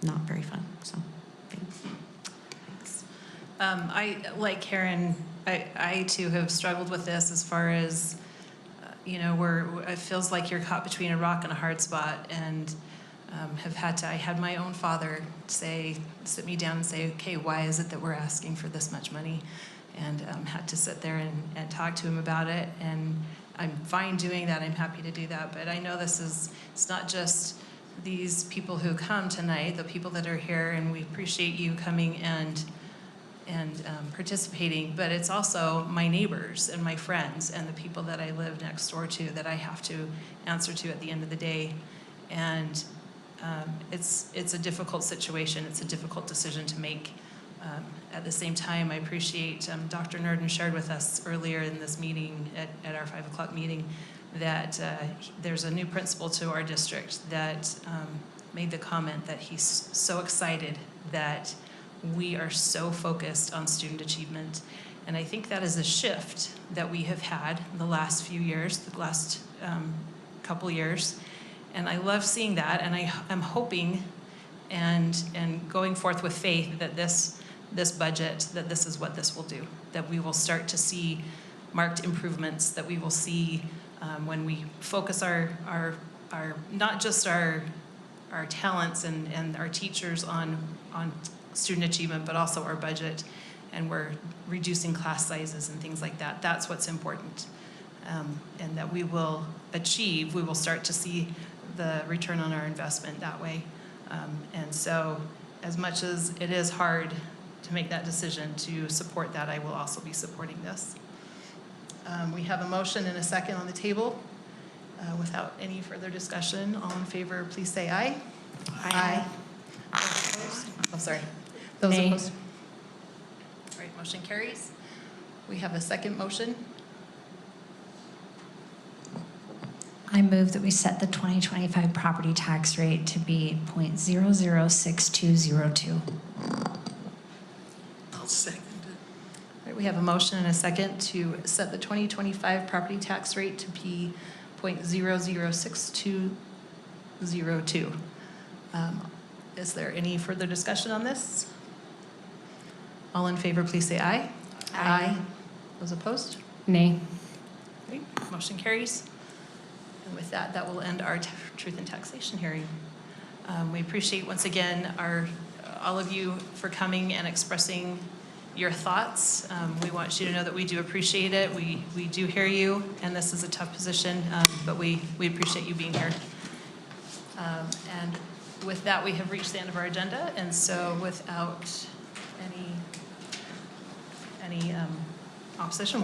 not very fun. So thanks. Like Karen, I too have struggled with this as far as, it feels like you're caught between a rock and a hard spot, and I had my own father sit me down and say, okay, why is it that we're asking for this much money? And had to sit there and talk to him about it. And I'm fine doing that. I'm happy to do that. But I know it's not just these people who come tonight, the people that are here, and we appreciate you coming and participating, but it's also my neighbors and my friends and the people that I live next door to that I have to answer to at the end of the day. And it's a difficult situation. It's a difficult decision to make. At the same time, I appreciate Dr. Nurdin shared with us earlier in this meeting, at our 5 o'clock meeting, that there's a new principal to our district that made the comment that he's so excited that we are so focused on student achievement. And I think that is a shift that we have had the last few years, the last couple years. And I love seeing that, and I'm hoping and going forth with faith that this budget, that this is what this will do, that we will start to see marked improvements, that we will see when we focus our not just our talents and our teachers on student achievement, but also our budget, and we're reducing class sizes and things like that. That's what's important, and that we will start to see the return on our investment that way. And so as much as it is hard to make that decision to support that, I will also be supporting this. We have a motion and a second on the table. Without any further discussion, all in favor, please say aye. Aye. Those opposed? Oh, sorry. Those Nay. opposed? All right, motion carries. We have a second motion. I move that we set the 2025 property tax rate to be 0.006202. I'll second it. All right, we have a motion and a second to set the 2025 property tax rate to be 0.006202. Is there any further discussion on this? All in favor, please say aye. Aye. Those opposed? Nay. Great. Motion carries. And with that, that will end our Truth in Taxation hearing. We appreciate once again all of you for coming and expressing your thoughts. We want you to know that we do appreciate it. We do hear you, and this is a tough position, but we appreciate you being here. And with that, we have reached the end of our agenda, and so without any opposition,